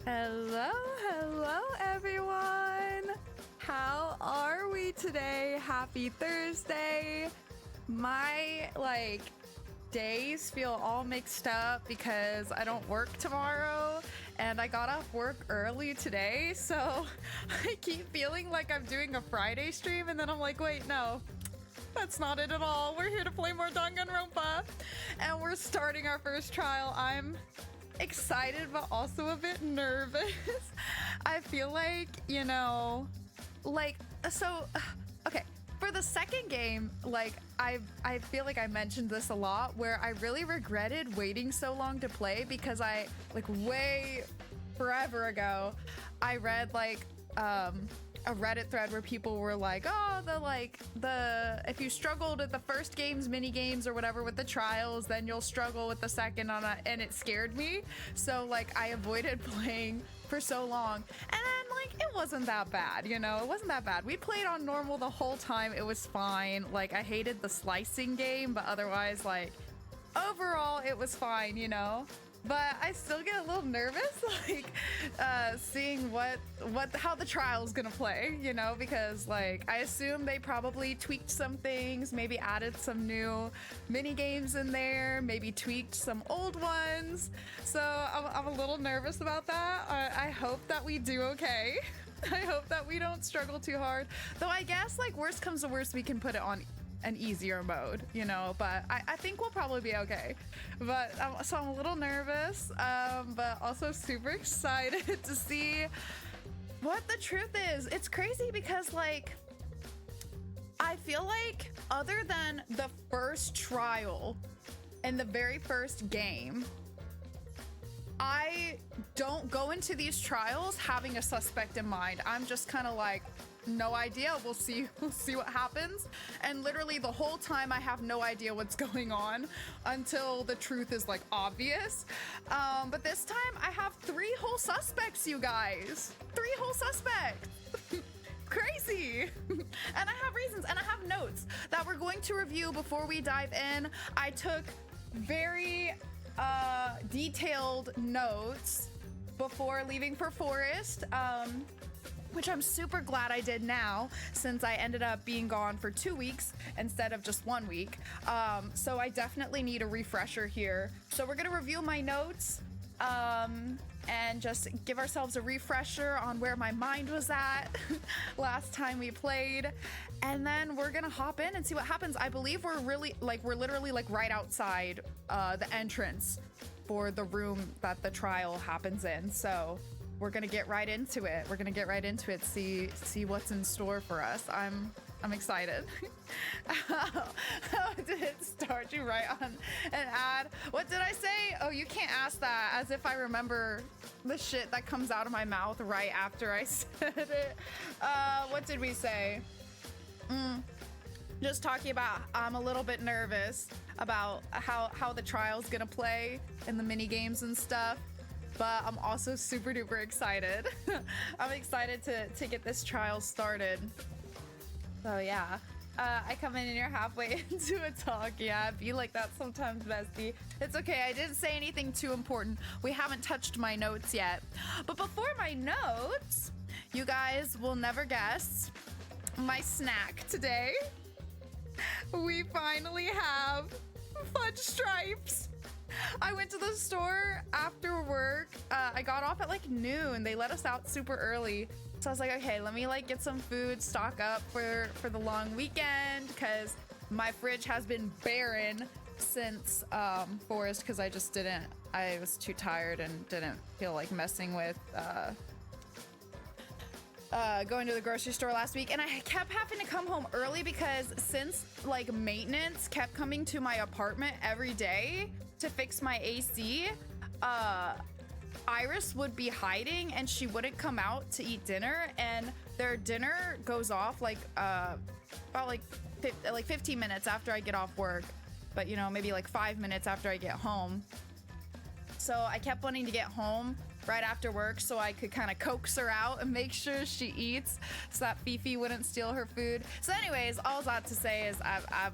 Hello, everyone. How are we today? Happy Thursday. My days feel all mixed up because I don't work tomorrow and I got off work early today, so I keep feeling like I'm doing a Friday stream and then I'm like, wait, no. That's not it at all. We're here to play more Danganronpa and we're starting our first trial. I'm excited but also a bit nervous. I feel like, okay, for the second game, I feel like I mentioned this a lot where I really regretted waiting so long to play because I way forever ago I read a Reddit thread where people were like, oh, if you struggled at the first game's mini games or whatever with the trials, then you'll struggle with the second and it scared me. So I avoided playing for so long. And then it wasn't that bad, it wasn't that bad. We played on normal the whole time. It was fine. I hated the slicing game, but otherwise overall it was fine, But I still get a little nervous, seeing how the trial's gonna play, because I assume they probably tweaked some things, maybe added some new mini games in there, maybe tweaked some old ones. So I'm a little nervous about that. I hope that we do okay. I hope that we don't struggle too hard. Though I guess worst comes to worst, we can put it on an easier mode, but I think we'll probably be okay. But so I'm a little nervous, but also super excited to see what the truth is. It's crazy because I feel like other than the first trial and the very first game, I don't go into these trials having a suspect in mind. I'm just kind of no idea. We'll see what happens. And literally the whole time I have no idea what's going on until the truth is obvious. But this time I have 3 whole suspects, you guys. 3 whole suspects. Crazy. And I have reasons and I have notes that we're going to review before we dive in. I took very detailed notes before leaving for Forest, which I'm super glad I did now since I ended up being gone for 2 weeks instead of just 1 week. So I definitely need a refresher here. So we're gonna review my notes and just give ourselves a refresher on where my mind was at last time we played. And then we're gonna hop in and see what happens. I believe we're literally right outside the entrance for the room that the trial happens in. So we're gonna get right into it. See what's in store for us. I'm excited. How did it start you right on an ad? What did I say? Oh, you can't ask that as if I remember the shit that comes out of my mouth right after I said it. What did we say? Just talking about I'm a little bit nervous about how the trial's gonna play in the mini games and stuff. But I'm also super duper excited. I'm excited to get this trial started. So yeah, I come in and you're halfway into a talk. Yeah, be like that sometimes, bestie. It's okay, I didn't say anything too important. We haven't touched my notes yet. But before my notes, you guys will never guess my snack today. We finally have fudge stripes. I went to the store after work. I got off at noon. They let us out super early. So I was like, okay, let me get some food, stock up for the long weekend, because my fridge has been barren since Forest, because I was too tired and didn't feel like messing with going to the grocery store last week. And I kept having to come home early because since maintenance kept coming to my apartment every day to fix my AC, Iris would be hiding and she wouldn't come out to eat dinner, and their dinner goes off about 15 minutes after I get off work, but maybe 5 minutes after I get home. So I kept wanting to get home right after work so I could kind of coax her out and make sure she eats so that Fifi wouldn't steal her food. So anyways, all I have to say is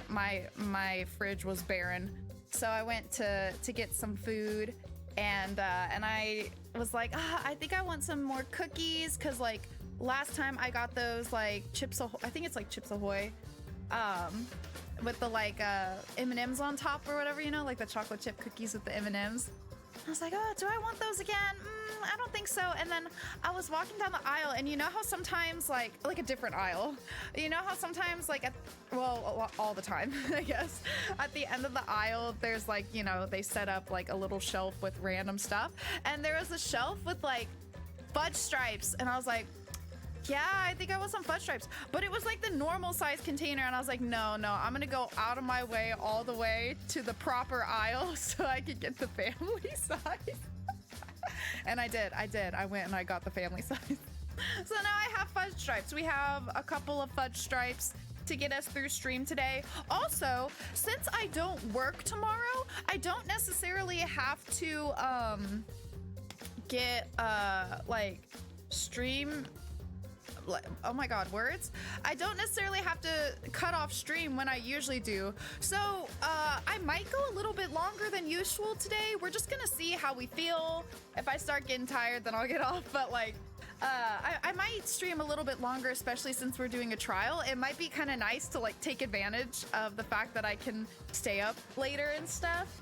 my fridge was barren. So I went to get some food And I was like, I think I want some more cookies, because like last time I got those like Chips Ahoy, I think it's like Chips Ahoy, with the like M&Ms on top or whatever, you know, like the chocolate chip cookies with the M&Ms. I was like, oh, do I want those again? I don't think so. And then I was walking down the aisle, and you know how sometimes like a different aisle, you know how sometimes like all the time, I guess, at the end of the aisle, there's like, you know, they set up like a little shelf with random stuff. And there was a shelf with like fudge stripes. And I was like, yeah, I think I want some fudge stripes, but it was like the normal size container, and I was like, no, I'm gonna go out of my way all the way to the proper aisle so I could get the family size. And I did. I went and I got the family size. So now I have fudge stripes. We have a couple of fudge stripes to get us through stream today. Also, since I don't work tomorrow, I don't necessarily have to get like stream, oh my god, words. I don't necessarily have to cut off stream when I usually do. So I might go a little bit longer than usual today. We're just gonna see how we feel. If I start getting tired, then I'll get off. But like I might stream a little bit longer, especially since we're doing a trial. It might be kind of nice to like take advantage of the fact that I can stay up later and stuff.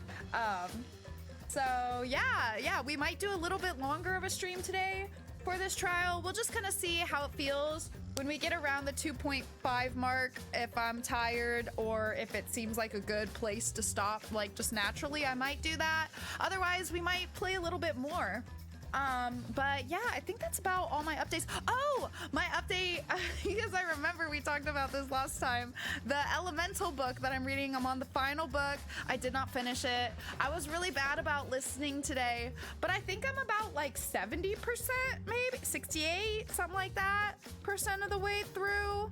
So yeah, we might do a little bit longer of a stream today for this trial. We'll just kind of see how it feels when we get around the 2.5 mark, if I'm tired or if it seems like a good place to stop, like just naturally, I might do that. Otherwise, we might play a little bit more. But yeah, I think that's about all my updates. Oh, my update, because I remember we talked about this last time, the Elemental book that I'm reading. I'm on the final book. I did not finish it. I was really bad about listening today, but I think I'm about like 70%, maybe 68, something like that, percent of the way through.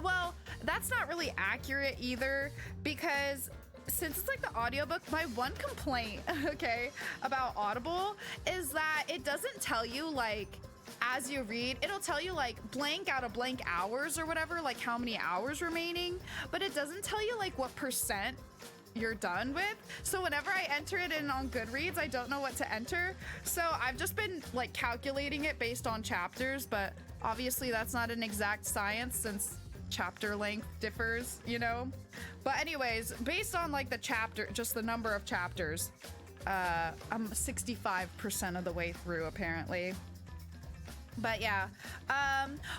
Well, that's not really accurate either, because since it's like the audiobook, my one complaint, okay, about Audible is that it doesn't tell you like as you read, it'll tell you like blank out of blank hours or whatever, like how many hours remaining, but it doesn't tell you like what percent you're done with. So whenever I enter it in on Goodreads, I don't know what to enter. So I've just been like calculating it based on chapters, but obviously that's not an exact science since chapter length differs, you know. But anyways, based on like the chapter, just the number of chapters, I'm 65% of the way through apparently. But yeah,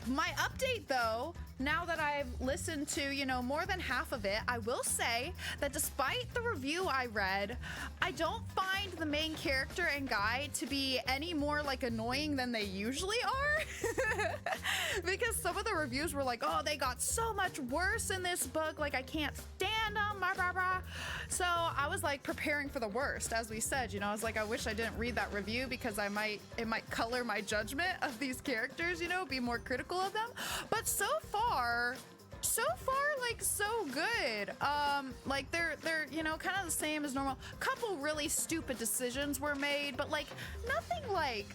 my update though, now that I've listened to, you know, more than half of it, I will say that despite the review I read, I don't find the main character and guy to be any more like annoying than they usually are. Because some of the reviews were like, oh, they got so much worse in this book, like I can't stand them, blah, blah, blah. So I was like preparing for the worst, as we said, you know. I was like, I wish I didn't read that review because it might color my judgment of these characters, you know, be more critical of them. But so far, like so good. Like they're you know, kind of the same as normal. Couple really stupid decisions were made, but like nothing like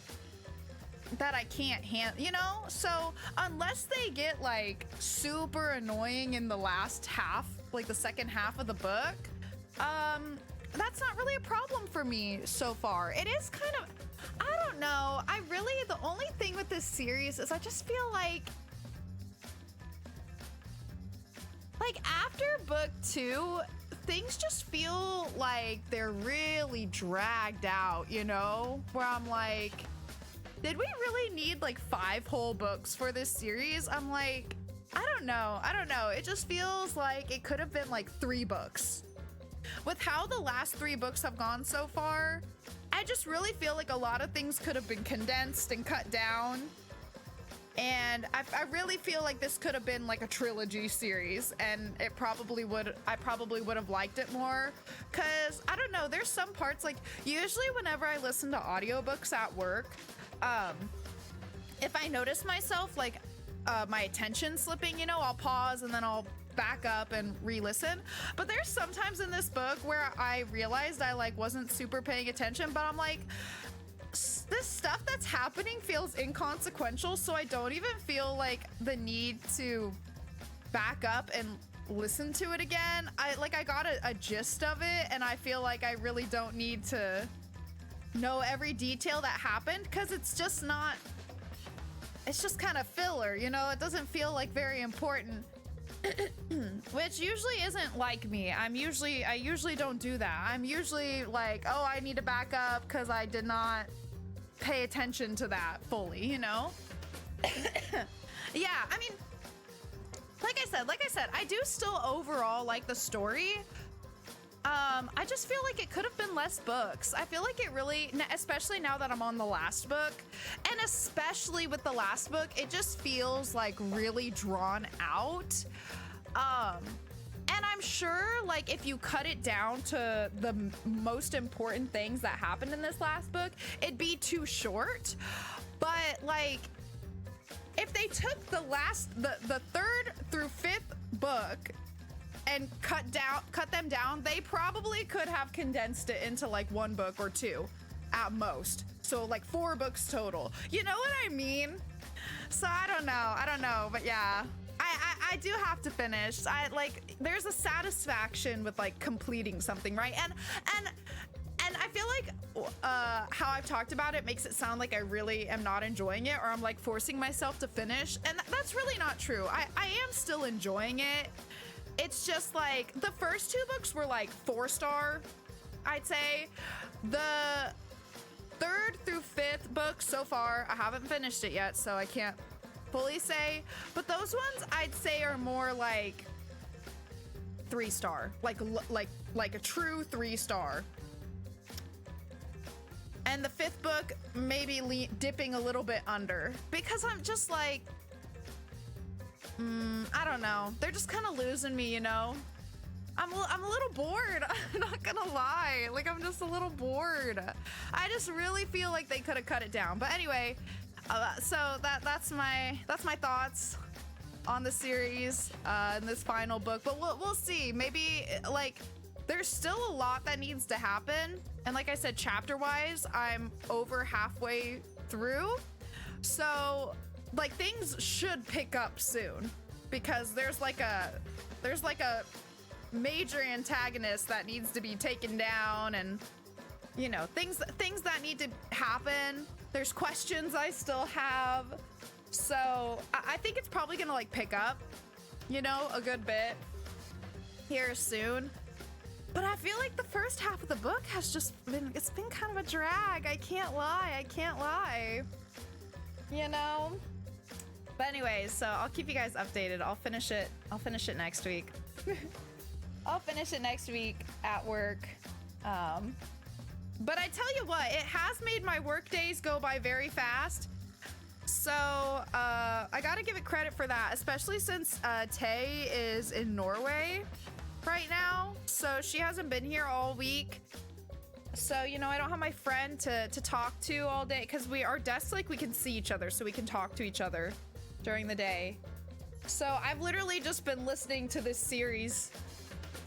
that I can't handle, you know. So unless they get like super annoying in the last half, like the second half of the book, that's not really a problem for me so far. It is kind of, I don't know. The only thing with this series is I just feel like after book 2, things just feel like they're really dragged out, you know? Where I'm like, did we really need like 5 whole books for this series? I'm like, I don't know. It just feels like it could have been like 3 books. With how the last 3 books have gone so far, I just really feel like a lot of things could have been condensed and cut down. And I really feel like this could have been like a trilogy series, and I probably would have liked it more. Cause I don't know, there's some parts, like usually whenever I listen to audiobooks at work, if I notice myself like my attention slipping, you know, I'll pause and then I'll back up and re-listen. But there's sometimes in this book where I realized I like wasn't super paying attention, but I'm like, this stuff that's happening feels inconsequential, so I don't even feel like the need to back up and listen to it again. I got a gist of it, and I feel like I really don't need to know every detail that happened, because it's just not, it's just kind of filler, you know? It doesn't feel like very important. Which usually isn't like me. I usually don't do that. I'm usually like, oh, I need to back up because I did not pay attention to that fully, you know? Yeah, I mean, like I said, I do still overall like the story. I just feel like it could have been less books. I feel like it really, especially now that I'm on the last book, and especially with the last book, it just feels like really drawn out. And I'm sure like if you cut it down to the most important things that happened in this last book, it'd be too short. But like, if they took the third through fifth book and cut them down, they probably could have condensed it into like one book or two at most. So like 4 books total. You know what I mean? So I don't know, but yeah. I do have to finish. There's a satisfaction with like completing something, right? And I feel like how I've talked about it makes it sound like I really am not enjoying it, or I'm like forcing myself to finish, and that's really not true. I am still enjoying it. It's just like the first 2 books were like 4-star, I'd say. The 3rd through 5th book so far, I haven't finished it yet, so I can't fully say, but those ones I'd say are more like 3-star, like a true 3-star. And the 5th book maybe dipping a little bit under, because I'm just like, I don't know. They're just kind of losing me, you know? I'm a little bored. I'm not gonna lie. Like, I'm just a little bored. I just really feel like they could have cut it down. But anyway, so that's my thoughts on the series in this final book. But we'll see. Maybe like there's still a lot that needs to happen. And like I said, chapter-wise, I'm over halfway through. So like things should pick up soon, because there's like a major antagonist that needs to be taken down, and you know, things that need to happen. There's questions I still have. So I think it's probably gonna like pick up, you know, a good bit here soon. But I feel like the first half of the book has just been, it's been kind of a drag. I can't lie. You know? But anyways, so I'll keep you guys updated. I'll finish it next week. I'll finish it next week at work. But I tell you what, it has made my work days go by very fast. So I gotta give it credit for that, especially since Tay is in Norway right now. So she hasn't been here all week. So, you know, I don't have my friend to talk to all day, because our desks, like, we can see each other, so we can talk to each other during the day. So I've literally just been listening to this series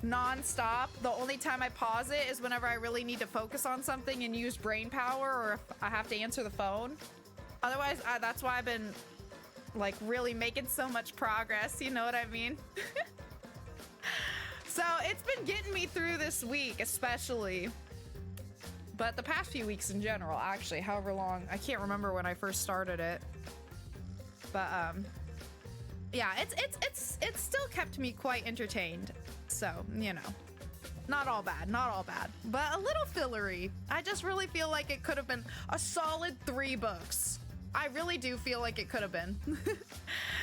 non-stop. The only time I pause it is whenever I really need to focus on something and use brain power, or if I have to answer the phone. Otherwise, that's why I've been like really making so much progress, you know what I mean? So it's been getting me through this week especially, but the past few weeks in general, actually, however long, I can't remember when I first started it, but yeah, it's still kept me quite entertained. So, you know, not all bad, but a little fillery. I just really feel like it could have been a solid 3 books. I really do feel like it could have been.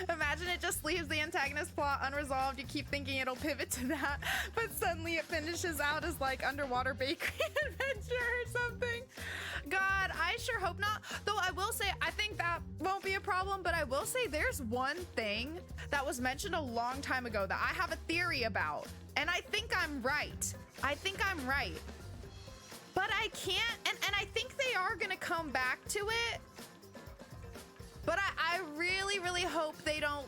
Imagine it just leaves the antagonist plot unresolved. You keep thinking it'll pivot to that, but suddenly it finishes out as like underwater bakery adventure or something. God, I sure hope not. Though I will say, I think that won't be a problem, but I will say there's one thing that was mentioned a long time ago that I have a theory about, and I think I'm right. But I can't, and I think they are gonna come back to it. But I really, really hope they don't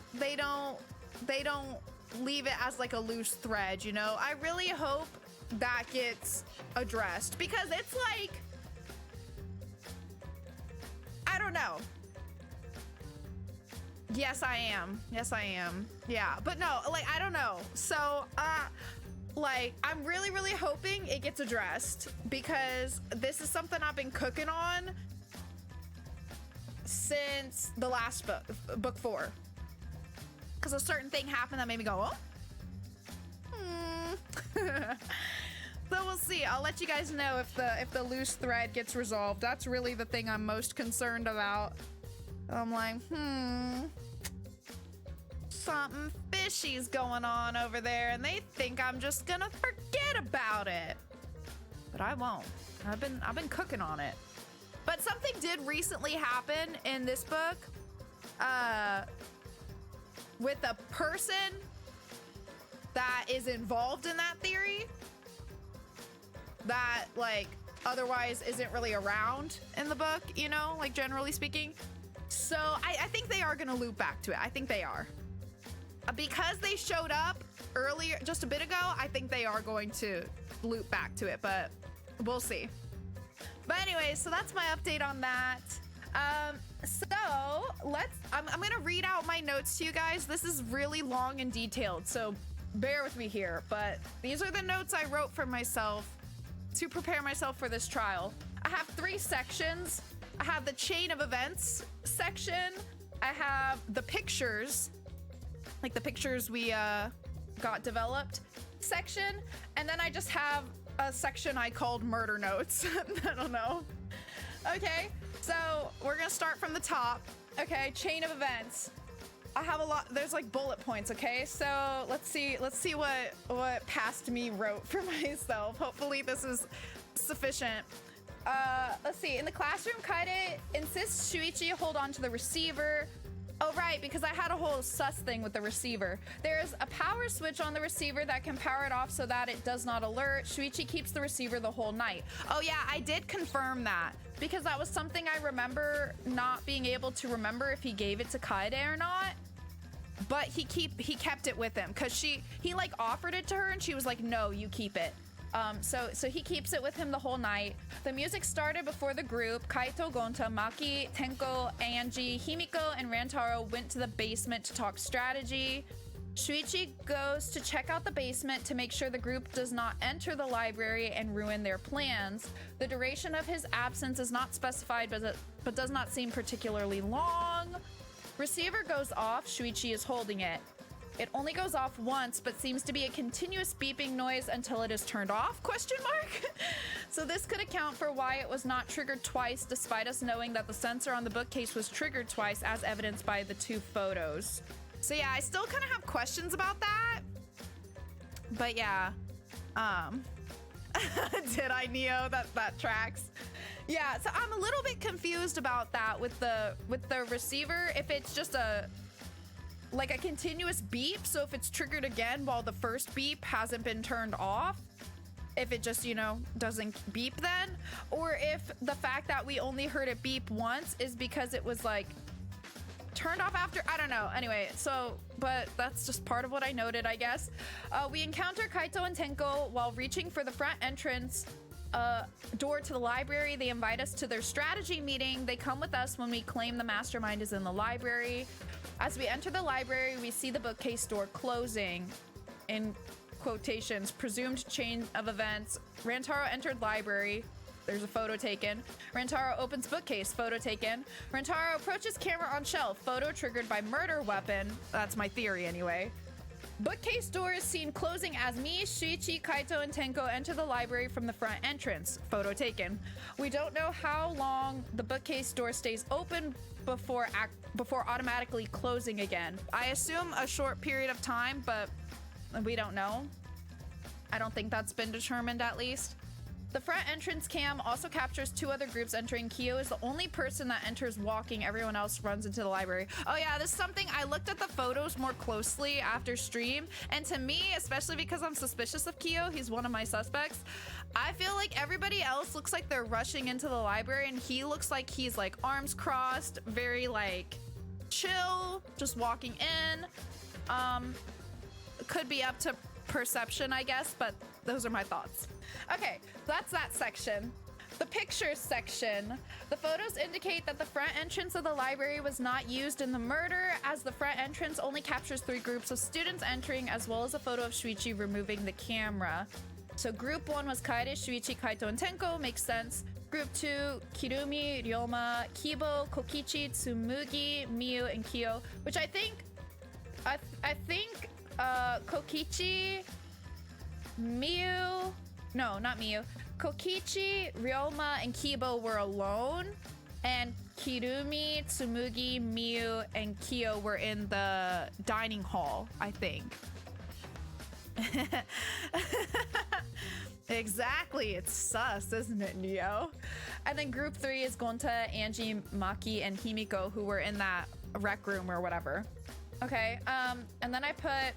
leave it as like a loose thread, you know? I really hope that gets addressed, because it's like, I don't know. Yes, I am. Yeah, but no, like, I don't know. So, like, I'm really, really hoping it gets addressed because this is something I've been cooking on since the last book 4. Because a certain thing happened that made me go, oh. So we'll see. I'll let you guys know if the loose thread gets resolved. That's really the thing I'm most concerned about. I'm like, something fishy's going on over there, and they think I'm just gonna forget about it. But I won't. I've been cooking on it. But something did recently happen in this book, with a person that is involved in that theory that, like, otherwise isn't really around in the book, you know, like, generally speaking. So I think they are gonna loop back to it. I think they are. Because they showed up earlier, just a bit ago, I think they are going to loop back to it, but we'll see. But anyway, so that's my update on that. So I'm gonna read out my notes to you guys. This is really long and detailed, so bear with me here. But these are the notes I wrote for myself to prepare myself for this trial. I have 3 sections. I have the chain of events section. I have the pictures, like the pictures we got developed section. And then I just have a section I called murder notes. I don't know. Okay, so we're gonna start from the top. Okay, chain of events. I have a lot, there's like bullet points, okay? So let's see what past me wrote for myself. Hopefully this is sufficient. Let's see. In the classroom, Kaede insists Shuichi hold on to the receiver. Oh, right, because I had a whole sus thing with the receiver. There's a power switch on the receiver that can power it off so that it does not alert. Shuichi keeps the receiver the whole night. Oh yeah, I did confirm that because that was something I remember not being able to remember if he gave it to Kaede or not. But he kept it with him because he like offered it to her and she was like, no, you keep it. So he keeps it with him the whole night. The music started before the group. Kaito, Gonta, Maki, Tenko, Angie, Himiko, and Rantaro went to the basement to talk strategy. Shuichi goes to check out the basement to make sure the group does not enter the library and ruin their plans. The duration of his absence is not specified, but does not seem particularly long. Receiver goes off. Shuichi is holding it. It only goes off once, but seems to be a continuous beeping noise until it is turned off, ? So this could account for why it was not triggered twice, despite us knowing that the sensor on the bookcase was triggered twice, as evidenced by the 2 photos. So yeah, I still kind of have questions about that. But yeah, did I Neo? That tracks. Yeah, so I'm a little bit confused about that with the receiver. If it's just like a continuous beep, so if it's triggered again while the first beep hasn't been turned off, if it just, you know, doesn't beep then, or if the fact that we only heard it beep once is because it was like turned off after, I don't know. Anyway, so, but that's just part of what I noted, I guess. We encounter Kaito and Tenko while reaching for the front entrance door to the library. They invite us to their strategy meeting. They come with us when we claim the mastermind is in the library. As we enter the library, we see the bookcase door closing. In quotations, presumed chain of events. Rantaro entered library. There's a photo taken. Rantaro opens bookcase, photo taken. Rantaro approaches camera on shelf, photo triggered by murder weapon. That's my theory anyway. Bookcase door is seen closing as me, Shuichi, Kaito, and Tenko enter the library from the front entrance. Photo taken. We don't know how long the bookcase door stays open before automatically closing again. I assume a short period of time, but we don't know. I don't think that's been determined, at least. The front entrance cam also captures 2 other groups entering. Kyo is the only person that enters walking. Everyone else runs into the library. Oh yeah, this is something I looked at the photos more closely after stream, and to me, especially because I'm suspicious of Kyo, he's one of my suspects, I feel like everybody else looks like they're rushing into the library, and he looks like he's like arms crossed, very like chill, just walking in. Could be up to perception, I guess, but those are my thoughts. Okay, that's that section. The pictures section. The photos indicate that the front entrance of the library was not used in the murder, as the front entrance only captures 3 groups of students entering, as well as a photo of Shuichi removing the camera. So group 1 was Kaede, Shuichi, Kaito, and Tenko. Makes sense. Group 2, Kirumi, Ryoma, Kibo, Kokichi, Tsumugi, Miyu, and Kyo. Which I think Kokichi, Miyu... No, not Miyu. Kokichi, Ryoma, and Kibo were alone. And Kirumi, Tsumugi, Miyu, and Kyo were in the dining hall, I think. Exactly, it's sus, isn't it, Neo? And then group 3 is Gonta, Angie, Maki, and Himiko, who were in that rec room or whatever. Okay, and then I put...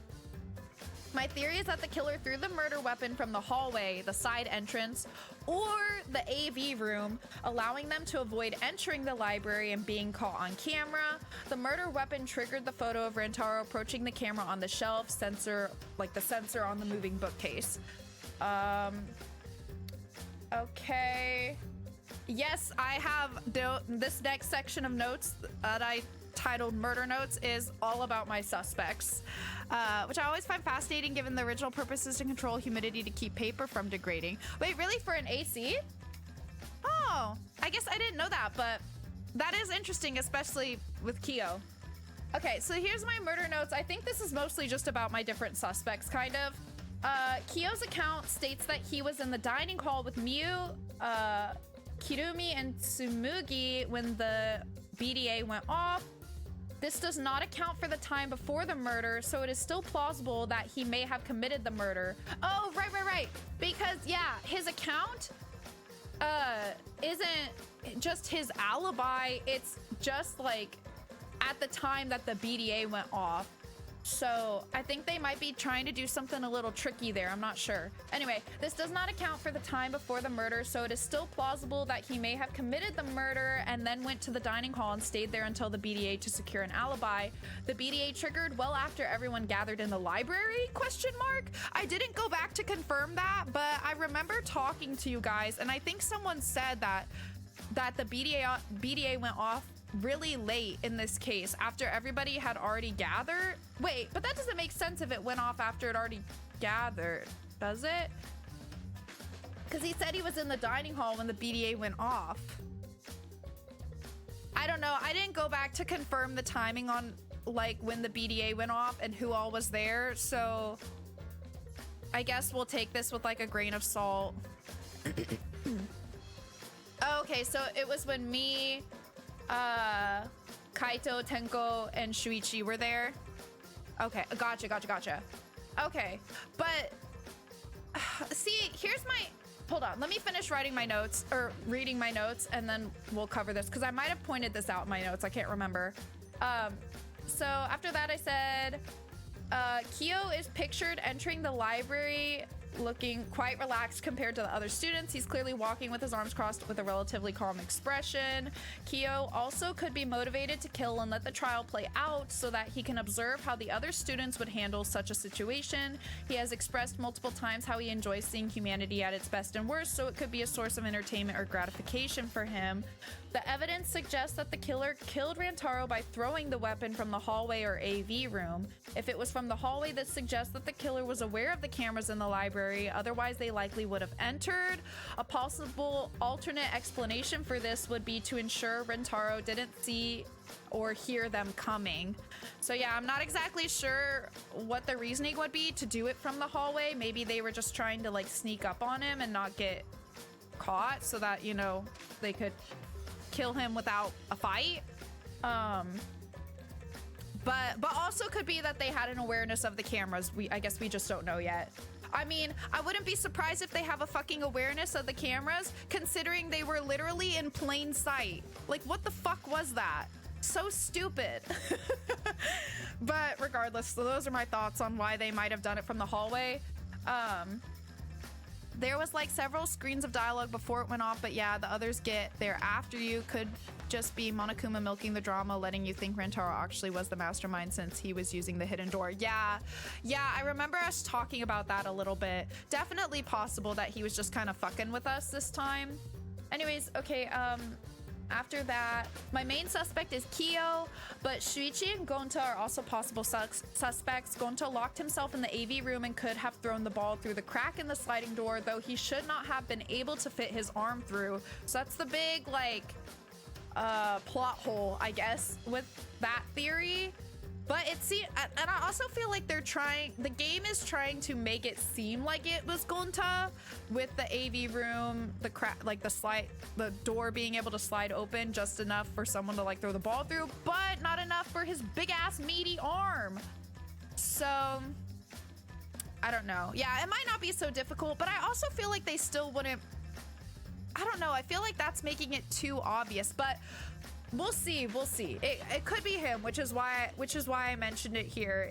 My theory is that the killer threw the murder weapon from the hallway, the side entrance, or the AV room, allowing them to avoid entering the library and being caught on camera. The murder weapon triggered the photo of Rantaro approaching the camera on the shelf, sensor, like the sensor on the moving bookcase. Okay. Yes, I have this next section of notes that I titled Murder Notes is all about my suspects, which I always find fascinating given the original purpose is to control humidity to keep paper from degrading. Wait, really? For an AC? Oh, I guess I didn't know that, but that is interesting, especially with Kyo. Okay, so here's my murder notes. I think this is mostly just about my different suspects, kind of. Kyo's account states that he was in the dining hall with Miyu, Kirumi, and Tsumugi when the BDA went off. This does not account for the time before the murder, so it is still plausible that he may have committed the murder. Oh, right. Because, yeah, his account isn't just his alibi. It's just, like, at the time that the BDA went off. So I think they might be trying to do something a little tricky there. I'm not sure. Anyway, this does not account for the time before the murder, so it is still plausible that he may have committed the murder and then went to the dining hall and stayed there until the BDA to secure an alibi. The BDA triggered well after everyone gathered in the library? ? I didn't go back to confirm that, but I remember talking to you guys, and I think someone said that the BDA went off really late in this case after everybody had already gathered. Wait, but that doesn't make sense if it went off after it already gathered, does it? Because he said he was in the dining hall when the BDA went off. I don't know. I didn't go back to confirm the timing on like when the BDA went off and who all was there, so I guess we'll take this with like a grain of salt. Okay, so it was when me, Kaito, Tenko, and Shuichi were there. Okay, gotcha. Okay, but see, here's my... Hold on, let me finish writing my notes, or reading my notes, and then we'll cover this, because I might have pointed this out in my notes. I can't remember. So after that, I said, Kyo is pictured entering the library looking quite relaxed compared to the other students. He's clearly walking with his arms crossed with a relatively calm expression. Kyo also could be motivated to kill and let the trial play out so that he can observe how the other students would handle such a situation. He has expressed multiple times how he enjoys seeing humanity at its best and worst, so it could be a source of entertainment or gratification for him. The evidence suggests that the killer killed Rantaro by throwing the weapon from the hallway or AV room. If it was from the hallway, this suggests that the killer was aware of the cameras in the library, otherwise they likely would have entered. A possible alternate explanation for this would be to ensure Rantaro didn't see or hear them coming. So yeah, I'm not exactly sure what the reasoning would be to do it from the hallway. Maybe they were just trying to like sneak up on him and not get caught so that, you know, they could kill him without a fight. But also could be that they had an awareness of the cameras. I guess we just don't know yet. I mean, I wouldn't be surprised if they have a fucking awareness of the cameras, considering they were literally in plain sight. Like, what the fuck was that? So stupid. But regardless, so those are my thoughts on why they might have done it from the hallway. There was like several screens of dialogue before it went off, but yeah, the others get there after you. Could just be Monokuma milking the drama, letting you think Rantaro actually was the mastermind since he was using the hidden door. Yeah, I remember us talking about that a little bit. Definitely possible that he was just kind of fucking with us this time. Anyways, okay, after that, my main suspect is Kyo, but Shuichi and Gonta are also possible suspects. Gonta locked himself in the AV room and could have thrown the ball through the crack in the sliding door, though he should not have been able to fit his arm through. So that's the big, like, plot hole, I guess, with that theory. But and I also feel like the game is trying to make it seem like it was Gonta with the AV room, the crack, like the door being able to slide open just enough for someone to like throw the ball through, but not enough for his big ass meaty arm. So I don't know. Yeah, it might not be so difficult, but I also feel like they still wouldn't. I don't know. I feel like that's making it too obvious, but we'll see. We'll see. It could be him, which is why I mentioned it here.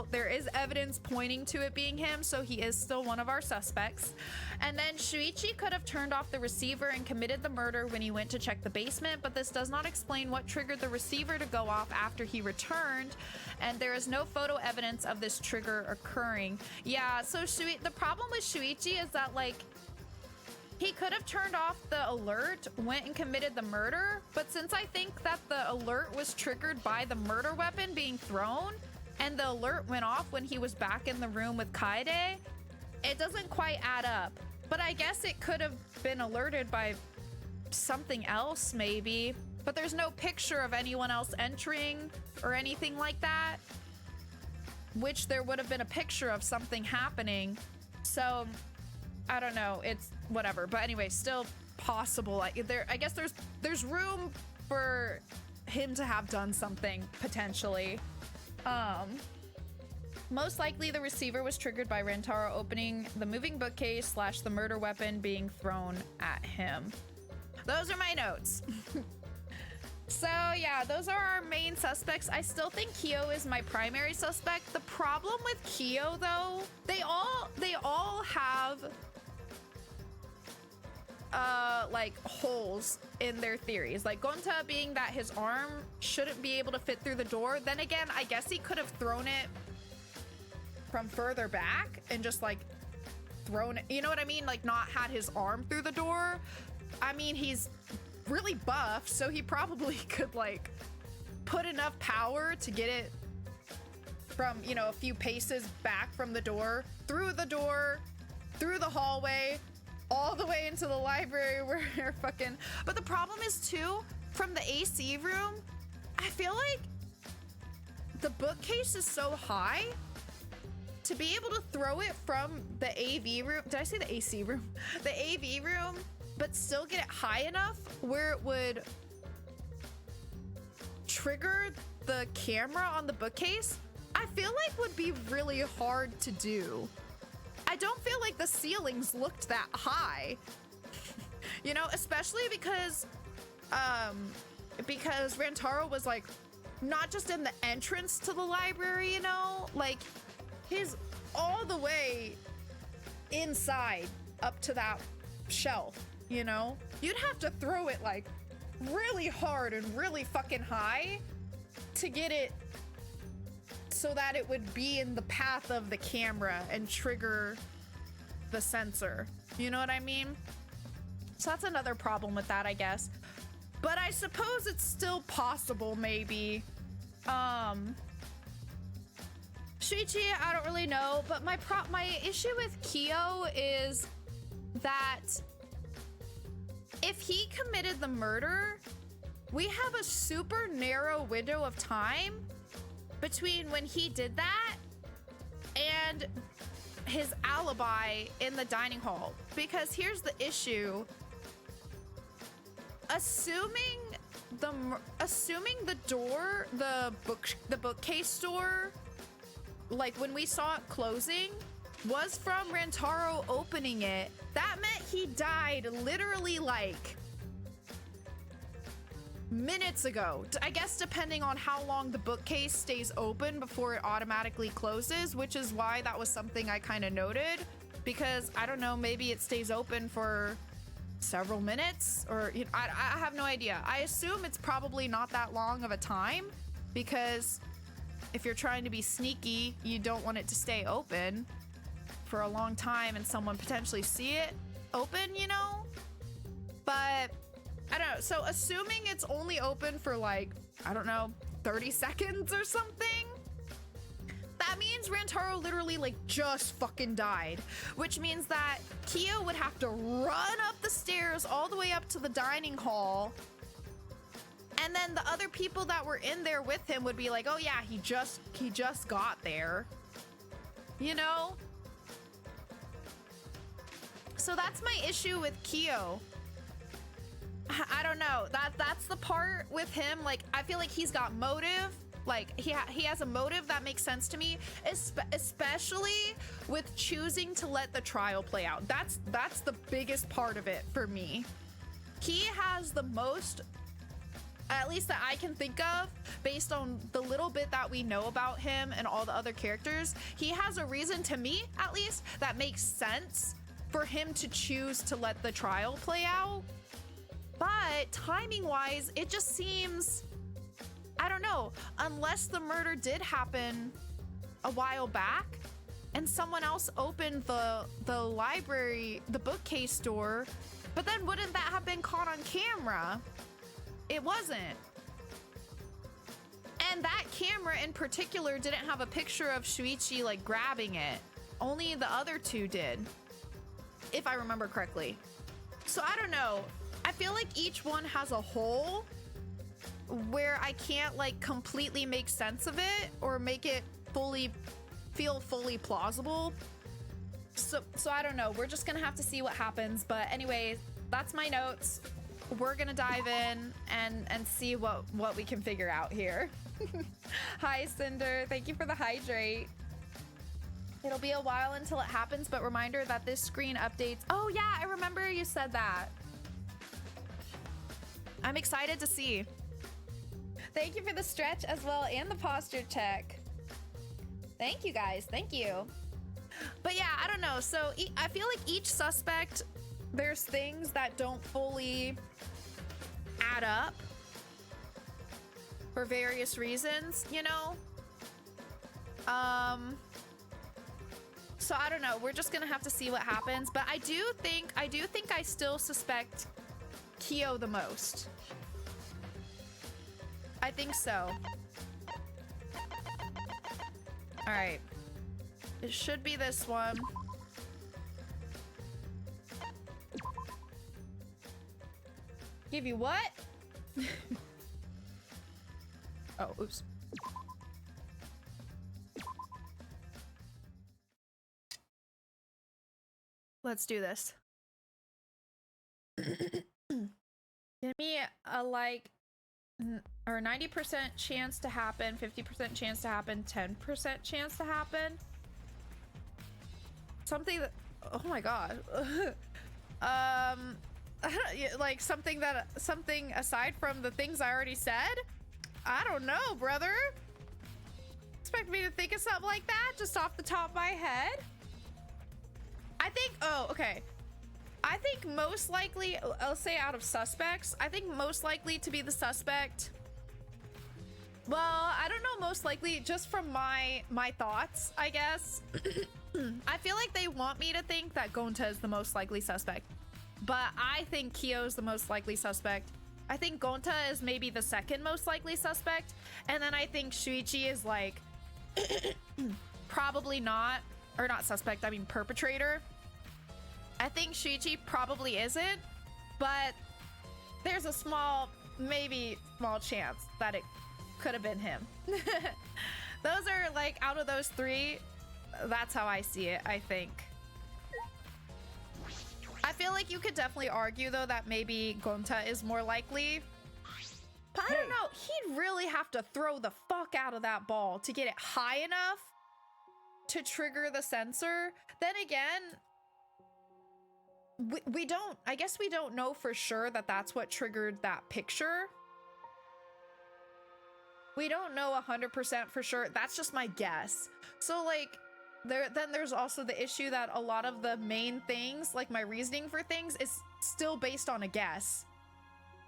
There is evidence pointing to it being him, so he is still one of our suspects. And then Shuichi could have turned off the receiver and committed the murder when he went to check the basement, but this does not explain what triggered the receiver to go off after he returned, and there is no photo evidence of this trigger occurring. Yeah, so the problem with Shuichi is that, like, he could have turned off the alert, went and committed the murder, but since I think that the alert was triggered by the murder weapon being thrown, and the alert went off when he was back in the room with Kaede, it doesn't quite add up. But I guess it could have been alerted by something else, maybe. But there's no picture of anyone else entering or anything like that, which there would have been a picture of something happening. So I don't know, it's whatever. But anyway, still possible. I guess there's room for him to have done something potentially. Most likely the receiver was triggered by Rentaro opening the moving bookcase / the murder weapon being thrown at him. Those are my notes. So yeah, those are our main suspects. I still think Kyo is my primary suspect. The problem with Kyo, though, they all have like holes in their theories. Like Gonta being that his arm shouldn't be able to fit through the door. Then again, I guess he could have thrown it from further back and just like thrown it, you know what I mean? Like not had his arm through the door. I mean, he's really buff, so he probably could like put enough power to get it from, you know, a few paces back from the door, through the hallway, all the way into the library where you're fucking. But the problem is too, from the AC room, I feel like the bookcase is so high to be able to throw it from the AV room. Did I say the AC room? The AV room, but still get it high enough where it would trigger the camera on the bookcase, I feel like would be really hard to do. I don't feel like the ceilings looked that high, you know, especially because Rentaro was like not just in the entrance to the library, you know, like he's all the way inside up to that shelf, you know? You'd have to throw it like really hard and really fucking high to get it so that it would be in the path of the camera and trigger the sensor. You know what I mean? So that's another problem with that, I guess. But I suppose it's still possible, maybe. Shuichi, I don't really know, but my issue with Kyo is that if he committed the murder, we have a super narrow window of time between when he did that and his alibi in the dining hall. Because here's the issue. Assuming the door, the bookcase door, like when we saw it closing, was from Rentaro opening it, that meant he died literally like minutes ago. I guess depending on how long the bookcase stays open before it automatically closes, which is why that was something I kind of noted, because I don't know, maybe it stays open for several minutes, or you know, I have no idea. I assume it's probably not that long of a time, because if you're trying to be sneaky, you don't want it to stay open for a long time and someone potentially see it open, you know? But I don't know. So assuming it's only open for like, I don't know, 30 seconds or something, that means Rantaro literally like just fucking died, which means that Kyo would have to run up the stairs all the way up to the dining hall. And then the other people that were in there with him would be like, oh yeah, he just got there, you know? So that's my issue with Kyo. I don't know. That's the part with him. Like, I feel like he's got motive. Like, he has a motive that makes sense to me, especially with choosing to let the trial play out. That's the biggest part of it for me. He has the most, at least that I can think of, based on the little bit that we know about him and all the other characters. He has a reason, to me at least, that makes sense for him to choose to let the trial play out. But timing-wise, it just seems, I don't know, unless the murder did happen a while back and someone else opened the library, the bookcase door, but then wouldn't that have been caught on camera? It wasn't. And that camera in particular didn't have a picture of Shuichi like grabbing it. Only the other two did, if I remember correctly. So I don't know. I feel like each one has a hole where I can't like completely make sense of it or make it feel fully plausible. So I don't know. We're just gonna have to see what happens. But anyway, that's my notes. We're gonna dive in and see what we can figure out here. Hi Cinder, thank you for the hydrate. It'll be a while until it happens, but reminder that this screen updates. Oh yeah, I remember you said that. I'm excited to see. Thank you for the stretch as well and the posture check. Thank you guys, thank you. But yeah, I don't know. So I feel like each suspect, there's things that don't fully add up for various reasons, you know? So I don't know. We're just gonna have to see what happens. But I do think I still suspect Kyo the most. I think so. All right. It should be this one. Give you what? Oh, oops. Let's do this. Give me a like or 90% chance to happen, 50% chance to happen, 10% chance to happen. Something that, oh my god. Like something aside from the things I already said? I don't know, brother. Expect me to think of something like that just off the top of my head? I think, oh, okay. I think most likely, I'll say out of suspects, I think most likely to be the suspect. Well, I don't know, most likely just from my thoughts, I guess. I feel like they want me to think that Gonta is the most likely suspect, but I think Kyo's the most likely suspect. I think Gonta is maybe the second most likely suspect, and then I think Shuichi is like probably not, or not suspect, I mean perpetrator. I think Shuichi probably isn't, but there's a small, maybe small chance that it could have been him. Those are like, out of those three, that's how I see it, I think. I feel like you could definitely argue though that maybe Gonta is more likely. But I don't know, he'd really have to throw the fuck out of that ball to get it high enough to trigger the sensor. Then again, we don't, I guess we don't know for sure that that's what triggered that picture. We don't know 100% for sure. That's just my guess. So like, then there's also the issue that a lot of the main things, like my reasoning for things, is still based on a guess.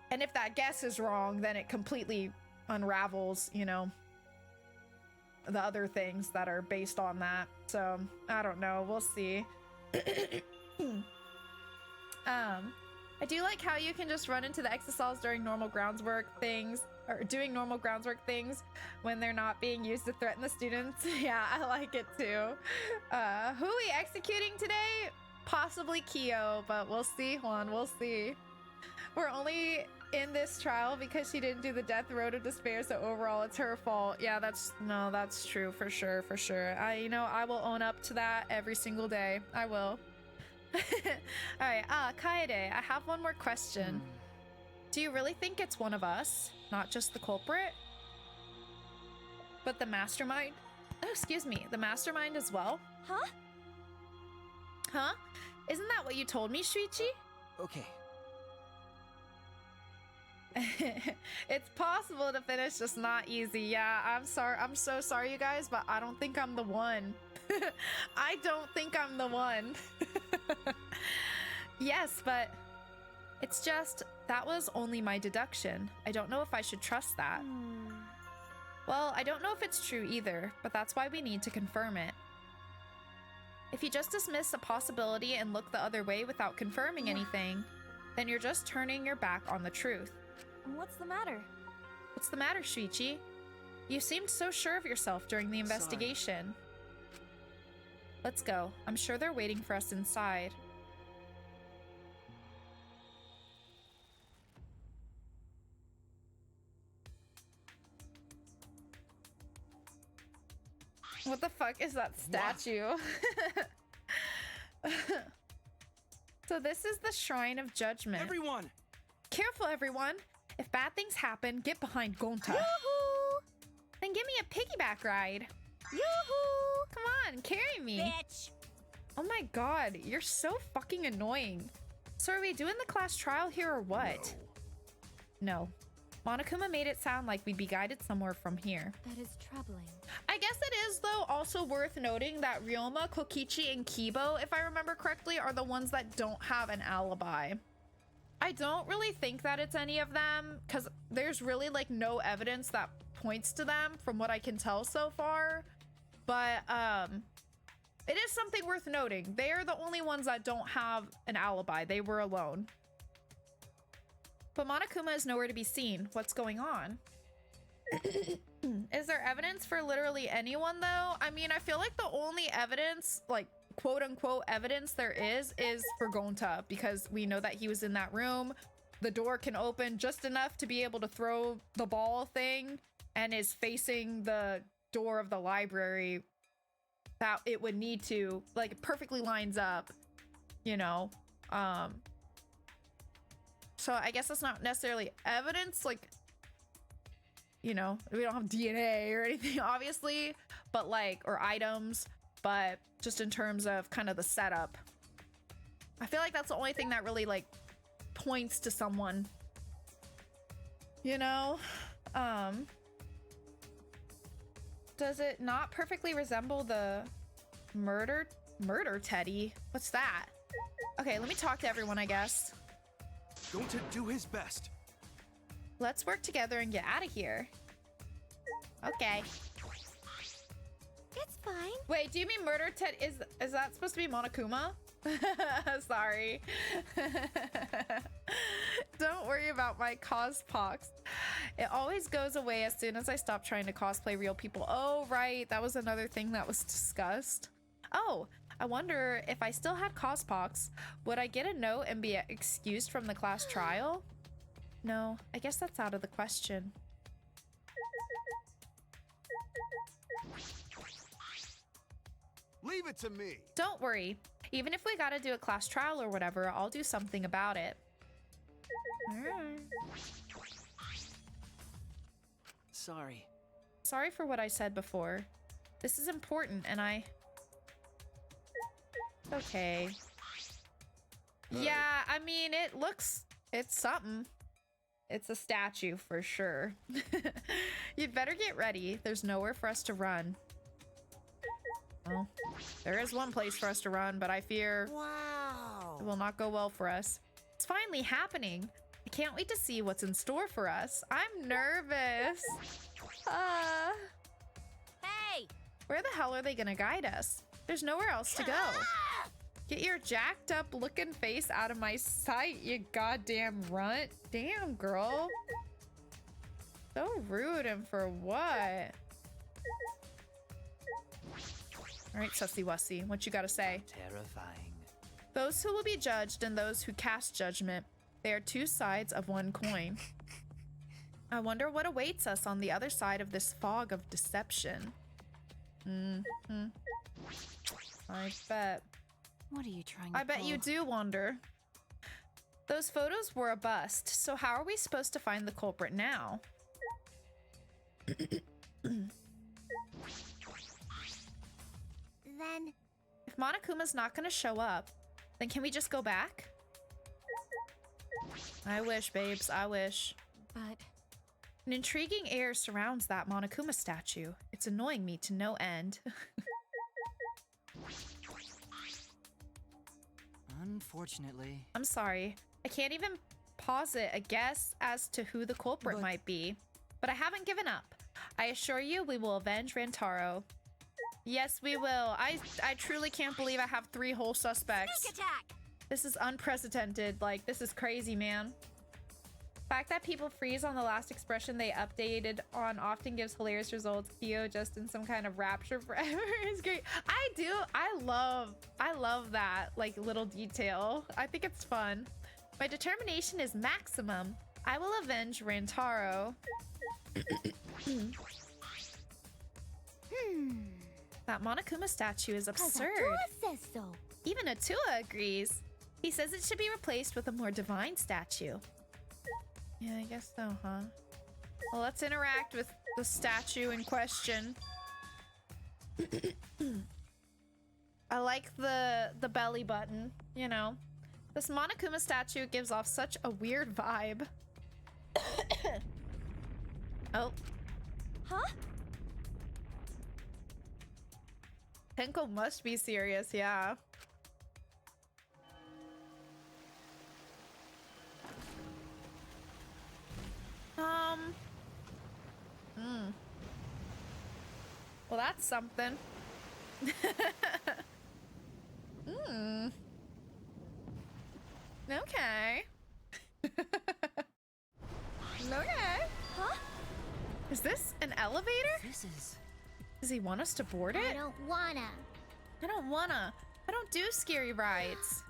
And if that guess is wrong, then it completely unravels, you know, the other things that are based on that. So I don't know, we'll see. I do like how you can just run into the exosols during normal groundswork things, or doing normal groundswork things when they're not being used to threaten the students. Yeah, I like it too. Who are we executing today? Possibly Kyo, but we'll see, Juan, we'll see. We're only in this trial because she didn't do the death road of despair, so overall it's her fault. Yeah, that's true for sure, for sure. I will own up to that every single day. I will. All right, Kaede, I have one more question. Do you really think it's one of us, not just the culprit, but the mastermind? Oh, excuse me, the mastermind as well? Huh? Huh? Isn't that what you told me, Shuichi? Okay. It's possible to finish, just not easy. Yeah, I'm sorry. I'm so sorry, you guys, but I don't think I'm the one. I don't think I'm the one. Yes, but it's just, that was only my deduction. I don't know if I should trust that. Well, I don't know if it's true either, but that's why we need to confirm it. If you just dismiss a possibility and look the other way without confirming anything, then you're just turning your back on the truth. What's the matter? What's the matter, Shuichi? You seemed so sure of yourself during the investigation. Let's go. I'm sure they're waiting for us inside. What the fuck is that statue? So this is the Shrine of Judgment. Everyone! Careful, everyone. If bad things happen, get behind Gonta. Yoo-hoo! Then give me a piggyback ride. Yoo-hoo! Come on, carry me. Bitch! Oh my god, you're so fucking annoying. So are we doing the class trial here or what? No. Monokuma made it sound like we'd be guided somewhere from here. That is troubling. I guess it is, though, also worth noting that Ryoma, Kokichi, and Kibo, if I remember correctly, are the ones that don't have an alibi. I don't really think that it's any of them, because there's really, like, no evidence that points to them from what I can tell so far. But, it is something worth noting. They are the only ones that don't have an alibi. They were alone. But Monokuma is nowhere to be seen. What's going on? Is there evidence for literally anyone, though? I mean, I feel like the only evidence, like, quote-unquote evidence there is for Gonta, because we know that he was in that room. The door can open just enough to be able to throw the ball thing, and is facing the door of the library that it would need to, like, it perfectly lines up, you know? So I guess that's not necessarily evidence, like, you know, we don't have DNA or anything, obviously, but like, or items, but just in terms of kind of the setup. I feel like that's the only thing that really, like, points to someone, you know? Does it not perfectly resemble the murder teddy? What's that? Okay, let me talk to everyone, I guess. Going to do his best. Let's work together and get out of here. Okay. It's fine. Wait, do you mean murder Ted? Is that supposed to be Monokuma? Sorry. Don't worry about my cospox. It always goes away as soon as I stop trying to cosplay real people. Oh, right. That was another thing that was discussed. Oh, I wonder if I still had cospox, would I get a note and be excused from the class trial? No, I guess that's out of the question. Leave it to me. Don't worry. Even if we gotta do a class trial or whatever, I'll do something about it. Sorry. Sorry for what I said before. This is important and I... Okay. Yeah, I mean, it's something. It's a statue for sure. You'd better get ready. There's nowhere for us to run. Well, there is one place for us to run, but I fear it will not go well for us. It's finally happening. I can't wait to see what's in store for us. I'm nervous. Hey! Where the hell are they gonna guide us? There's nowhere else to go. Get your jacked up looking face out of my sight, you goddamn runt. Damn, girl. So rude, and for what? Alright, sussy wussy, what you gotta say? Terrifying. Those who will be judged and those who cast judgment. They are two sides of one coin. I wonder what awaits us on the other side of this fog of deception. I bet. What are you trying to I bet you do wonder. Those photos were a bust, so how are we supposed to find the culprit now? Then If Monokuma's not gonna show up, then can we just go back? I wish, babes, I wish. but An intriguing air surrounds that Monokuma statue. It's annoying me to no end. Unfortunately. I'm sorry. I can't even posit a guess as to who the culprit But- might be. But I haven't given up. I assure you we will avenge Rantaro. Yes, we will. I truly can't believe I have 3 whole suspects. sneak attack. This is unprecedented. Like, this is crazy, man. The fact that people freeze on the last expression they updated on often gives hilarious results. Kyo just in some kind of rapture forever is great. I love that, like, little detail. I think it's fun. My determination is maximum. I will avenge Rantaro. That Monokuma statue is 'Cause absurd. Atua says so. Even Atua agrees. He says it should be replaced with a more divine statue. Yeah, I guess so, huh? Well, let's interact with the statue in question. I like the belly button, you know. This Monokuma statue gives off such a weird vibe. Oh, Huh? Tenko must be serious, yeah. Well, that's something. Okay. Okay. Huh? Is this an elevator? This is... Does he want us to board I it? don't wanna. I don't wanna. I don't do scary rides.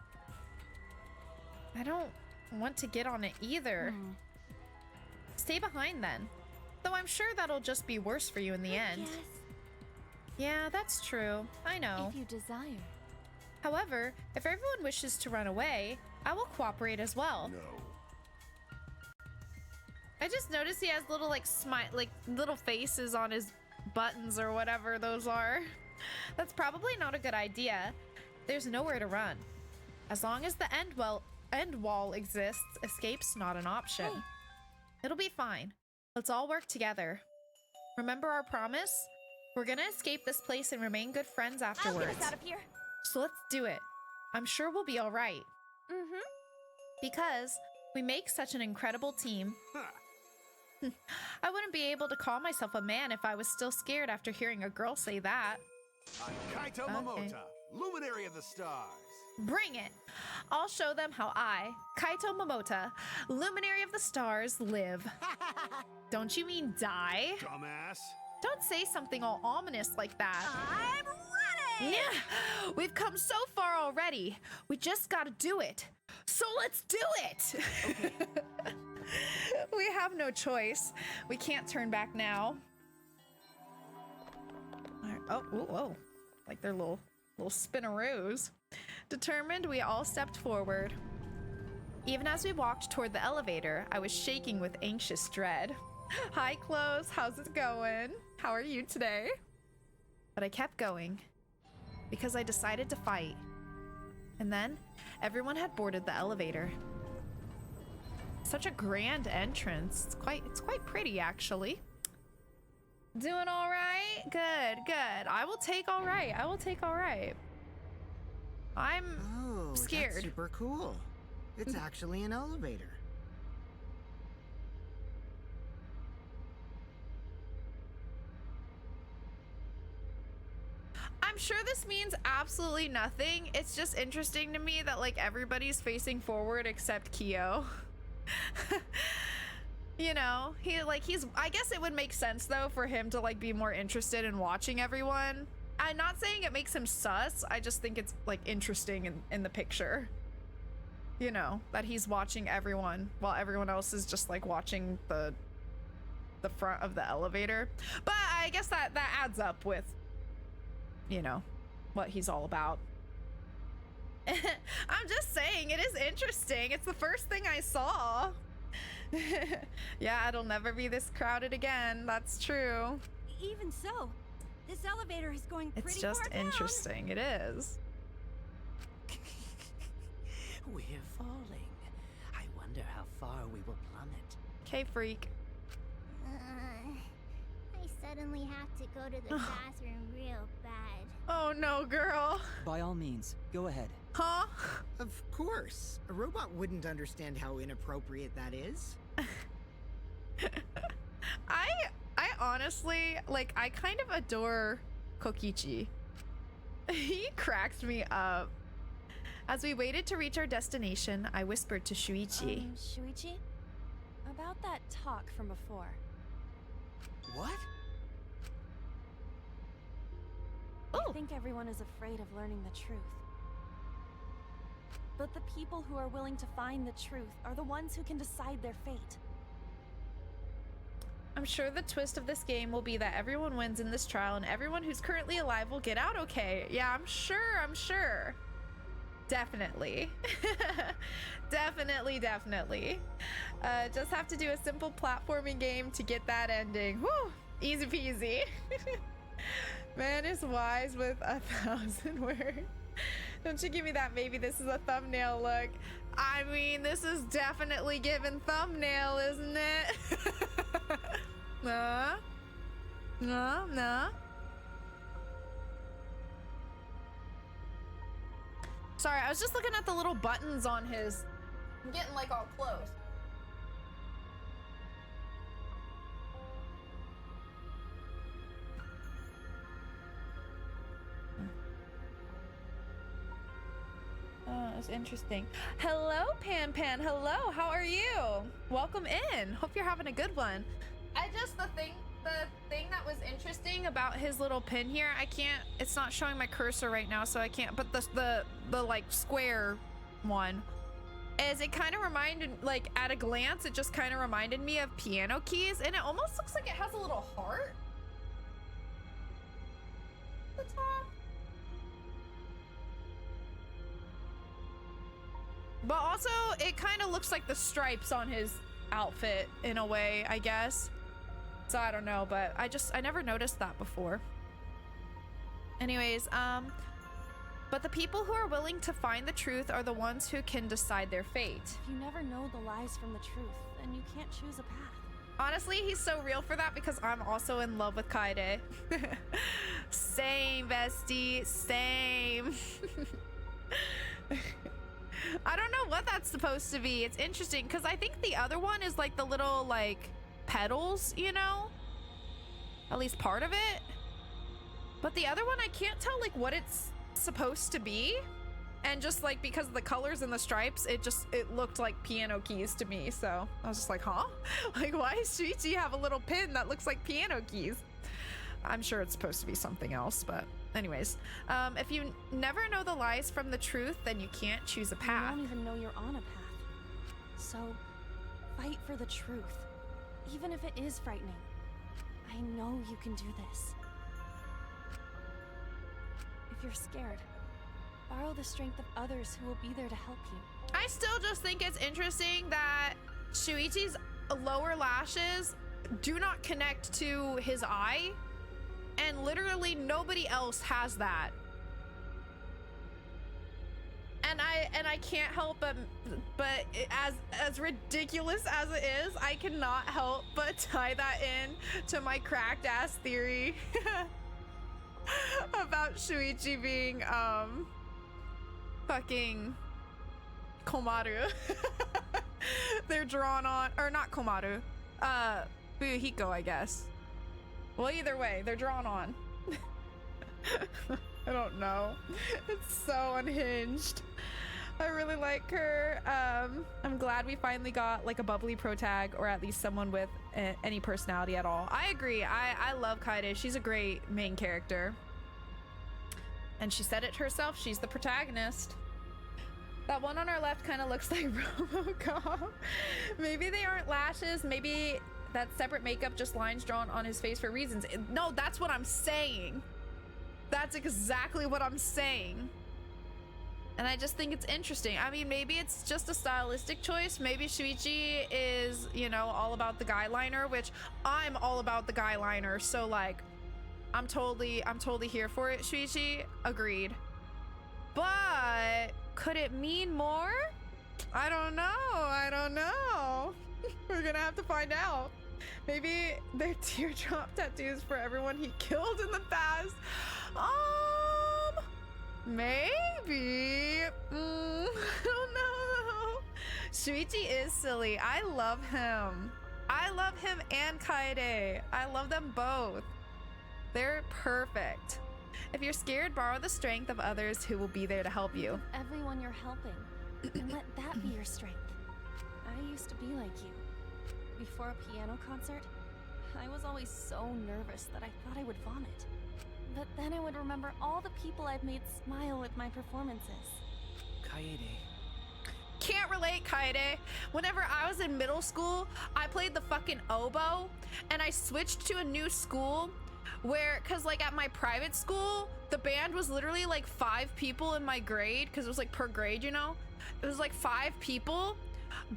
I don't want to get on it either. Stay behind then. Though I'm sure that'll just be worse for you in the end. Yes, Yeah, that's true. I know. if you desire. However, if everyone wishes to run away, I will cooperate as well. No. I just noticed he has little like little faces on his buttons or whatever those are. That's probably not a good idea. There's nowhere to run. As long as the end wall exists, escape's not an option. Hey. It'll be fine. Let's all work together. Remember our promise? We're gonna escape this place and remain good friends I'll afterwards. get us out of here. So let's do it. I'm sure we'll be all right. Mm-hmm. Because we make such an incredible team. Huh. I wouldn't be able to call myself a man if I was still scared after hearing a girl say that. I'm Kaito Momota, luminary of the stars. Bring it! I'll show them how I, Kaito Momota, luminary of the stars, live. Don't you mean die? Dumbass. Don't say something all ominous like that. I'm ready. Yeah, we've come so far already. We just gotta do it. So let's do it! We have no choice. We can't turn back now. All right. Oh, whoa, whoa. Like their little spinnaroos. Determined, we all stepped forward. Even as we walked toward the elevator, I was shaking with anxious dread. Hi, Close. How's it going? How are you today? But I kept going because I decided to fight. And then everyone had boarded the elevator. Such a grand entrance. It's quite pretty, actually. Doing all right? Good, good. I will take all right. I will take all right. I'm Oh, scared. That's super cool. It's actually an elevator. I I'm sure this means absolutely nothing. It's just interesting to me that like everybody's facing forward except Kyo. You know, I guess it would make sense though for him to like be more interested in watching everyone. I'm not saying it makes him sus. I just think it's like interesting in the picture. You know, that he's watching everyone while everyone else is just like watching the front of the elevator. But I guess that adds up with, you know, what he's all about. I'm just saying, it is interesting. It's the first thing I saw. Yeah, it'll never be this crowded again. That's true. Even so, this elevator is going pretty It's just far down. interesting. It is. We're falling. I wonder how far we will plummet. Okay, freak. I suddenly have to go to the bathroom real bad. Oh no, girl. By all means, go ahead. Huh? Of course. A robot wouldn't understand how inappropriate that is. I honestly, like, I kind of adore Kokichi. He cracks me up. As we waited to reach our destination, I whispered to Shuichi. Shuichi? About that talk from before. What? I think everyone is afraid of learning the truth. But the people who are willing to find the truth are the ones who can decide their fate. I'm sure the twist of this game will be that everyone wins in this trial and everyone who's currently alive will get out okay. Yeah, I'm sure. Definitely. Definitely. Just have to do a simple platforming game to get that ending. Whew, easy peasy. Man is wise with 1,000 words. Don't you give me that maybe this is a thumbnail look. I mean, this is definitely given thumbnail, isn't it? No. Sorry, I was just looking at the little buttons on his... I'm getting like all close. Oh, it's interesting. Hello, Pan. Hello, how are you? Welcome in. Hope you're having a good one. The thing that was interesting about his little pin here, it's not showing my cursor right now, so I can't, but the like square one is, it kind of reminded, like at a glance, it just kind of reminded me of piano keys, and it almost looks like it has a little heart at the top. But also, it kind of looks like the stripes on his outfit in a way, I guess. So I don't know, but I never noticed that before. Anyways, but the people who are willing to find the truth are the ones who can decide their fate. If you never know the lies from the truth, then you can't choose a path. Honestly, he's so real for that because I'm also in love with Kaede. Same, bestie, same. I don't know what that's supposed to be. It's interesting because I think the other one is like the little like petals, you know? At least part of it. But the other one, I can't tell like what it's supposed to be. And just like because of the colors and the stripes, it looked like piano keys to me. So I was just like, huh? Like, why does Shuichi have a little pin that looks like piano keys? I'm sure it's supposed to be something else, but anyways. If you never know the lies from the truth, then you can't choose a path. You don't even know you're on a path. So, fight for the truth. Even if it is frightening. I know you can do this. If you're scared, borrow the strength of others who will be there to help you. I still just think it's interesting that Shuichi's lower lashes do not connect to his eye, and literally nobody else has that. And I can't help but as ridiculous as it is, I cannot help but tie that in to my cracked ass theory about Shuichi being fucking Komaru. They're drawn on, or not Komaru, Buhiko, I guess. Well, either way, they're drawn on. I don't know. It's so unhinged. I really like her. I'm glad we finally got like a bubbly pro tag, or at least someone with any personality at all. I agree. I love Kaede. She's a great main character. And she said it herself. She's the protagonist. That one on our left kind of looks like RoboCop. Maybe they aren't lashes. Maybe that's separate makeup, just lines drawn on his face for reasons. No, that's what I'm saying. That's exactly what I'm saying. And I just think it's interesting. I mean, maybe it's just a stylistic choice. Maybe Shuichi is, you know, all about the guy liner, which I'm all about the guy liner. So like, I'm totally here for it, Shuichi. Agreed. But could it mean more? I don't know. We're gonna have to find out. Maybe they're teardrop tattoos for everyone he killed in the past. Maybe. I don't know. Shuichi is silly. I love him. I love him and Kaede. I love them both. They're perfect. If you're scared, borrow the strength of others who will be there to help you. Everyone you're helping, and let that be your strength. I used to be like you. Before a piano concert, I was always so nervous that I thought I would vomit. But then I would remember all the people I've made smile with my performances. Kaede. Can't relate, Kaede. Whenever I was in middle school, I played the fucking oboe, and I switched to a new school where, cause like at my private school, the band was literally like 5 people in my grade, cause it was like per grade, you know? It was like 5 people,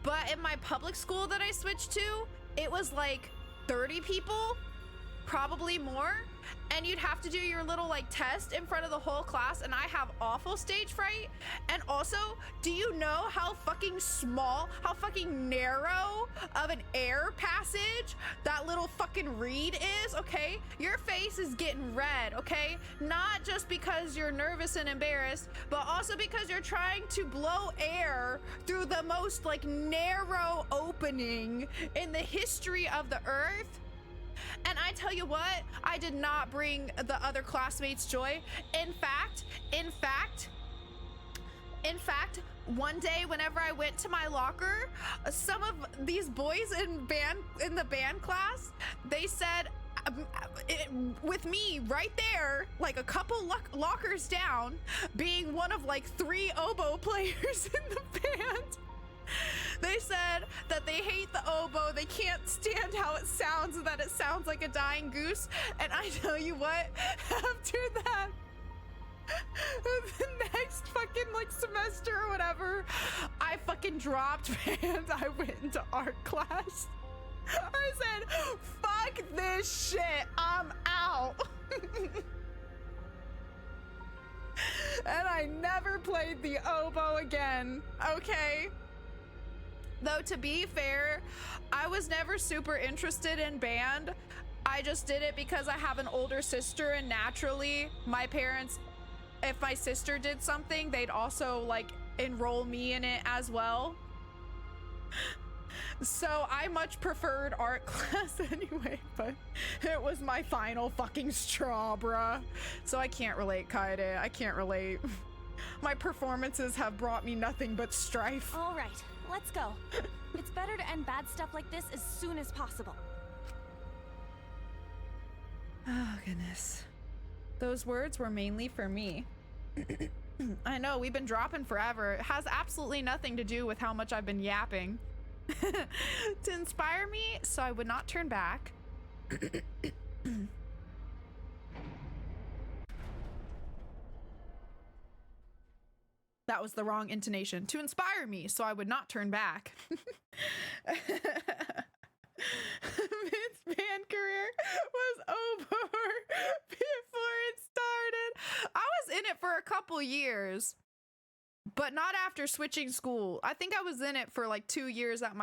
but in my public school that I switched to, it was like 30 people, probably more. And you'd have to do your little like test in front of the whole class, and I have awful stage fright. And also, do you know how fucking small, how fucking narrow of an air passage that little fucking reed is, okay? Your face is getting red, okay? Not just because you're nervous and embarrassed, but also because you're trying to blow air through the most like narrow opening in the history of the earth. And I tell you what, I did not bring the other classmates joy. In fact, one day whenever I went to my locker, some of these boys in the band class, they said, with me right there, like a couple lockers down, being one of like 3 oboe players in the band, they said that they hate the oboe, they can't stand how it sounds, and that it sounds like a dying goose. And I tell you what, after that, the next fucking like semester or whatever, I fucking dropped band. I went into art class. I said, fuck this shit, I'm out. And I never played the oboe again, okay? Though, to be fair, I was never super interested in band. I just did it because I have an older sister, and naturally, my parents, if my sister did something, they'd also like enroll me in it as well. So I much preferred art class anyway, but it was my final fucking straw, bruh. So I can't relate, Kaede. I can't relate. My performances have brought me nothing but strife. All right, let's go. It's better to end bad stuff like this as soon as possible. Oh, goodness. Those words were mainly for me. I know, we've been dropping forever. It has absolutely nothing to do with how much I've been yapping. To inspire me so I would not turn back. That was the wrong intonation. To inspire me so I would not turn back. Vince's band career was over before it started. I was in it for a couple years, but not after switching school. I think I was in it for like 2 years at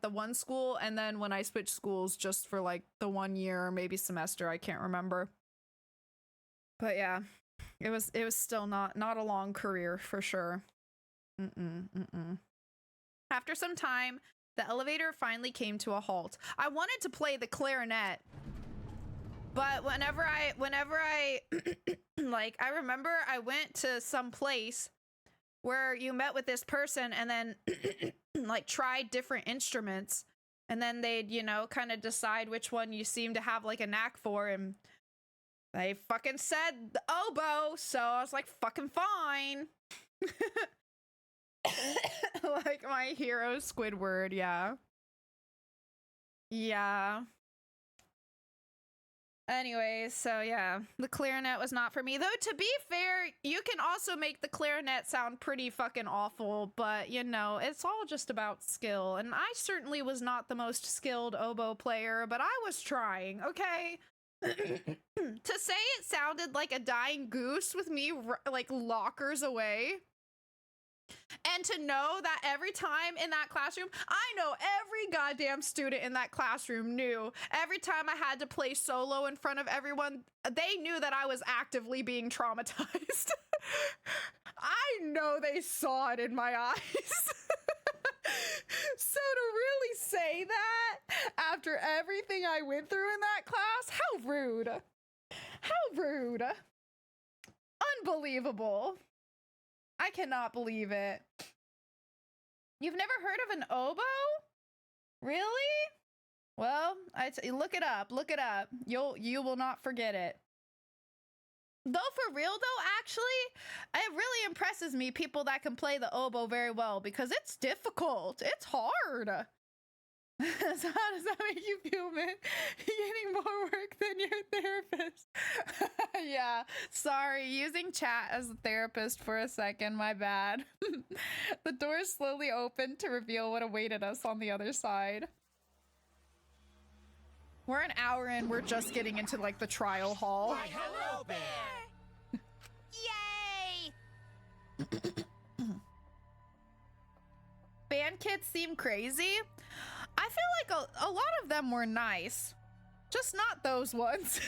the one school, and then when I switched schools, just for like the 1 year or maybe semester, I can't remember. But yeah, it was still not a long career for sure. After some time, the elevator finally came to a halt. I wanted to play the clarinet. But whenever I like, I remember I went to some place where you met with this person and then like tried different instruments, and then they'd, you know, kind of decide which one you seem to have like a knack for, and they fucking said the oboe, so I was like, fucking fine. Like my hero Squidward, yeah. Yeah. Anyways, so yeah, the clarinet was not for me. Though, to be fair, you can also make the clarinet sound pretty fucking awful, but you know, it's all just about skill. And I certainly was not the most skilled oboe player, but I was trying, okay? To say it sounded like a dying goose with me like lockers away, and to know that every time in that classroom, I know every goddamn student in that classroom knew every time I had to play solo in front of everyone, they knew that I was actively being traumatized. I know they saw it in my eyes. So to really say that after everything I went through in that class, how rude. How rude. Unbelievable. I cannot believe it. You've never heard of an oboe? Really? Well, look it up. Look it up. You will not forget it. Though for real though, actually, it really impresses me people that can play the oboe very well, because it's difficult. It's hard. So how does that make you feel, man? Getting more work than your therapist. Yeah, sorry, using chat as a therapist for a second, my bad. The doors slowly opened to reveal what awaited us on the other side. We're an hour in, we're just getting into like the trial hall. Why, hello there! Yay! Band kids seem crazy. I feel like a lot of them were nice. Just not those ones.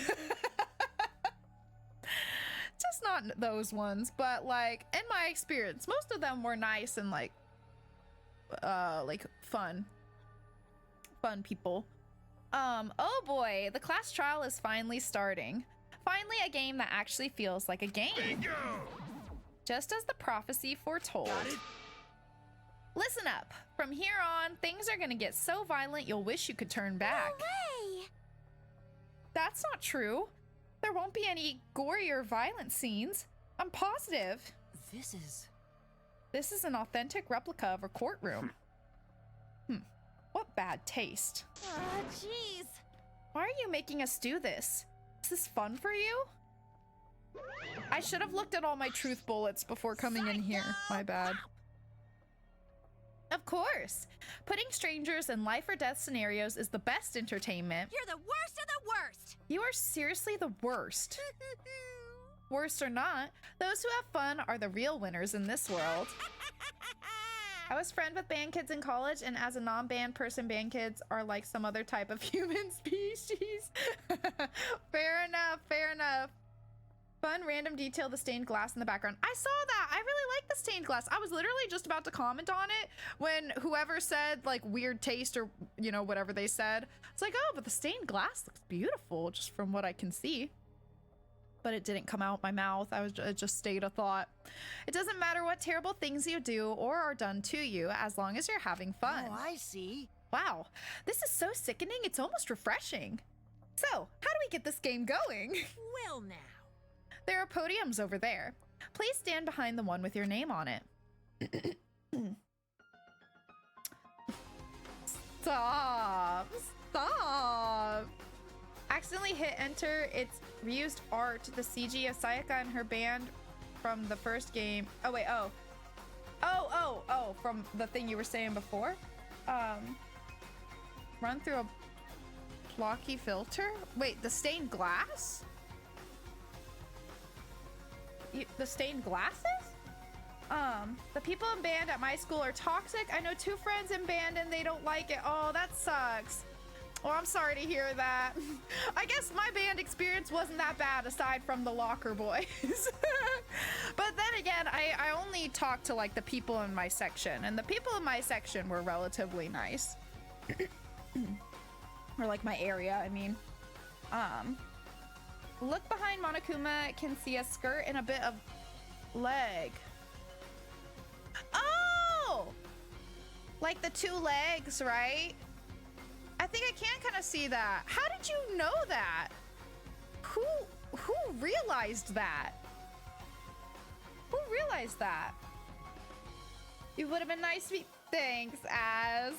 Just not those ones, but like in my experience, most of them were nice and like fun people. Oh boy, the class trial is finally starting. Finally a game that actually feels like a game. Bingo! Just as the prophecy foretold. Got it? Listen up. From here on, things are gonna get so violent you'll wish you could turn back. No way! That's not true. There won't be any gory or violent scenes. I'm positive. This is an authentic replica of a courtroom. What bad taste. Ah, jeez. Why are you making us do this? Is this fun for you? I should have looked at all my truth bullets before coming in here. My bad. Of course. Putting strangers in life or death scenarios is the best entertainment. You're the worst of the worst. You are seriously the worst. Worst or not, those who have fun are the real winners in this world. I was friends with band kids in college, and as a non-band person, band kids are like some other type of human species. Fair enough, fair enough. Fun random detail, the stained glass in the background. I saw that. I really like the stained glass. I was literally just about to comment on it when whoever said like weird taste or, you know, whatever they said. It's like, oh, but the stained glass looks beautiful just from what I can see. But it didn't come out my mouth. It just stayed a thought. It doesn't matter what terrible things you do or are done to you as long as you're having fun. Oh, I see. Wow, this is so sickening. It's almost refreshing. So, how do we get this game going? Well now. There are podiums over there. Please stand behind the one with your name on it. Stop. Stop. Accidentally hit enter. It's reused art. The CG of Sayaka and her band from the first game. Oh, wait. Oh. Oh, from the thing you were saying before. Run through a blocky filter. Wait, the stained glass? The stained glasses? The people in band at my school are toxic. I know 2 friends in band and they don't like it. Oh, that sucks. Well, I'm sorry to hear that. I guess my band experience wasn't that bad aside from the locker boys. But then again, I only talked to like the people in my section, and the people in my section were relatively nice. Or like my area, I mean. Look behind Monokuma, can see a skirt and a bit of leg. Oh! Like the two legs, right? I think I can kind of see that. How did you know that? Who realized that? Who realized that? It would have been nice to be. Thanks, Az.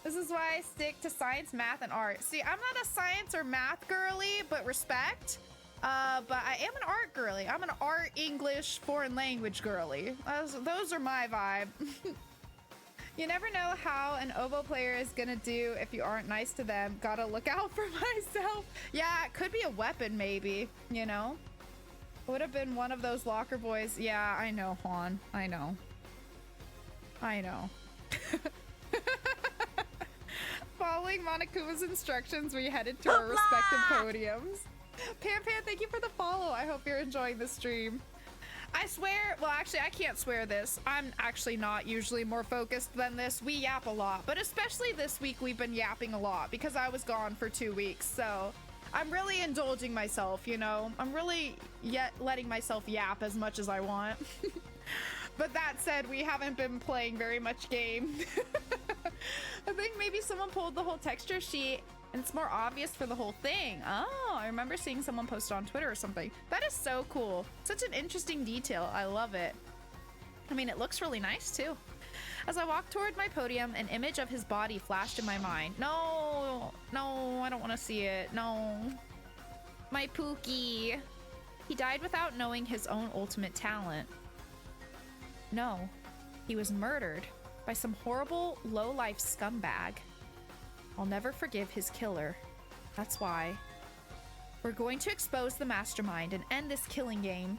This is why I stick to science, math, and art. See, I'm not a science or math girly, but respect. But I am an art girly. I'm an art, English, foreign language girly. Those are my vibe. You never know how an oboe player is gonna do if you aren't nice to them. Gotta look out for myself. Yeah, it could be a weapon, maybe, you know? Would have been one of those locker boys. Yeah, I know, Juan. I know. I know. Following Monokuma's instructions, we headed to our respective podiums. Pan, thank you for the follow. I hope you're enjoying the stream. I swear, well, actually, I can't swear this. I'm actually not usually more focused than this. We yap a lot, but especially this week, we've been yapping a lot because I was gone for 2 weeks. So I'm really indulging myself, you know? I'm really letting myself yap as much as I want. But that said, we haven't been playing very much game. I think maybe someone pulled the whole texture sheet and it's more obvious for the whole thing. Oh, I remember seeing someone post it on Twitter or something. That is so cool. Such an interesting detail. I love it. I mean, it looks really nice too. As I walked toward my podium, an image of his body flashed in my mind. No, I don't want to see it. No. My Pookie. He died without knowing his own ultimate talent. No, he was murdered by some horrible, low-life scumbag. I'll never forgive his killer. That's why. We're going to expose the mastermind and end this killing game.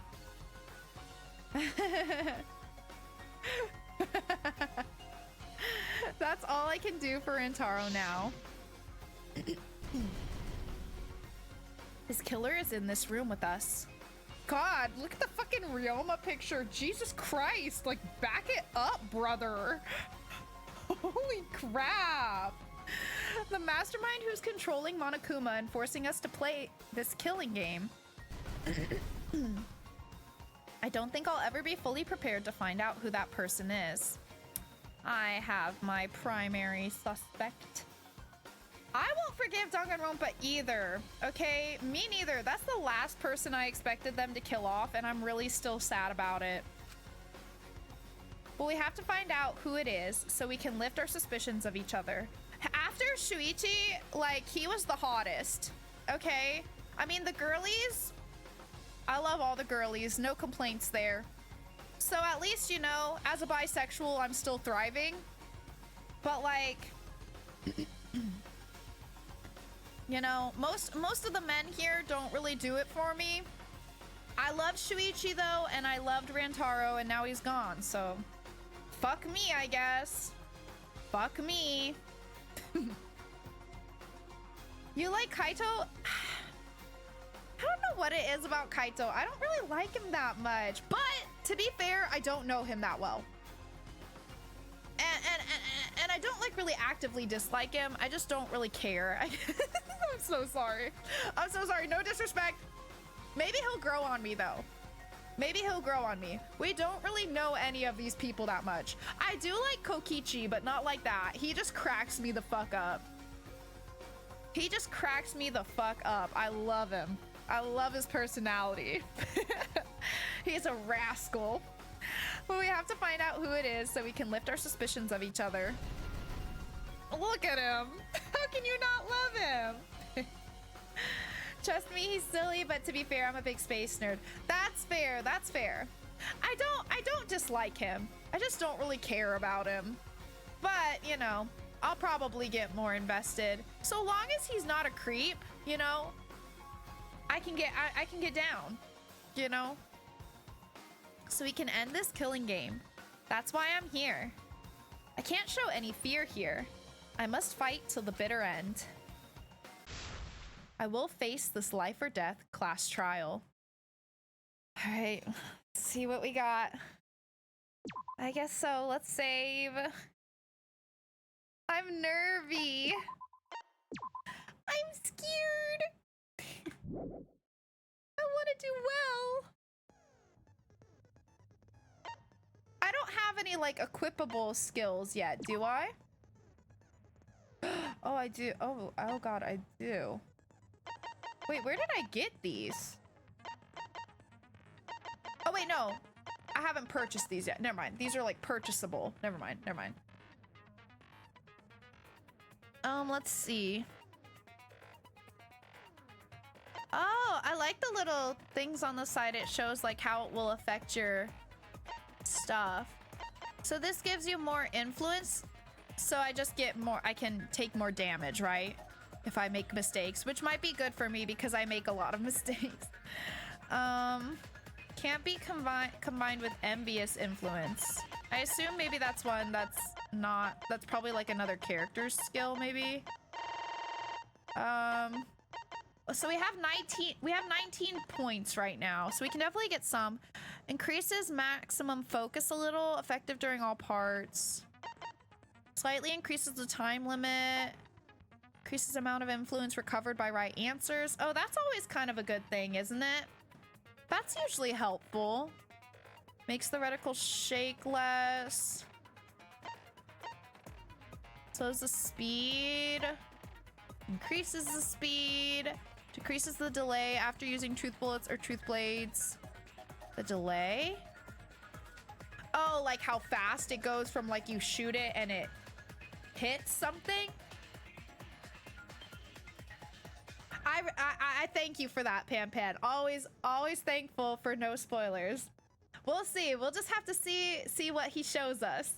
That's all I can do for Rantaro now. His killer is in this room with us. God, look at the fucking Ryoma picture. Jesus Christ, like, back it up, brother. Holy crap. The mastermind who's controlling Monokuma and forcing us to play this killing game. I don't think I'll ever be fully prepared to find out who that person is. I have my primary suspect. I won't forgive Danganronpa either, okay? Me neither. That's the last person I expected them to kill off, and I'm really still sad about it. But we have to find out who it is so we can lift our suspicions of each other. After Shuichi, like, he was the hottest, okay? I mean, the girlies, I love all the girlies. No complaints there. So at least, you know, as a bisexual, I'm still thriving. But, like... You know, most of the men here don't really do it for me. I love Shuichi though, and I loved Rantaro, and now he's gone, so fuck me, I guess. Fuck me. You like Kaito? I don't know what it is about Kaito. I don't really like him that much, but to be fair, I don't know him that well. And I don't like really actively dislike him. I just don't really care. I'm so sorry. I'm so sorry. No disrespect. Maybe he'll grow on me though. Maybe he'll grow on me. We don't really know any of these people that much. I do like Kokichi, but not like that. He just cracks me the fuck up. He just cracks me the fuck up. I love him. I love his personality. He's a rascal. But we have to find out who it is so we can lift our suspicions of each other. Look at him. How can you not love him? Trust me, he's silly, but to be fair, I'm a big space nerd. That's fair. That's fair. I don't dislike him. I just don't really care about him. But, you know, I'll probably get more invested. So long as he's not a creep, you know, I can get down, you know? So we can end this killing game. That's why I'm here. I can't show any fear here. I must fight till the bitter end. I will face this life or death class trial. All right, let's see what we got. I guess so. Let's save. I'm nervy. I'm scared. I do well. I don't have any like equipable skills yet, do I? Oh, I do. Oh God, I do. Wait, where did I get these? Oh wait, no. I haven't purchased these yet. Never mind. These are like purchasable. Never mind. Never mind. Let's see. Oh, I like the little things on the side. It shows like how it will affect your stuff. So this gives you more influence. So I just get more, I can take more damage, right? If I make mistakes, which might be good for me because I make a lot of mistakes. Can't be combined with envious influence. I assume maybe that's one that's not, that's probably like another character's skill maybe. So we have 19 points right now, so we can definitely get some. Increases maximum focus a little, effective during all parts. Slightly increases the time limit. Increases amount of influence recovered by right answers. Oh, that's always kind of a good thing, isn't it? That's usually helpful. Makes the reticle shake less. Slows the speed. Increases the speed. Decreases the delay after using truth bullets or truth blades. The delay? Oh, like how fast it goes from like you shoot it and it hits something? I thank you for that, Pan. Always thankful for no spoilers. We'll see. We'll just have to see what he shows us.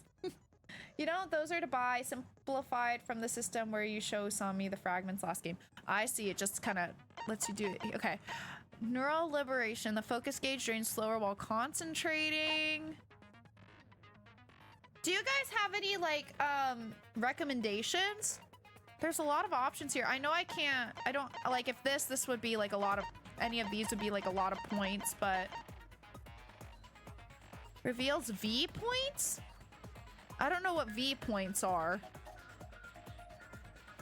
You know, those are to buy simplified from the system where you saw me the fragments last game. I see. It just kind of lets you do it. Okay. Neural liberation. The focus gauge drains slower while concentrating. Do you guys have any like recommendations? There's a lot of options here. I know I don't like if this would be like a lot of, any of these would be like a lot of points, but reveals V points? I don't know what V points are.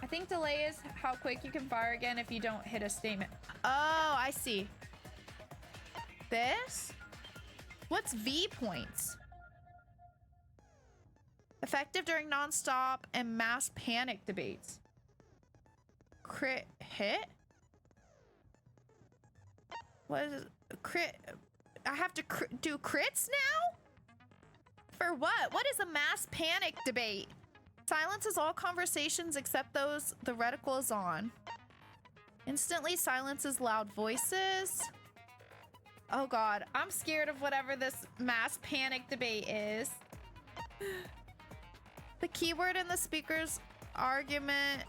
I think delay is how quick you can fire again if you don't hit a statement. Oh, I see. This? What's V points? Effective during non-stop and mass panic debates. Crit hit? What is it? Crit? I have to do crits now? For what? What is a mass panic debate? Silences all conversations except those the reticle is on. Instantly silences loud voices. Oh God, I'm scared of whatever this mass panic debate is. The keyword in the speaker's argument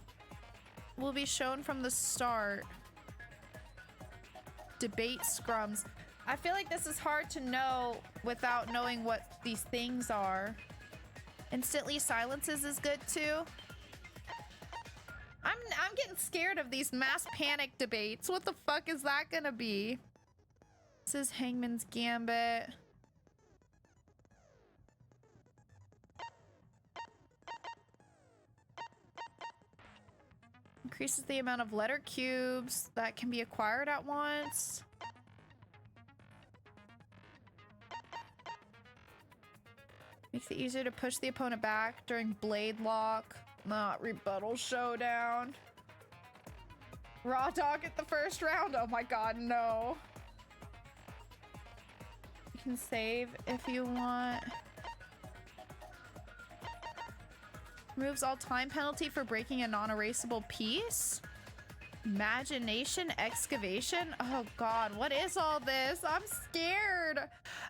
will be shown from the start. Debate scrums. I feel like this is hard to know without knowing what these things are. Instantly silences is good too. I'm getting scared of these mass panic debates. What the fuck is that gonna be? This is Hangman's Gambit. Increases the amount of letter cubes that can be acquired at once. Makes it easier to push the opponent back during blade lock. Not rebuttal showdown. Raw dog at the first round. Oh my God, no. You can save if you want. Removes all time penalty for breaking a non-erasable piece. Imagination excavation. Oh God, what is all this? I'm scared.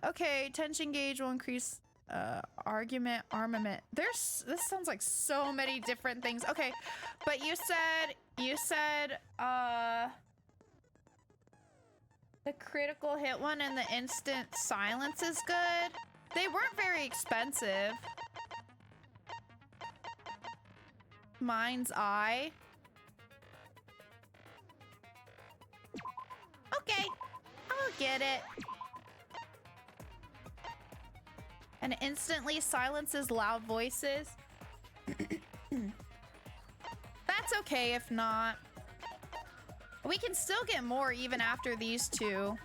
Okay, tension gauge will increase argument armament. This sounds like so many different things. Okay, but you said the critical hit one and the instant silence is good. They weren't very expensive. Mind's eye. Okay, I'll get it. And instantly silences loud voices. That's okay if not. We can still get more even after these two.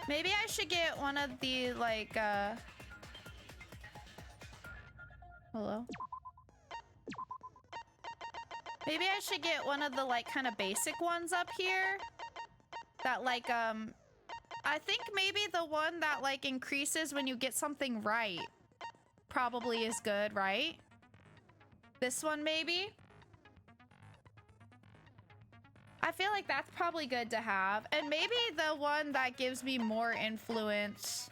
Maybe I should get one of the, like, hello? Maybe I should get one of the, like, kind of basic ones up here. That, like, I think maybe the one that, like, increases when you get something right probably is good, right? This one, maybe? I feel like that's probably good to have. And maybe the one that gives me more influence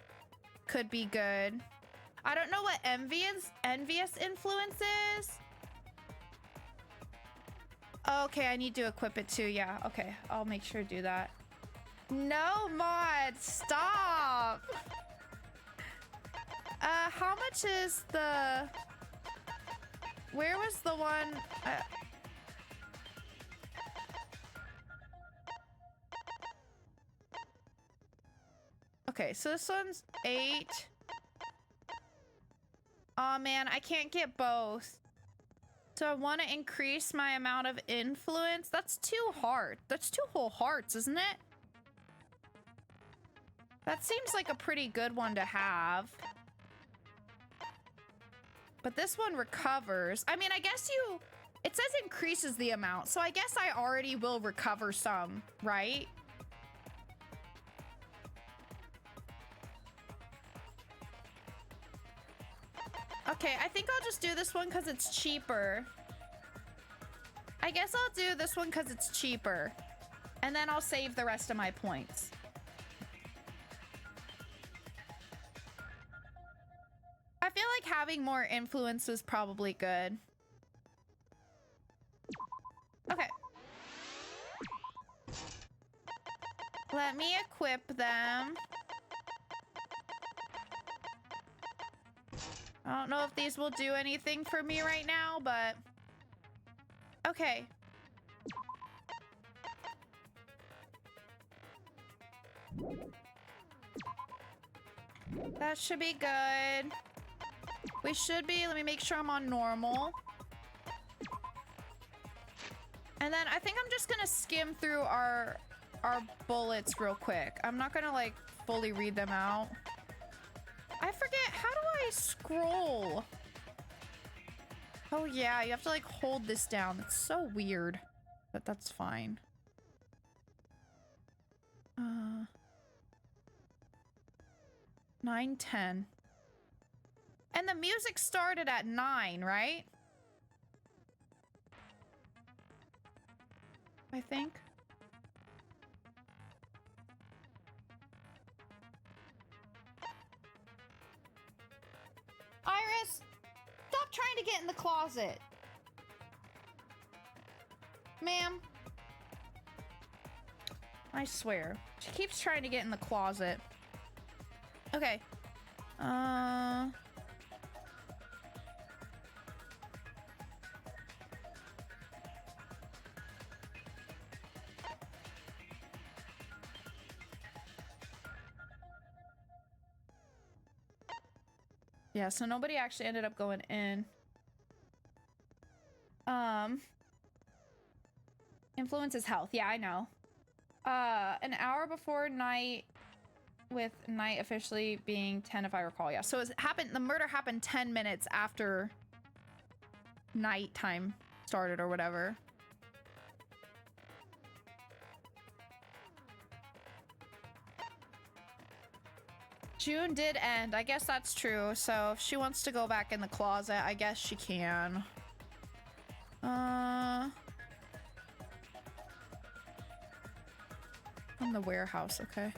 could be good. I don't know what envious influence is. Okay, I need to equip it too. Yeah, okay. I'll make sure to do that. No, mod, stop. How much is the... Where was the one... Okay, so this one's 8. Oh man, I can't get both. So I want to increase my amount of influence. That's 2 hearts. That's 2 whole hearts, isn't it? That seems like a pretty good one to have. But this one recovers. I mean, I guess you... It says increases the amount, so I guess I already will recover some, right? Okay, I think I'll just do this one because it's cheaper. I guess I'll do this one because it's cheaper. And then I'll save the rest of my points. I feel like having more influence is probably good. Okay. Let me equip them. I don't know if these will do anything for me right now, but... Okay. That should be good. We should be... Let me make sure I'm on normal. And then I think I'm just gonna skim through our bullets real quick. I'm not gonna, like, fully read them out. I forget, how do I scroll? Oh yeah, you have to like hold this down. It's so weird, but that's fine. 9, 10. And the music started at 9, right? I think. Iris, stop trying to get in the closet. Ma'am. I swear. She keeps trying to get in the closet. Okay. Yeah, so nobody actually ended up going in. Influence is health. Yeah, I know. An hour before night, with night officially being 10 if I recall. Yeah, so it happened, the murder happened 10 minutes after nighttime started or whatever. June did end. I guess that's true. So if she wants to go back in the closet, I guess she can. In the warehouse, okay.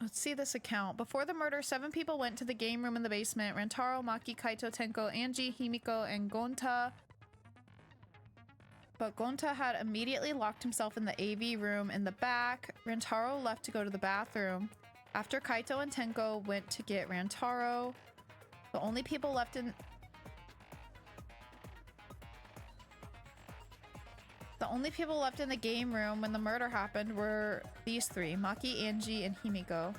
Let's see this account. Before the murder, 7 people went to the game room in the basement. Rantaro, Maki, Kaito, Tenko, Angie, Himiko, and Gonta. But Gonta had immediately locked himself in the AV room in the back. Rantaro left to go to the bathroom. After Kaito and Tenko went to get Rantaro, the only people left in... The only people left in the game room when the murder happened were these three, Maki, Angie, and Himiko.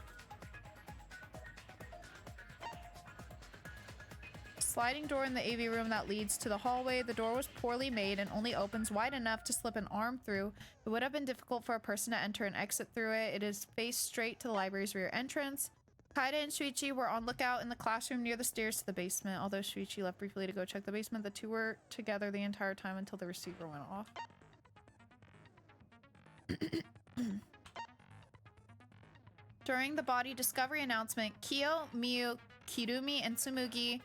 Sliding door in the AV room that leads to the hallway. The door was poorly made and only opens wide enough to slip an arm through. It would have been difficult for a person to enter and exit through it. It is faced straight to the library's rear entrance. Kaida and Shuichi were on lookout in the classroom near the stairs to the basement. Although Shuichi left briefly to go check the basement, the two were together the entire time until the receiver went off. During the body discovery announcement, Kyo, Miyu, Kirumi, and Tsumugi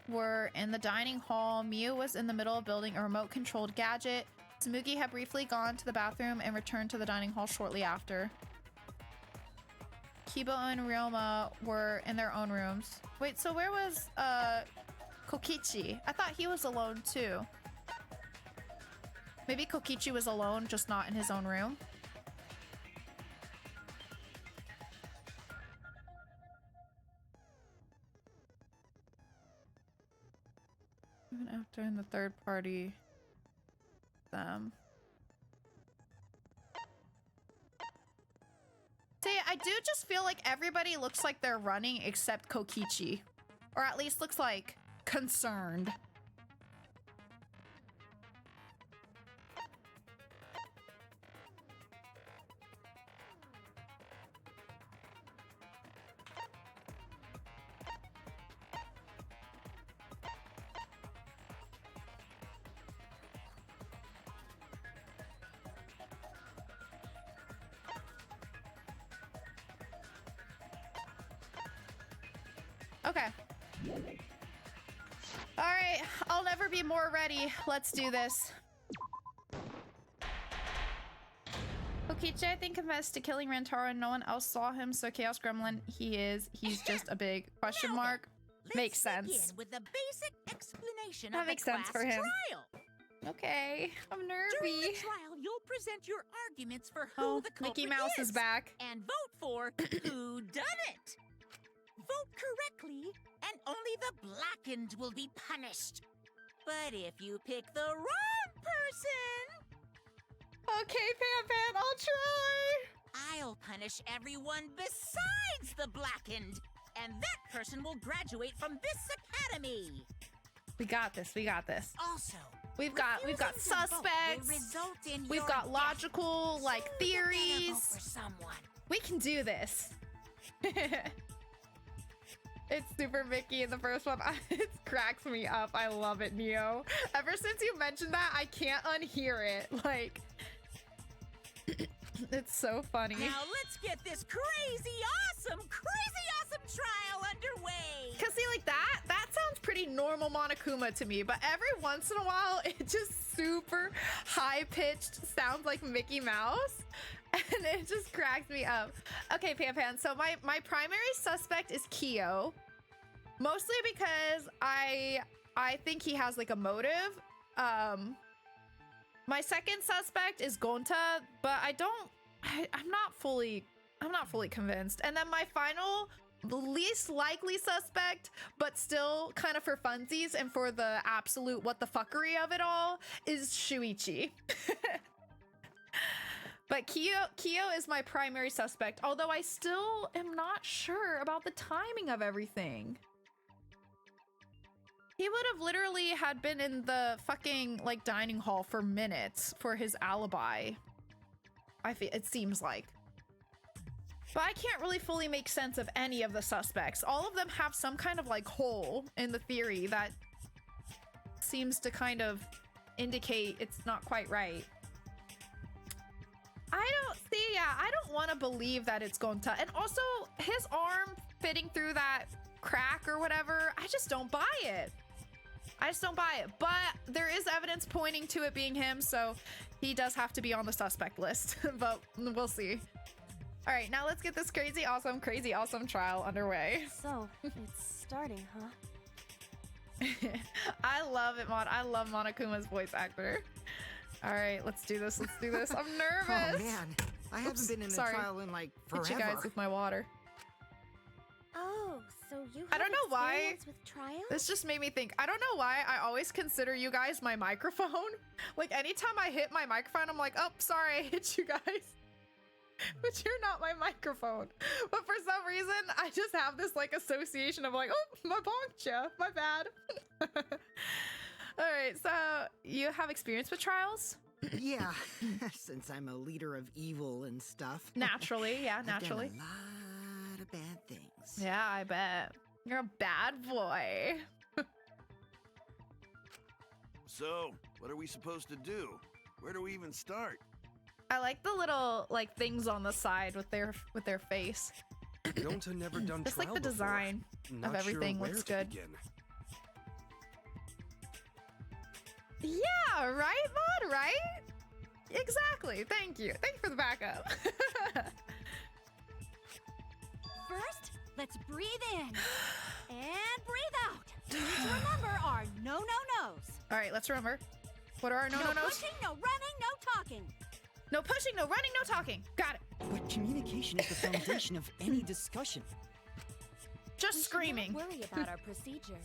were in the dining hall. Miyu was in the middle of building a remote-controlled gadget. Tsumugi had briefly gone to the bathroom and returned to the dining hall shortly after. Kibo and Ryoma were in their own rooms. Wait, so where was Kokichi? I thought he was alone too. Maybe Kokichi was alone, just not in his own room. Even after in the third party, them. See, I do just feel like everybody looks like they're running except Kokichi. Or at least looks like concerned. Okay. All right, I'll never be more ready. Let's do this. Kokichi, I think, confessed to killing Rantaro and no one else saw him, so Chaos Gremlin, he's just a big question mark. Makes sense. Begin with the basic explanation That of makes the sense class for him. trial. Okay, I'm During nervy. the trial, you'll present your arguments for who Oh, the culprit Mickey Mouse is back. and vote for who done it. Vote correctly, and only the blackened will be punished. But if you pick the wrong person, Okay, Pan, I'll try. I'll punish everyone besides the blackened, and that person will graduate from this academy. We got this. We got this. Also, We've got refusing to vote will suspects. result in We've your got death. logical like So you better vote theories. for someone. We can do this. It's super Mickey in the first one. It cracks me up. I love it, Neo. Ever since you mentioned that, I can't unhear it. Like, it's so funny. Now let's get this crazy awesome trial underway. Cause see, like that sounds pretty normal Monokuma to me, but every once in a while, it just super high-pitched sounds like Mickey Mouse. And it just cracks me up. Okay, Pan. So my primary suspect is Kyo. Mostly because I think he has like a motive. My second suspect is Gonta, but I'm not fully convinced. And then my final least likely suspect, but still kind of for funsies and for the absolute what the fuckery of it all, is Shuichi. But Kyo is my primary suspect, although I still am not sure about the timing of everything. He would have literally had been in the fucking like dining hall for minutes for his alibi. It seems like. But I can't really fully make sense of any of the suspects. All of them have some kind of like hole in the theory that seems to kind of indicate it's not quite right. I don't want to believe that it's Gonta. And also, his arm fitting through that crack or whatever, I just don't buy it. But there is evidence pointing to it being him, so he does have to be on the suspect list. But we'll see. All right, now let's get this crazy, awesome trial underway. So, it's starting, huh? I love it, I love Monokuma's voice actor. All right, let's do this. I'm nervous. Oh man, I haven't been in a sorry. trial in like Hit forever. you guys with my water. Oh, so So you have I don't know why. experience with trials? This just made me think. I don't know why I always consider you guys my microphone. Like anytime I hit my microphone, I'm like, oh, sorry, I hit you guys. But you're not my microphone. But for some reason, I just have this like association of like, oh, my bonked ya, my bad. All right, so you have experience with trials? Yeah, since I'm a leader of evil and stuff. Naturally, yeah, I've done naturally. a lot of bad things. Yeah, I bet. You're a bad boy. So, what are we supposed to do? Where do we even start? I like the little like things on the side with their face. Don't have never done Just like trial the before. design Not of everything sure where looks to good. begin. Yeah, right, Mod, right? Exactly. Thank you. Thank you for the backup. First, let's breathe in and breathe out. We need to remember our no-no-nos. All right, let's remember. What are our no-no-nos? pushing, no running, no talking. No pushing, no running, no talking. Got it. But communication is the foundation of any discussion. Just screaming. We should not worry about our procedure,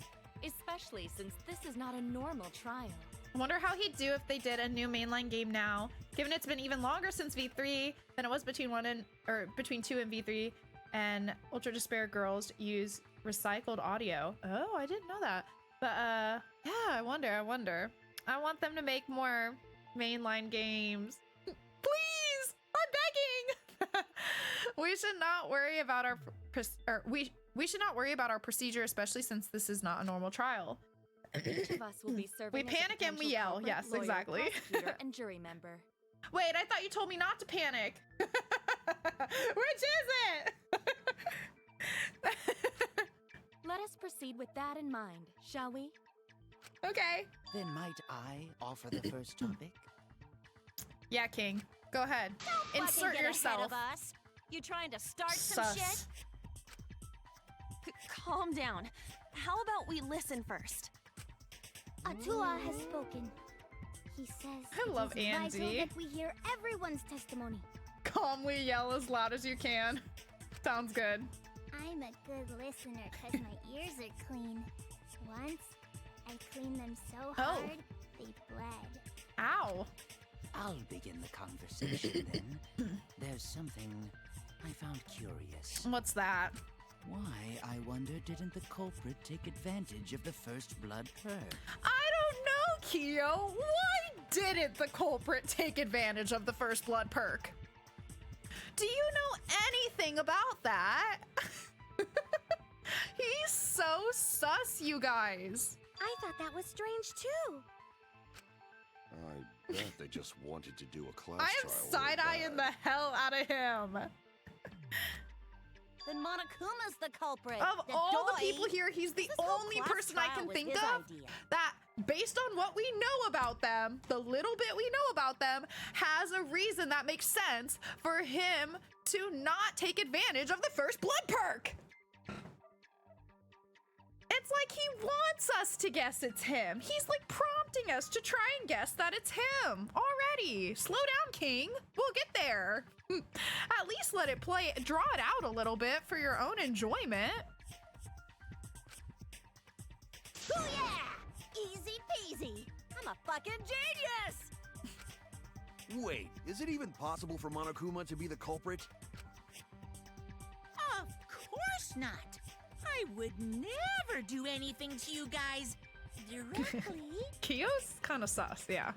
especially since this is not a normal trial. I wonder how he'd do if they did a new mainline game now, given it's been even longer since V3 than it was between 2 and V3, and Ultra Despair Girls use recycled audio. Oh, I didn't know that. But yeah, I wonder. I want them to make more mainline games. Please, I'm begging. We should not worry about we should not worry about our procedure, especially since this is not a normal trial. Each of us will be serving We as a panic and we potential yell. culprit, Yes, lawyer, exactly. prosecutor, and jury member. Wait, I thought you told me not to panic. Which is it? Let us proceed with that in mind, shall we? Okay. Then might I offer the first topic? Yeah, King. Go ahead. Fucking Insert get yourself. ahead of us. You trying to start some shit? Sus. Calm down. How about we listen first? Atua has spoken. He says I love it is vital Andy. that we hear everyone's testimony. Calmly yell as loud as you can. Sounds good. I'm a good listener because my ears are clean. Once, I cleaned them so hard, they bled. Ow. I'll begin the conversation then. There's something I found curious. What's that? Why, I wonder, didn't the culprit take advantage of the first blood purge? I don't know, Kyo. Why didn't the culprit take advantage of the first blood perk? Do you know anything about that? He's so sus, you guys. I thought that was strange too. I bet they just wanted to do a class I am trial. side-eyeing the hell out of him. Then Monokuma's the culprit. Of the all the doi. people here, he's the This whole only class person I trial can was think his of idea. that, based on what we know about them, the little bit we know about them, has a reason that makes sense for him to not take advantage of the first blood perk. It's like he wants us to guess it's him. He's like prompting us to try and guess that it's him already. Slow down, King. We'll get there. At least let it play, draw it out a little bit for your own enjoyment. Ooh, yeah! Easy peasy. I'm a fucking genius! Wait, is it even possible for Monokuma to be the culprit? Of course not. I would never do anything to you guys directly. Kyo's kind of sus, yeah.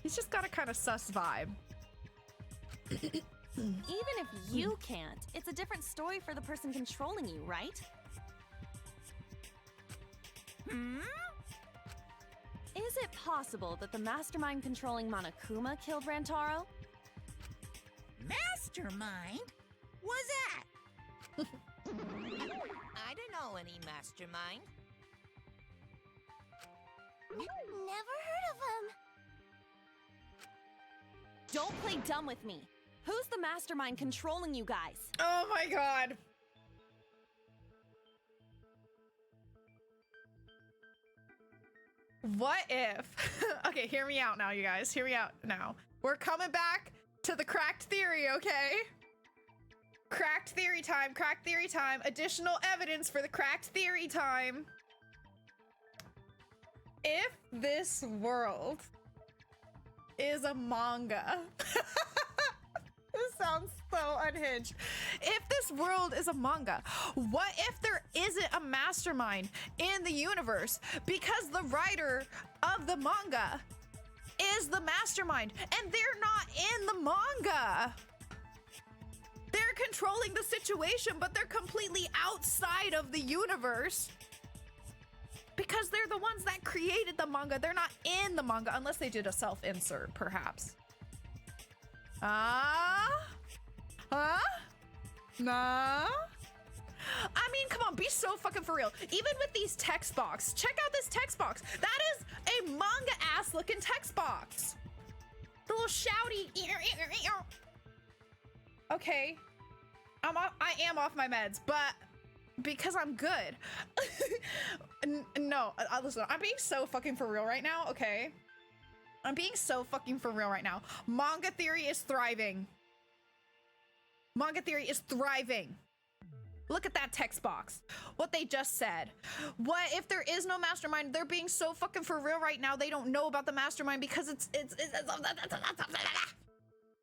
He's just got a kind of sus vibe. Even if you can't, it's a different story for the person controlling you, right? Hmm? Is it possible that the mastermind controlling Monokuma killed Rantaro? Mastermind? Was that? I don't know any mastermind. Never heard of him. Don't play dumb with me. Who's the mastermind controlling you guys? Oh my god. What if? Okay, hear me out now, you guys. Hear me out now. We're coming back to the cracked theory, okay? Cracked theory time, cracked theory time. Additional evidence for the cracked theory time. If this world is a manga. This sounds so unhinged. If this world is a manga, what if there isn't a mastermind in the universe because the writer of the manga is the mastermind and they're not in the manga? They're controlling the situation, but they're completely outside of the universe because they're the ones that created the manga. They're not in the manga unless they did a self-insert, perhaps. Nah? I mean, come on, be so fucking for real. Even with these text box, check out this text box. That is a manga-ass looking text box. The little shouty. Okay. I am off my meds, but because I'm good. No, listen, I'm being so fucking for real right now, okay? I'm being so fucking for real right now. Manga theory is thriving. Manga theory is thriving. Look at that text box. What they just said. What if there is no mastermind? They're being so fucking for real right now. They don't know about the mastermind because it's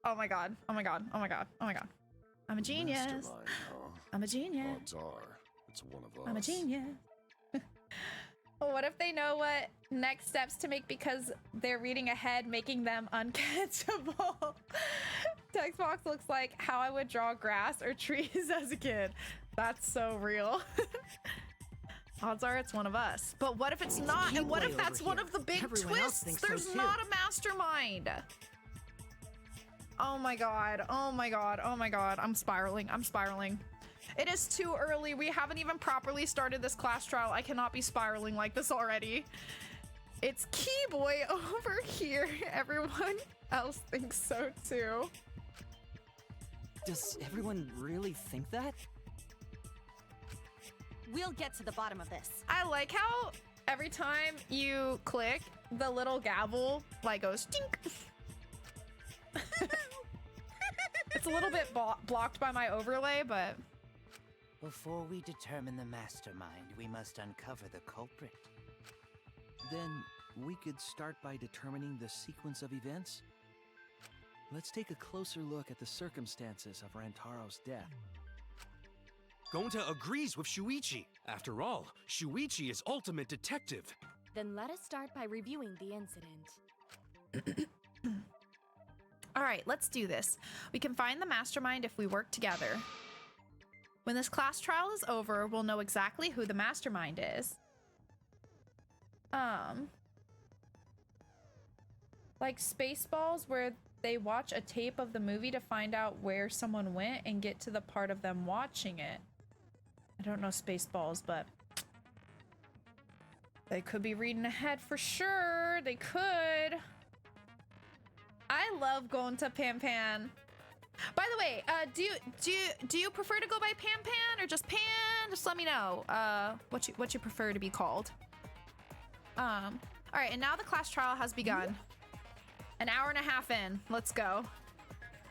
oh my god. Oh my god. Oh my god. Oh my god. I'm a genius. Mastermind, huh? I'm a genius. Odds are, it's one of us. I'm a genius. Well, what if they know what next steps to make because they're reading ahead, making them uncatchable? Text box looks like how I would draw grass or trees as a kid. That's so real. Odds are it's one of us. But what if it's not? And what if that's one of the big twists? There's not a mastermind. Oh my god. Oh my god. Oh my god. I'm spiraling. I'm spiraling. It is too early. We haven't even properly started this class trial. I cannot be spiraling like this already. It's Keyboy over here. Everyone else thinks so too. Does everyone really think that? We'll get to the bottom of this. I like how every time you click, the little gavel like goes tink. It's a little bit blocked by my overlay, but Before we determine the mastermind, we must uncover the culprit. Then we could start by determining the sequence of events. Let's take a closer look at the circumstances of Rantaro's death. Gonta agrees with Shuichi. After all, Shuichi is ultimate detective. Then let us start by reviewing the incident. all right, let's do this. We can find the mastermind if we work together. When this class trial is over, we'll know exactly who the mastermind is. Like Spaceballs, where they watch a tape of the movie to find out where someone went and get to the part of them watching it. I don't know Spaceballs, but they could be reading ahead for sure. They could. I love going to Pan Pan. By the way, do you prefer to go by Pan Pan or just Pan? Just let me know what you prefer to be called. All right, and now the class trial has begun. An hour and a half in. Let's go.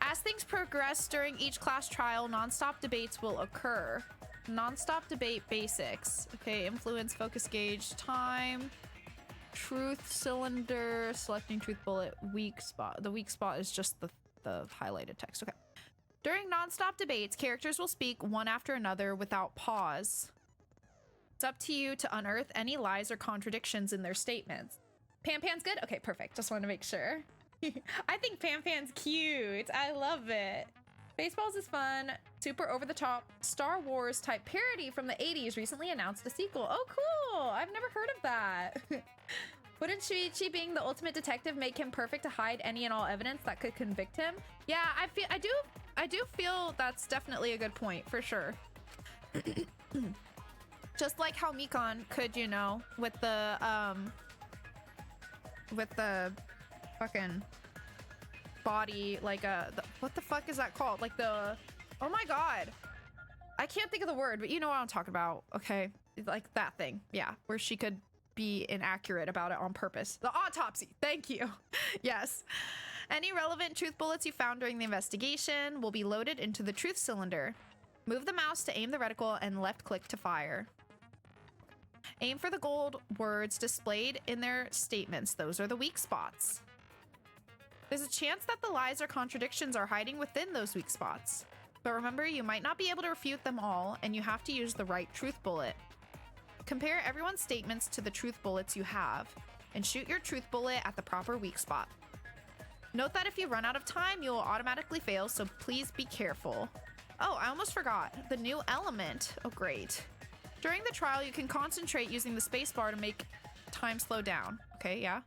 As things progress during each class trial, non-stop debates will occur. Non-stop debate basics. Okay, influence, focus gauge, time, truth cylinder, selecting truth bullet, weak spot. The weak spot is just the highlighted text. Okay. During non-stop debates, characters will speak one after another without pause. It's up to you to unearth any lies or contradictions in their statements. Pan Pan's good? Okay, perfect. Just want to make sure. I think Pan Pan's cute. I love it. Baseballs is fun. Super over-the-top Star Wars type parody from the 80s recently announced a sequel. Oh, cool. I've never heard of that. Wouldn't Shuichi being the ultimate detective make him perfect to hide any and all evidence that could convict him? Yeah, I do feel that's definitely a good point, for sure. Just like how Mikon could, you know, with the fucking body, like what the fuck is that called? Like the, oh my god, I can't think of the word, but you know what I'm talking about, okay? Like that thing, yeah, where she could be inaccurate about it on purpose. The autopsy, thank you. Yes. Any relevant truth bullets you found during the investigation will be loaded into the truth cylinder. Move the mouse to aim the reticle and left click to fire. Aim for the gold words displayed in their statements. Those are the weak spots. There's a chance that the lies or contradictions are hiding within those weak spots. But remember, you might not be able to refute them all, and you have to use the right truth bullet. Compare everyone's statements to the truth bullets you have, and shoot your truth bullet at the proper weak spot. Note that if you run out of time, you will automatically fail, so please be careful. Oh, I almost forgot. The new element. Oh, great. During the trial, you can concentrate using the spacebar to make time slow down. Okay, yeah.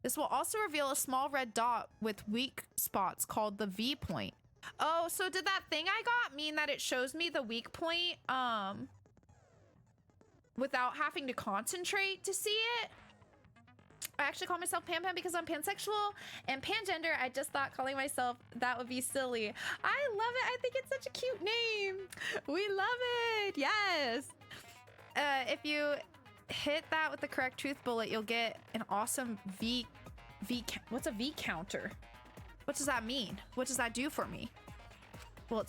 This will also reveal a small red dot with weak spots called the V point. Oh, so did that thing I got mean that it shows me the weak point without having to concentrate to see it? I actually call myself Pam Pam because I'm pansexual and pangender. I just thought calling myself that would be silly. I love it. I think it's such a cute name. We love it. Yes. If you hit that with the correct truth bullet, you'll get an awesome what's a V counter? What does that mean? What does that do for me? Well,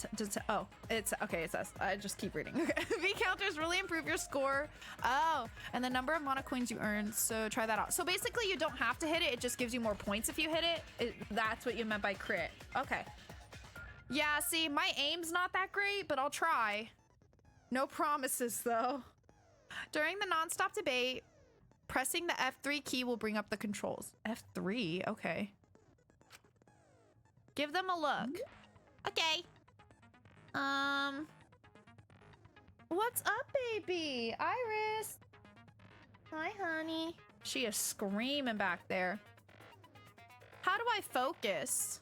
it's okay. It says, I just keep reading. Okay. V counters really improve your score. Oh, and the number of mana coins you earn. So try that out. So basically you don't have to hit it. It just gives you more points if you hit it. That's what you meant by crit. Okay. Yeah, see, my aim's not that great, but I'll try. No promises though. During the non-stop debate, pressing the F3 key will bring up the controls. F3, okay. Give them a look. Okay. What's up, baby? Iris. Hi, honey. She is screaming back there. How do I focus?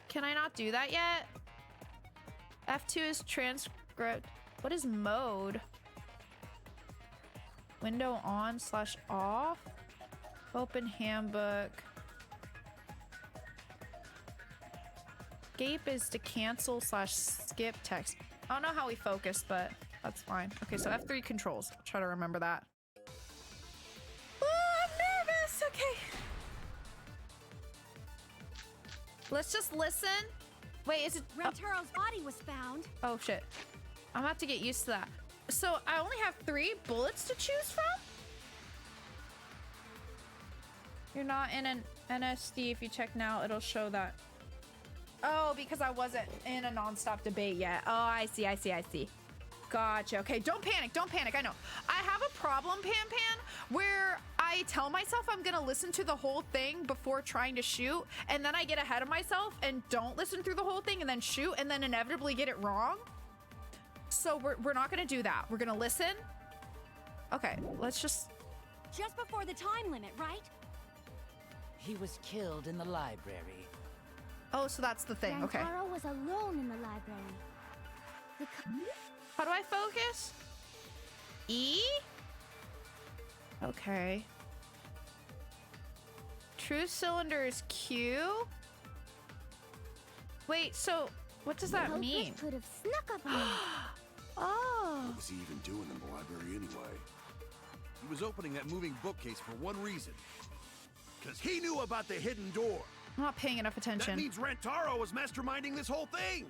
Can I not do that yet? F2 is transcript. What is mode? Window on / off? Open handbook. Escape is to cancel / skip text. I don't know how we focus, but that's fine. Okay, so F3 controls. I'll try to remember that. Oh, I'm nervous. Okay. Let's just listen. Wait, is it... Rantaro's body was found. Oh, shit. I'm gonna have to get used to that. So I only have 3 bullets to choose from? You're not in an NSD. If you check now, it'll show that. Oh, because I wasn't in a non-stop debate yet. Oh, I see. Gotcha. Okay, don't panic. I know. I have a problem, Pan Pan, where I tell myself I'm gonna listen to the whole thing before trying to shoot, and then I get ahead of myself and don't listen through the whole thing and then shoot and then inevitably get it wrong. So we're not gonna do that. We're gonna listen. Okay, let's just... Just before the time limit, right? He was killed in the library. Oh, so that's the thing. Okay. Rantaro was alone in the library. How do I focus? E? Okay. True cylinder is Q? Wait, so what does that mean? Could have snuck up on him. Oh. What was he even doing in the library anyway? He was opening that moving bookcase for one reason. Because he knew about the hidden door. I'm not paying enough attention. That means Rantaro was masterminding this whole thing.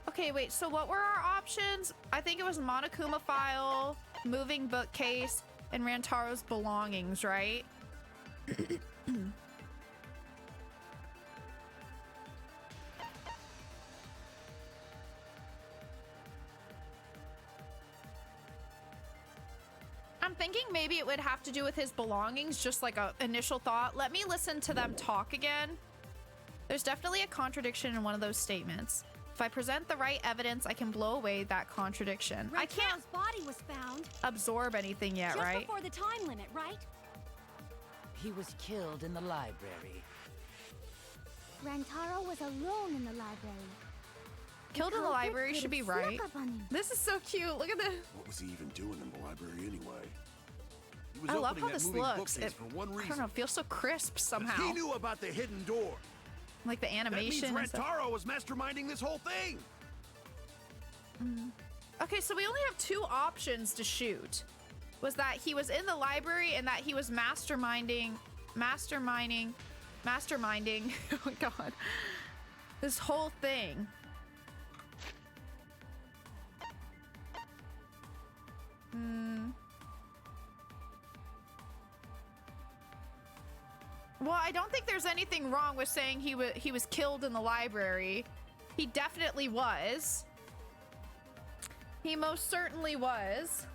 Okay, wait, so what were our options? I think it was Monokuma file, moving bookcase, and Rantaro's belongings, right? I'm thinking maybe it would have to do with his belongings, just like a initial thought. Let me listen to them talk again. There's definitely a contradiction in one of those statements. If I present the right evidence, I can blow away that contradiction. I can't Rantaro's body was found. absorb anything yet, Just right? before the time limit, right? He was killed in the library. Rantaro was alone in the library. Killed in the culprit library could should be have right. snuck up on him. This is so cute. Look at this. What was he even doing in the library anyway? He was I love opening how that this moving looks. bookcase It, for one I reason. don't know, it feels so crisp 'Cause somehow. he knew about the hidden door. Like the animation. That and means stuff. Rantaro was masterminding this whole thing. Okay, so we only have 2 options to shoot. was that he was in the library and that he was masterminding. Oh my god. This whole thing. Well, I don't think there's anything wrong with saying he was killed in the library. He definitely was. He most certainly was.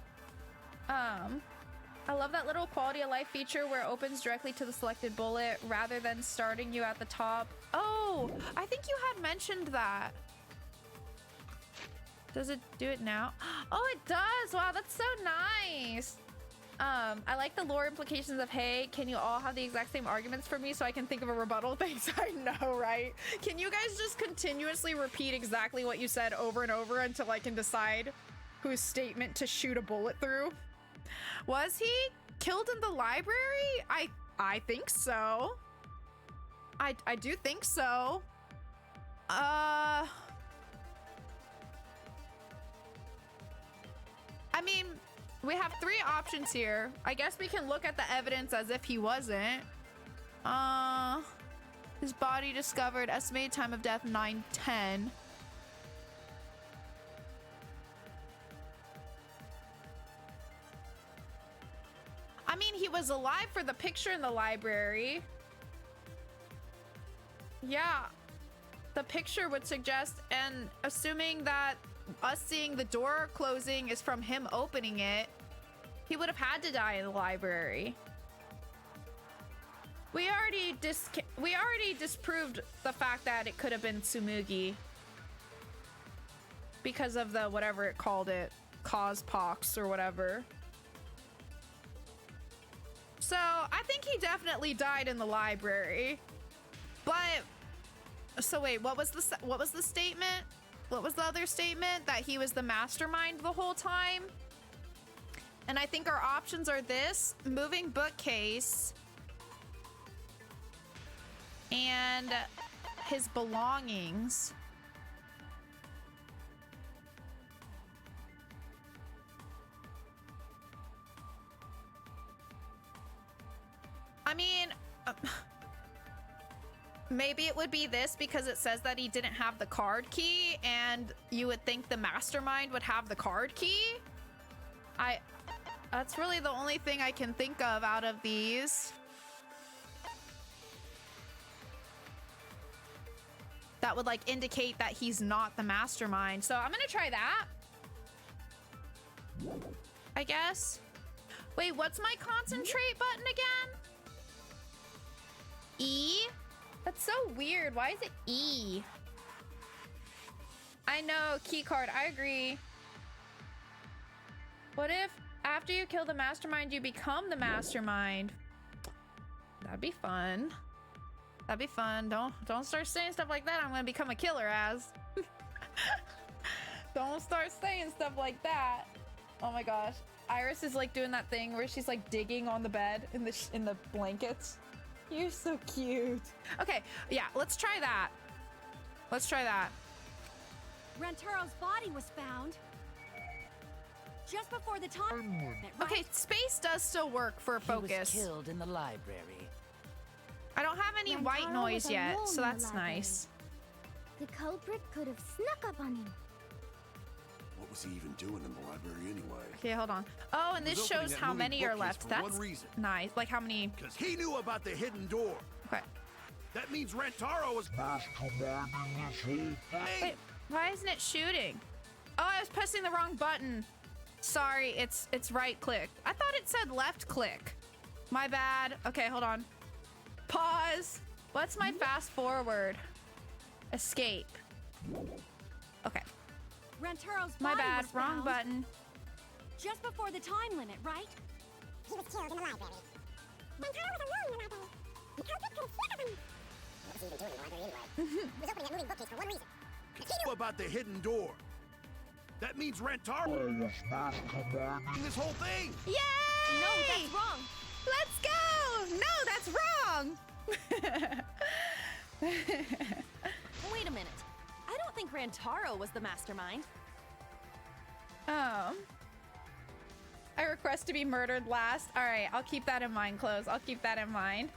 I love that little quality of life feature where it opens directly to the selected bullet rather than starting you at the top. Oh, I think you had mentioned that. Does it do it now? Oh, it does. Wow, that's so nice. I like the lore implications of, hey, can you all have the exact same arguments for me so I can think of a rebuttal? Thanks, I know, right? Can you guys just continuously repeat exactly what you said over and over until I can decide whose statement to shoot a bullet through? Was he killed in the library? I think so. I do think so. I mean, we have 3 options here. I guess we can look at the evidence as if he wasn't. His body discovered, estimated time of death 9:10. I mean, he was alive for the picture in the library. Yeah, the picture would suggest, and assuming that us seeing the door closing is from him opening it, he would have had to die in the library. We already disproved the fact that it could have been Tsumugi because of the whatever it called it, cause pox or whatever. So I think he definitely died in the library. But so wait, what was the statement? What was the other statement? That he was the mastermind the whole time? And I think our options are this, moving bookcase, and his belongings. I mean, maybe it would be this because it says that he didn't have the card key, and you would think the mastermind would have the card key. That's really the only thing I can think of out of these. That would like indicate that he's not the mastermind. So I'm gonna try that, I guess. Wait, what's my concentrate button again? E? That's so weird. Why is it E? I know, keycard, I agree. What if after you kill the mastermind, you become the mastermind? That'd be fun. That'd be fun. Don't start saying stuff like that. I'm gonna become a killer, Az. Don't start saying stuff like that. Oh my gosh. Iris is like doing that thing where she's like digging on the bed in the blankets. You're so cute. Okay, yeah, let's try that. Let's try that. Rantaro's body was found just before the time limit, right? Okay, space does still work for focus. He was killed in the library. I don't have any white Rantaro noise was yet, alone so in the that's library. nice. The culprit could have snuck up on him. What was he even doing in the library anyway? Okay, hold on. Oh, and He this was opening shows that how moving many are bookcase left. for That's one reason. nice. Like how many? Because he knew about the hidden door. Okay. That means Rantaro was Wait, why isn't it shooting? Oh, I was pressing the wrong button. Sorry, it's right click. I thought it said left click. My bad. Okay, hold on. Pause. What's my fast forward? Escape. Okay. Rantaro's My body bad. was Wrong found button. just before the time limit, right? He was killed in the library. Rantaro was alone in the library. The culprit could have snuck up on him. What was he even doing in the library anyway? He was opening that moving bookcase for one reason. he knew about the hidden door. That means Rantaro was masterminding this whole thing. Yay! No, that's wrong. Let's go! No, that's wrong! Wait a minute. I don't think Rantaro was the mastermind. I request to be murdered last. All right, I'll keep that in mind, Close. I'll keep that in mind.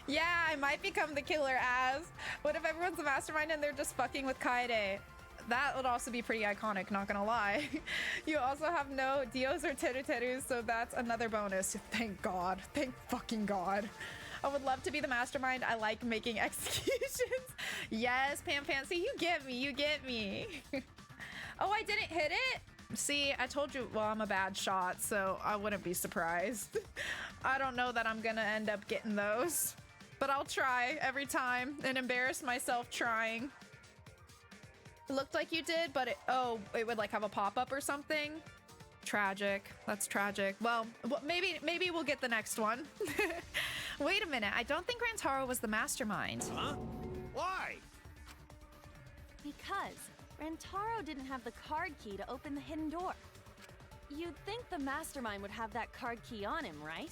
Yeah, I might become the killer as. What if everyone's a mastermind and they're just fucking with Kaede? That would also be pretty iconic, not gonna lie. You also have no Dios or Teru-Terus, so that's another bonus. Thank God. Thank fucking God. I would love to be the mastermind. I like making executions. Yes, Pam Fancy, you get me. You get me. Oh, I didn't hit it? See, I told you, well, I'm a bad shot, so I wouldn't be surprised. I don't know that I'm gonna end up getting those, but I'll try every time and embarrass myself trying. It looked like you did, but it would like have a pop-up or something. Tragic. That's tragic. Well, maybe we'll get the next one. Wait a minute. I don't think Rantaro was the mastermind. Huh? Why? Because Rantaro didn't have the card key to open the hidden door. You'd think the mastermind would have that card key on him, right?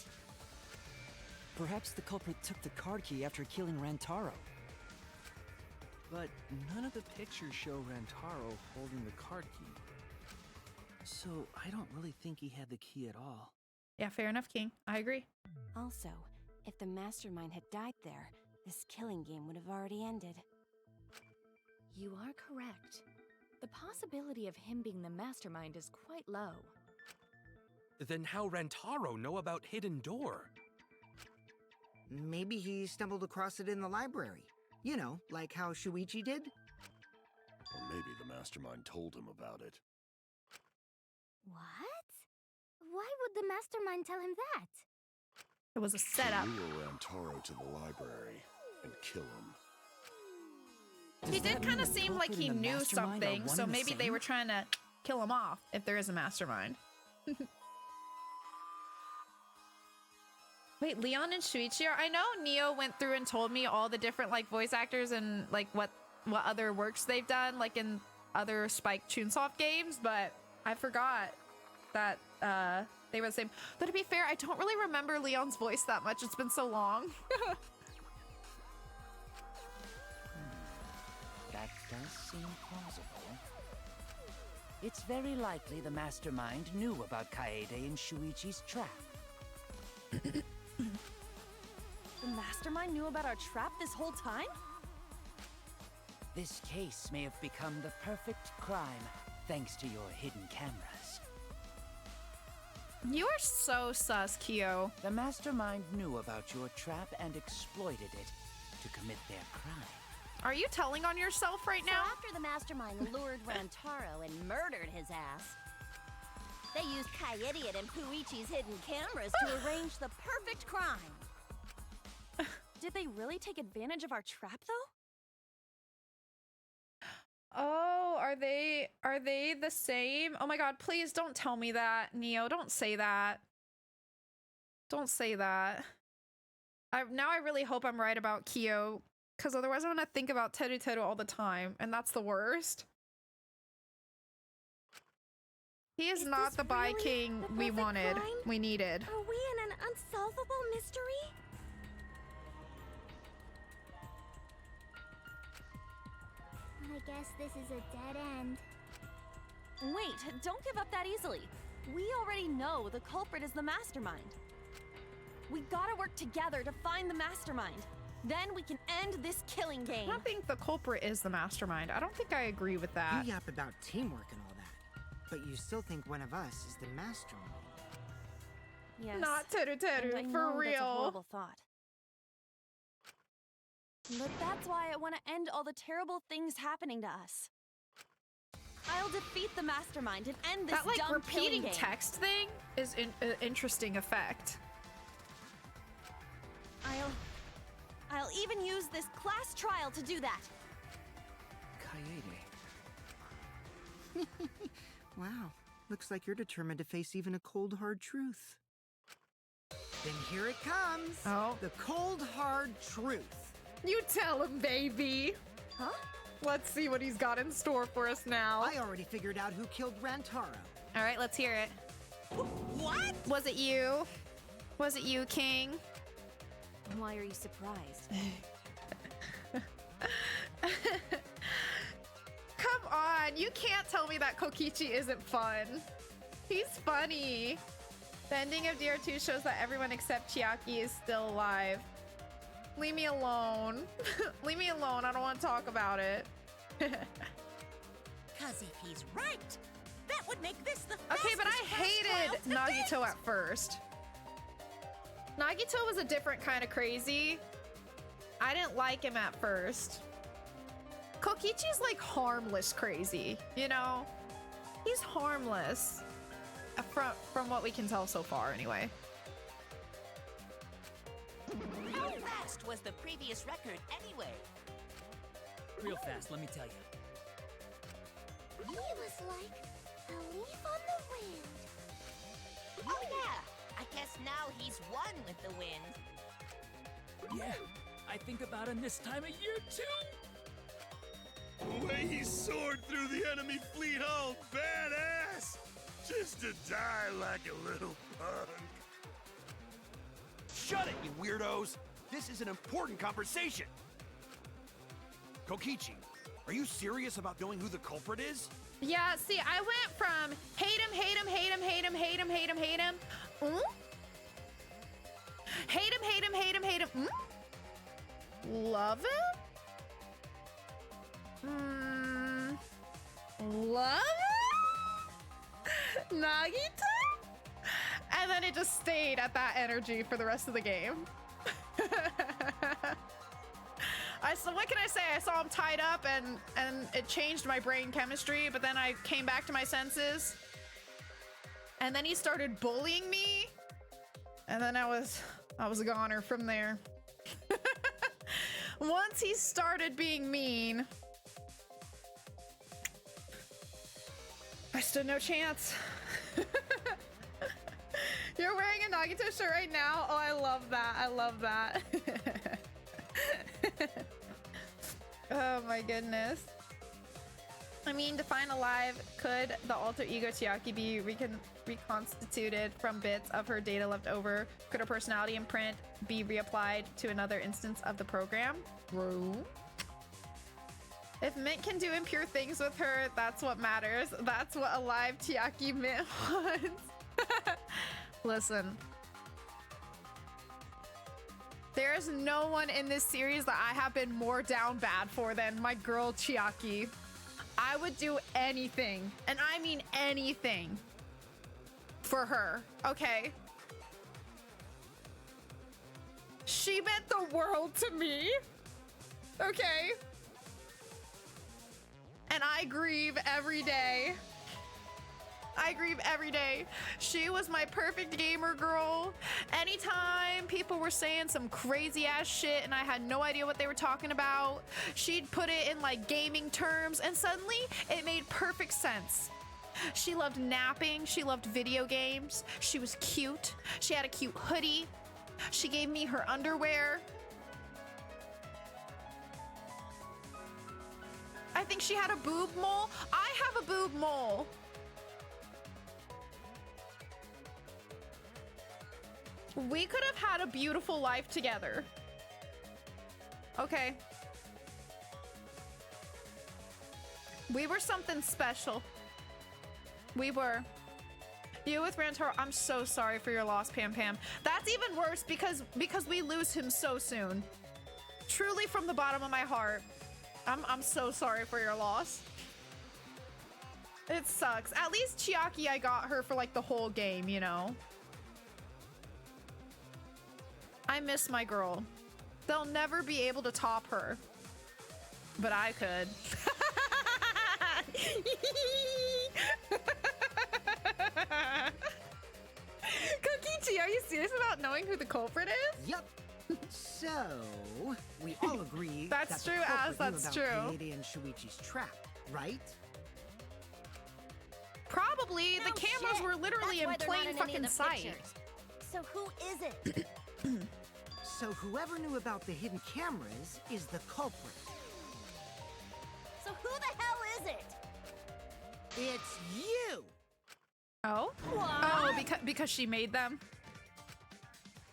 Perhaps the culprit took the card key after killing Rantaro. But none of the pictures show Rantaro holding the card key. So I don't really think he had the key at all. Yeah, fair enough, King. I agree. Also, if the mastermind had died there, this killing game would have already ended. You are correct. The possibility of him being the mastermind is quite low. Then how Rantaro know about Hidden Door? Maybe he stumbled across it in the library. You know, like how Shuichi did? Or maybe the mastermind told him about it. What? Why would the mastermind tell him that? It was a setup. Lure Rantaro to the library and kill him. He did kind of seem like he knew something, so maybe they were trying to kill him off if there is a mastermind. Wait, Leon and Shuichi are... I know Neo went through and told me all the different like voice actors and like what other works they've done, like in other Spike Chunsoft games, but I forgot that they were the same. But to be fair, I don't really remember Leon's voice that much. It's been so long. That does seem plausible. It's very likely the mastermind knew about Kaede and Shuichi's trap. The mastermind knew about our trap this whole time? This case may have become the perfect crime thanks to your hidden cameras. You are so sus, Kyo. The mastermind knew about your trap and exploited it to commit their crime. Are you telling on yourself right now? So after the mastermind lured Rantaro and murdered his ass, they used Kaede and Puichi's hidden cameras to arrange the perfect crime. Did they really take advantage of our trap, though? Oh, are they the same? Oh my god, please don't tell me that, Neo. Don't say that. Don't say that. Now I really hope I'm right about Kyo, because otherwise I'm gonna think about Teru all the time, and that's the worst. He is not the Bai King we wanted. We needed. Are we in an unsolvable mystery? I guess this is a dead end. Wait, don't give up that easily. We already know the culprit is the mastermind. We gotta work together to find the mastermind. Then we can end this killing game. I don't think the culprit is the mastermind. I don't think I agree with that. You yap about teamwork and all that, but you still think one of us is the mastermind. Yes. Not Teru, And I for know real. That's a horrible thought. But that's why I want to end all the terrible things happening to us. I'll defeat the mastermind and end this That like dumb repeating killing game. text thing is an interesting effect. I'll even use this class trial to do that. Kaede. Wow, looks like you're determined to face even a cold, hard truth. Then here it comes. Oh. The cold, hard truth. You tell him, baby. Huh? Let's see what he's got in store for us now. I already figured out who killed Rantaro. All right, let's hear it. What? Was it you? Was it you, King? Why are you surprised? Come on, you can't tell me that Kokichi isn't fun. He's funny. The ending of DR2 shows that everyone except Chiaki is still alive. Leave me alone. Leave me alone. I don't want to talk about it. Cause if he's right, that would make this the Okay, but I fastest class hated trial to Nagito date. at first. Nagito was a different kind of crazy. I didn't like him at first. Kokichi's like harmless crazy, you know? He's harmless. From what we can tell so far, anyway. How fast was the previous record anyway? Real fast, let me tell you. He was like a leaf on the wind. Oh yeah! I guess now he's one with the wind. Yeah, I think about him this time of year too. The way he soared through the enemy fleet hull, badass! Just to die like a little punk. Shut it, you weirdos! This is an important conversation! Kokichi, are you serious about knowing who the culprit is? Yeah, see, I went from hate him, hate him, hate him, hate him, hate him, hate him, hate him. Hate him, hate him, hate him, hate him. Love him? Love him? Nagito? And then it just stayed at that energy for the rest of the game. What can I say? I saw him tied up and it changed my brain chemistry, but then I came back to my senses. And then he started bullying me. And then I was a goner from there. Once he started being mean, I stood no chance. You're wearing a Nagito shirt right now? Oh, I love that. I love that. Oh my goodness. I mean, Define Alive, could the alter ego Chiaki be reconstituted from bits of her data left over? Could her personality imprint be reapplied to another instance of the program? Bro. If Mint can do impure things with her, that's what matters. That's what alive Chiaki Mint wants. Listen. There's no one in this series that I have been more down bad for than my girl Chiaki. I would do anything, and I mean anything, for her, okay? She meant the world to me, okay? And I grieve every day. I grieve every day. She was my perfect gamer girl. Anytime people were saying some crazy ass shit and I had no idea what they were talking about, she'd put it in like gaming terms and suddenly it made perfect sense. She loved napping. She loved video games. She was cute. She had a cute hoodie. She gave me her underwear. I think she had a boob mole. I have a boob mole. We could have had a beautiful life together. Okay. We were something special. We were. You with Rantaro, I'm so sorry for your loss, Pam Pam. That's even worse because we lose him so soon. Truly from the bottom of my heart. I'm so sorry for your loss. It sucks. At least Chiaki, I got her for like the whole game, you know? I miss my girl. They'll never be able to top her. But I could. Kokichi, are you serious about knowing who the culprit is? Yep. So, we all agree That's that true, the culprit Az, that's knew true. about Kaede and Shuichi's trap, right? Probably. No the cameras shit. were literally That's in why they're plain not in any fucking of the sight. pictures. So who is it? So whoever knew about the hidden cameras is the culprit. So who the hell is it? It's you! Oh? What? Oh, because she made them?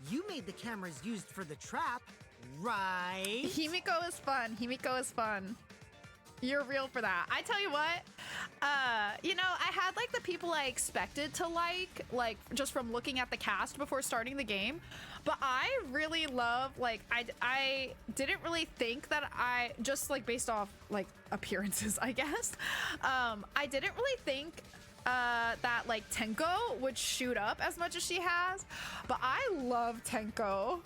You made the cameras used for the trap, right? Himiko is fun. Himiko is fun. You're real for that. I tell you what, you know, I had like the people I expected to like just from looking at the cast before starting the game, but I really love, like, I didn't really think that I, just like based off like appearances, I guess, I didn't really think that like Tenko would shoot up as much as she has, but I love Tenko.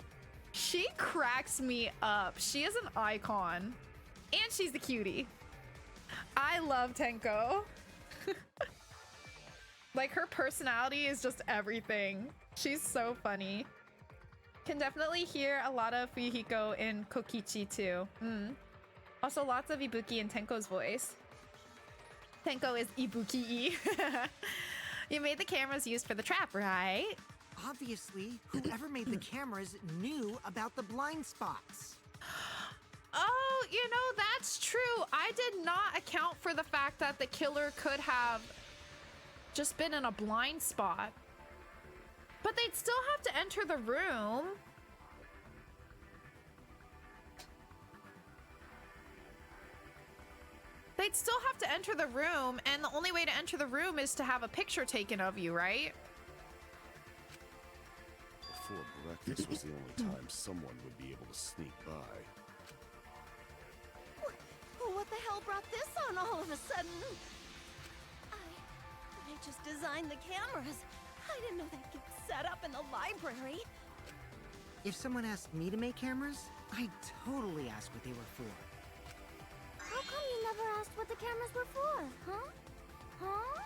She cracks me up. She is an icon. And she's the cutie. I love Tenko. Like, her personality is just everything. She's so funny. Can definitely hear a lot of Fuyuhiko in Kokichi too. Also, lots of Ibuki in Tenko's voice. Tenko is Ibuki. You made the cameras used for the trap, right? Obviously, whoever made the cameras knew about the blind spots. Oh, you know, that's true. I did not account for the fact that the killer could have just been in a blind spot. But they'd still have to enter the room. They'd still have to enter the room, and the only way to enter the room is to have a picture taken of you, right? Before breakfast was the only time someone would be able to sneak by. What the hell brought this on all of a sudden? I just designed the cameras. I didn't know they'd get set up in the library. If someone asked me to make cameras, I'd totally ask what they were for. How come you never asked what the cameras were for, huh? Huh?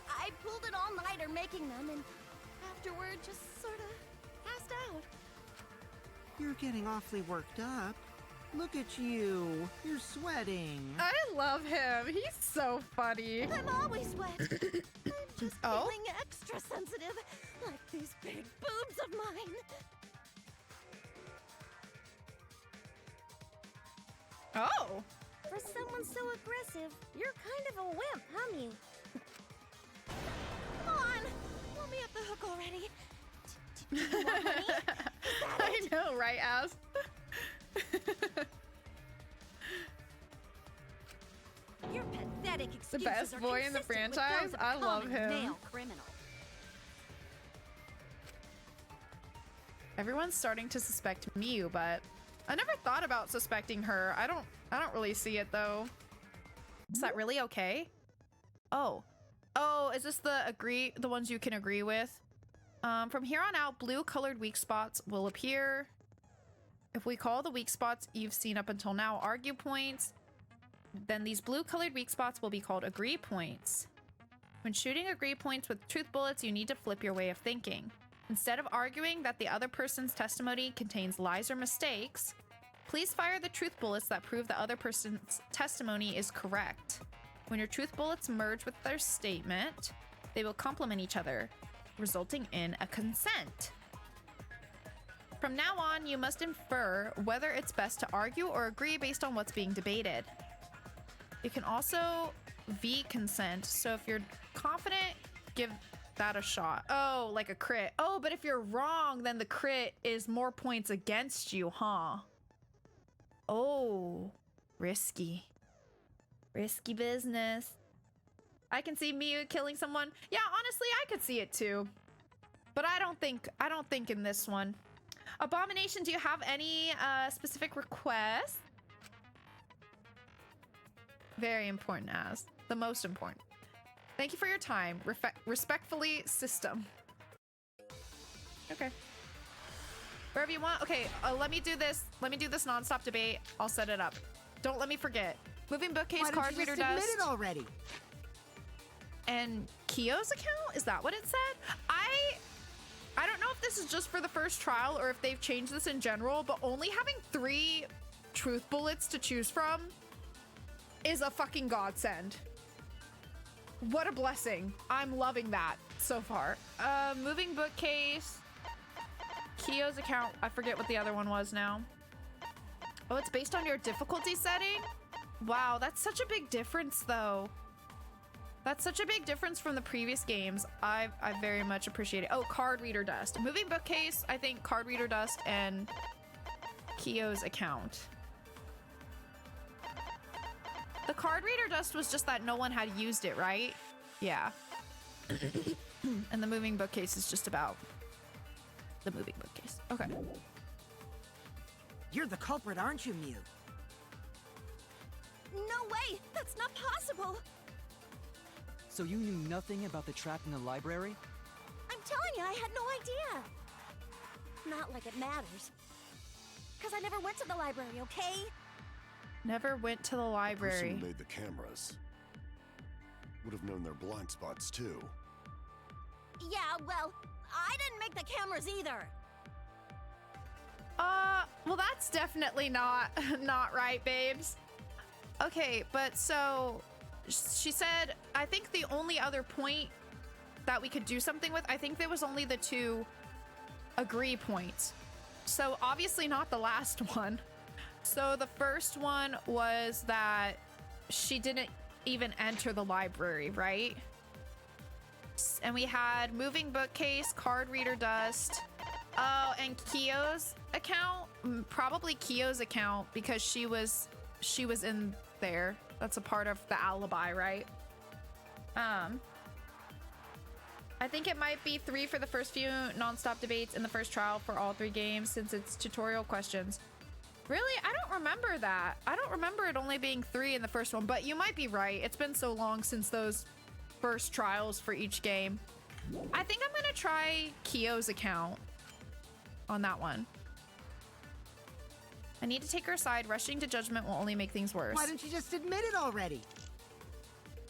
I pulled an all-nighter making them, and afterward just sort of passed out. You're getting awfully worked up. Look at you. You're sweating. I love him. He's so funny. I'm always wet. I'm just feeling extra sensitive, like these big boobs of mine. Oh. For someone so aggressive, you're kind of a wimp, huh, Mew? Come on! Let me at the hook already. Do you want money? I know, right, As? Your pathetic excuses The best are boy in the consistent with franchise? those of I a love common him. male criminal. Everyone's starting to suspect Miu, but I never thought about suspecting her. I don't really see it though. Is that really okay? Oh, is this the ones you can agree with? From here on out, blue colored weak spots will appear. If we call the weak spots you've seen up until now argue points, then these blue colored weak spots will be called agree points. When shooting agree points with truth bullets, you need to flip your way of thinking. Instead of arguing that the other person's testimony contains lies or mistakes, please fire the truth bullets that prove the other person's testimony is correct. When your truth bullets merge with their statement, they will complement each other, resulting in a consent. From now on, you must infer whether it's best to argue or agree based on what's being debated. You can also V-consent, so if you're confident, give that a shot. Oh, like a crit. Oh, but if you're wrong, then the crit is more points against you, huh? Oh, risky. Risky business. I can see Miu killing someone. Yeah, honestly, I could see it too. But I don't think in this one. Abomination, do you have any specific requests? Very important, As. The most important. Thank you for your time. Respectfully, System. Okay. Wherever you want. Okay, let me do this. Let me do this non-stop debate. I'll set it up. Don't let me forget. Moving bookcase, card reader dust. Admit it already. And Kyo's account? Is that what it said? I don't know if this is just for the first trial or if they've changed this in general, but only having 3 truth bullets to choose from is a fucking godsend. What a blessing. I'm loving that so far. Moving bookcase. Kyo's account. I forget what the other one was now. Oh, it's based on your difficulty setting? Wow, that's such a big difference though. That's such a big difference from the previous games. I very much appreciate it. Oh, card reader dust. Moving bookcase, I think card reader dust and Kyo's account. The card reader dust was just that no one had used it, right? Yeah. And the moving bookcase is just about the moving bookcase. Okay. You're the culprit, aren't you, Mew? No way! That's not possible! So you knew nothing about the trap in the library? I'm telling you, I had no idea! Not like it matters. Because I never went to the library, okay? Never went to the The library. person who made the cameras would have known their blind spots too. Yeah, well, I didn't make the cameras either! Well, that's definitely not right, babes. Okay, but so she said, I think the only other point that we could do something with, I think there was only the 2 agree points. So obviously not the last one. So the first one was that she didn't even enter the library, right? And we had moving bookcase, card reader dust. Oh, and Kyo's account, probably Kyo's account, because she was in there. That's a part of the alibi, right? I think it might be 3 for the first few non-stop debates in the first trial for all 3 games since it's tutorial questions. Really? I don't remember that. I don't remember it only being 3 in the first one, but you might be right. It's been so long since those first trials for each game. I think I'm gonna try Kyo's account on that one. I need to take her aside. Rushing to judgment will only make things worse. Why don't you just admit it already?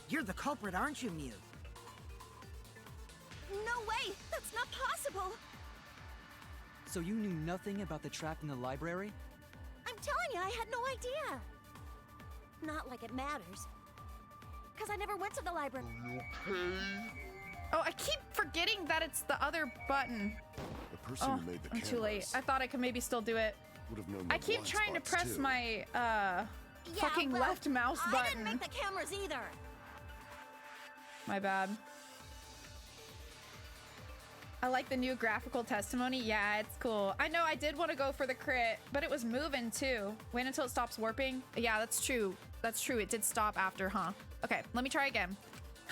You're the culprit, aren't you, Mew? No way! That's not possible! So you knew nothing about the trap in the library? I'm telling you, I had no idea! Not like it matters. Because I never went to the library. Oh, I keep forgetting that it's the other button. The person who made the I'm cameras too late. I thought I could maybe still do it. would have known I their keep blind trying to spots, press too. my Yeah, fucking well, left mouse I button. didn't make the cameras either! My bad. I like the new graphical testimony. Yeah, it's cool. I know I did want to go for the crit, but it was moving too. Wait until it stops warping. Yeah, that's true. That's true. It did stop after, huh? Okay, let me try again.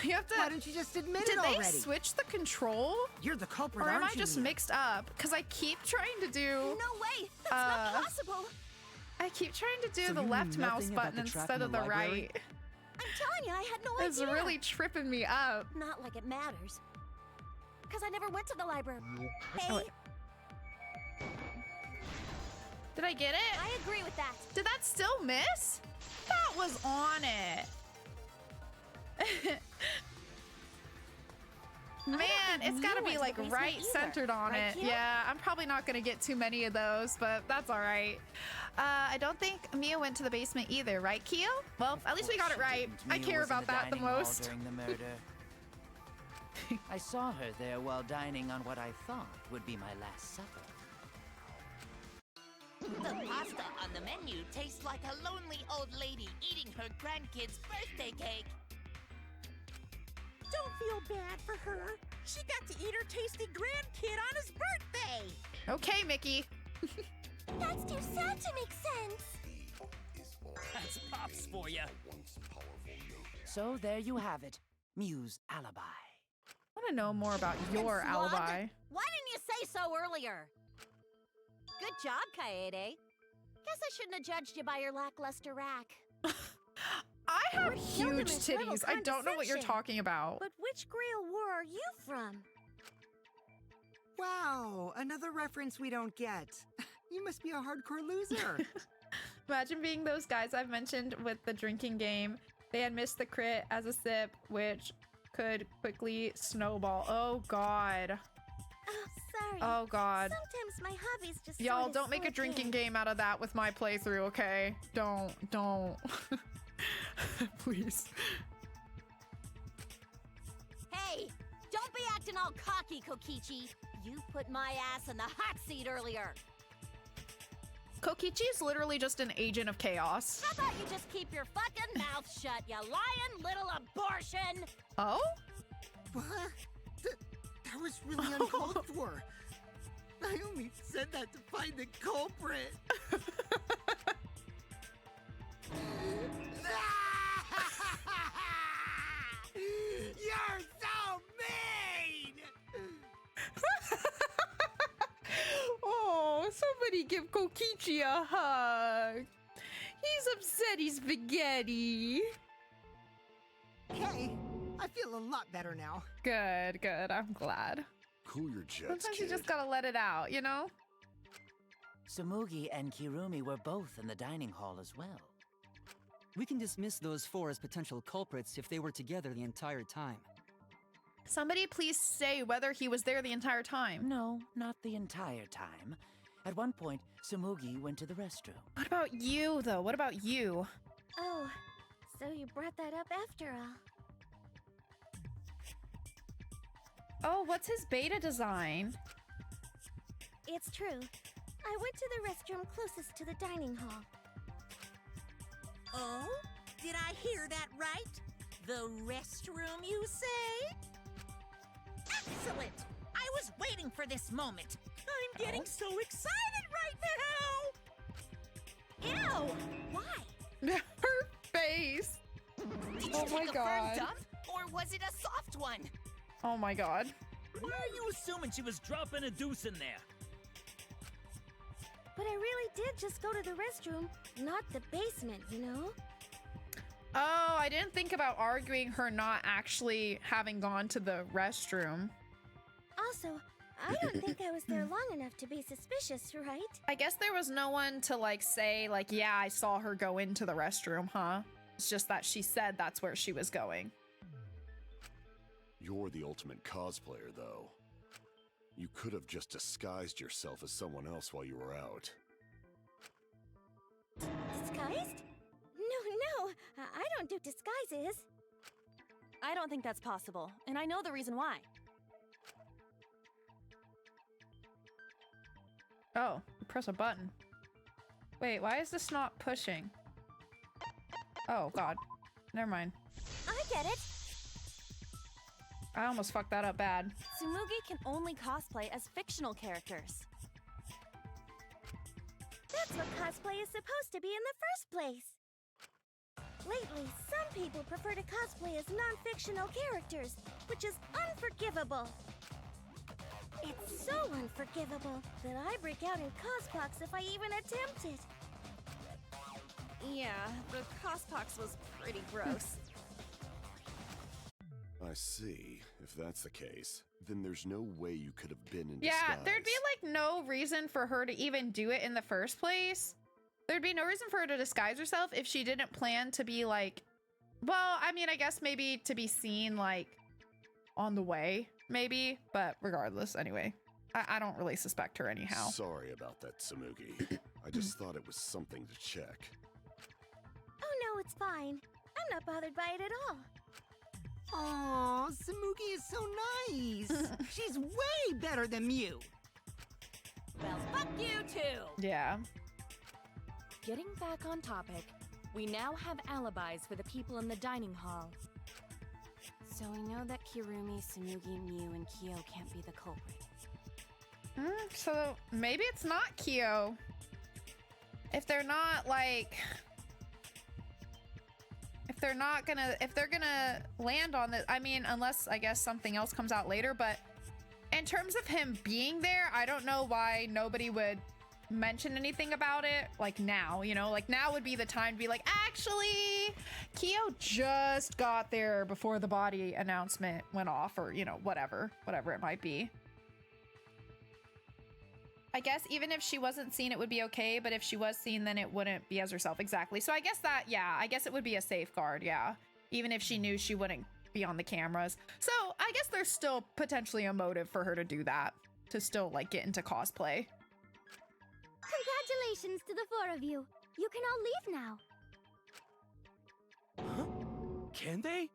You have to. Why don't you just admit it Did already? they switch the control? You're the culprit, Or am aren't I you, just Mew? mixed up? Because I keep trying to do. No way! That's not possible! I keep trying to do So the you knew left mouse nothing about button the trap instead in of the the library? right. I'm telling you, I had no It's idea! really tripping me up. Not like it matters. Because I never went to the library. Hey, Oh, wait. Did I get it? I agree with that. Did that still miss? That was on it. Man, it's got to be like right centered on it. Yeah, I'm probably not going to get too many of those, but that's all right. I don't think Mia went to the basement either, right, Kyo? Well, at least we got it right. I care about that the most. During the murder. I saw her there while dining on what I thought would be my last supper. The pasta on the menu tastes like a lonely old lady eating her grandkid's birthday cake. Don't feel bad for her. She got to eat her tasty grandkid on his birthday. Okay, Mickey. That's too sad to make sense. That's Pops for you. So there you have it. Mew's alibi. I want to know more about your And Slug, alibi. Why didn't you say so earlier? Good job, Kaede. Guess I shouldn't have judged you by your lackluster rack. I have Killed him huge is little titties. I don't know what you're condescension. talking about. But which Grail War are you from? Wow, another reference we don't get. You must be a hardcore loser. Imagine being those guys I've mentioned with the drinking game. They had missed the crit as a sip, which could quickly snowball. Oh, God. Oh, sorry. Oh, God. Sometimes my hobbies just Y'all, sorta don't make a slip drinking in. game out of that with my playthrough, okay? Don't. Please. Hey, don't be acting all cocky, Kokichi. You put my ass in the hot seat earlier. Kokichi is literally just an agent of chaos. How about you just keep your fucking mouth shut, you lying little abortion? Oh? What? That was really uncalled for. I only said that to find the culprit. give Kokichi a hug. He's upsetty spaghetti. Hey, I feel a lot better now. Good, good. I'm glad. Cool your jets, Sometimes kid. you just gotta let it out, you know? Sumugi and Kirumi were both in the dining hall as well. We can dismiss those four as potential culprits if they were together the entire time. Somebody please say whether he was there the entire time. No, not the entire time. At one point, Sumugi went to the restroom. What about you, though? What about you? Oh, so you brought that up after all. Oh, what's his beta design? It's true. I went to the restroom closest to the dining hall. Oh? Did I hear that right? The restroom, you say? Excellent! I was waiting for this moment. I'm getting so excited right now! Ew! Why? Her face! Did Oh you my take a God. firm dump? Or was it a soft one? Oh my god. Why are you assuming she was dropping a deuce in there? But I really did just go to the restroom, not the basement, you know? Oh, I didn't think about arguing her not actually having gone to the restroom. Also, I don't think I was there long enough to be suspicious, right? I guess there was no one to like say like, yeah, I saw her go into the restroom, huh? It's just that she said that's where she was going. You're the ultimate cosplayer, though. You could have just disguised yourself as someone else while you were out. Disguised? No, I don't do disguises. I don't think that's possible, and I know the reason why. Oh, you press a button. Wait, why is this not pushing? Oh god. Never mind. I get it. I almost fucked that up bad. Tsumugi can only cosplay as fictional characters. That's what cosplay is supposed to be in the first place. Lately, some people prefer to cosplay as non-fictional characters, which is unforgivable. It's so unforgivable that I break out in cospox if I even attempt it. Yeah, the cospox was pretty gross. I see. If that's the case, then there's no way you could have been in Yeah, disguise. there'd be like no reason for her to even do it in the first place. There'd be no reason for her to disguise herself if she didn't plan to be like, well, I mean, I guess maybe to be seen like on the way, maybe, but regardless, anyway, I don't really suspect her anyhow. Sorry about that, Tsumugi. I just thought it was something to check. Oh no, it's fine. I'm not bothered by it at all. Aw, Tsumugi is so nice. She's way better than Mew. Well, fuck you too! Yeah. Getting back on topic, we now have alibis for the people in the dining hall. So we know that Kirumi, Tsumugi, Mew, and Kyo can't be the culprit. So maybe it's not Kyo. If they're not like... If they're gonna land on this, I mean, unless I guess something else comes out later, but in terms of him being there, I don't know why nobody would mention anything about it like now, you know, like now would be the time to be like, actually, Kyo just got there before the body announcement went off, or, you know, whatever it might be. I guess even if she wasn't seen, it would be okay, but if she was seen, then it wouldn't be as herself. Exactly. So I guess that, yeah, I guess it would be a safeguard, yeah. Even if she knew she wouldn't be on the cameras. So I guess there's still potentially a motive for her to do that, to still like get into cosplay. Congratulations to the four of you. You can all leave now. Huh? Can they?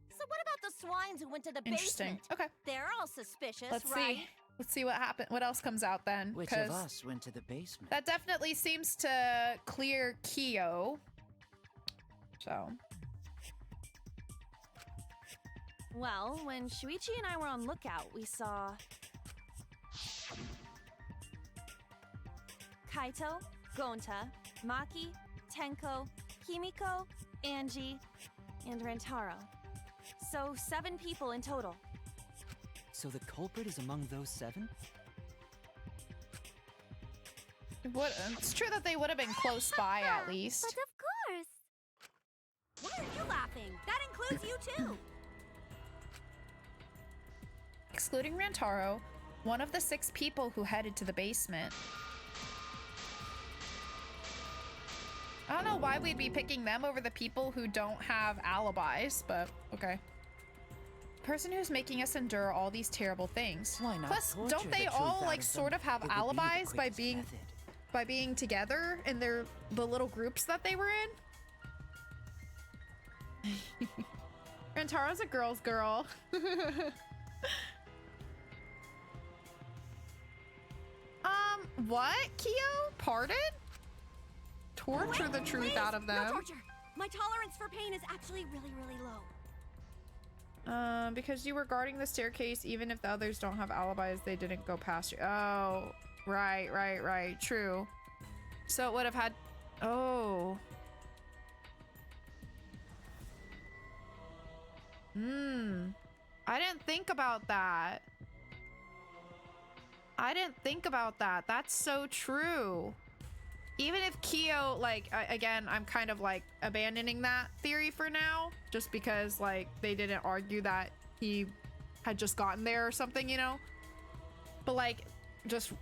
So what about the swines who went to the Interesting. basement? Okay. They're all suspicious, Let's right? see. Let's see what happened. What else comes out then? Which 'Cause of us went to the basement? that definitely seems to clear Kyo. So. Well, when Shuichi and I were on lookout, we saw Kaito, Gonta, Maki, Tenko, Himiko, Angie, and Rantaro. So 7 people in total. So the culprit is among those 7? It's true that they would have been close by at least. But of course. Why are you laughing? That includes you too. Excluding Rantaro, one of the 6 people who headed to the basement. I don't know why we'd be picking them over the people who don't have alibis, but okay. Person who's making us endure all these terrible things. Why not Plus, torture don't they the truth all out like of sort them? of have It would be the alibis by quickest being together in the little groups that they were in? Rantaro's a girl's girl. What? Kyo? Pardon? Torture the truth Please, out of them. No torture. My tolerance for pain is actually really, really low. Because you were guarding the staircase, even if the others don't have alibis, they didn't go past you. Oh, right. True. So it would have had... Oh. I didn't think about that. That's so true. Even if Kyo, like, again, I'm kind of like abandoning that theory for now, just because like they didn't argue that he had just gotten there or something, you know? But like, just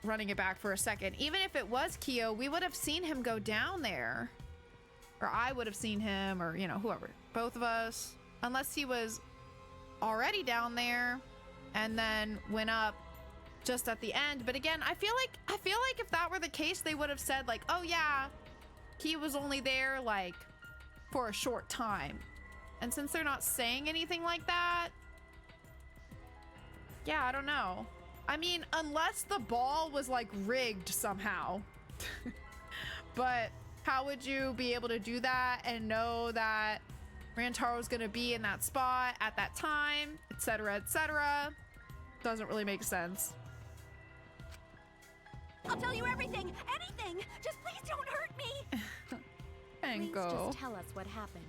running it back for a second, even if it was Kyo, we would have seen him go down there. Or I would have seen him, or, you know, whoever. Both of us. Unless he was already down there and then went up just at the end. But again, I feel like if that were the case, they would have said like, oh yeah, he was only there like for a short time. And since they're not saying anything like that, yeah, I don't know. I mean, unless the ball was like rigged somehow. But how would you be able to do that and know that Rantaro's gonna be in that spot at that time, etc., etc.? Doesn't really make sense. I'll tell you everything, anything. Just please don't hurt me. And Please go. just tell us what happened.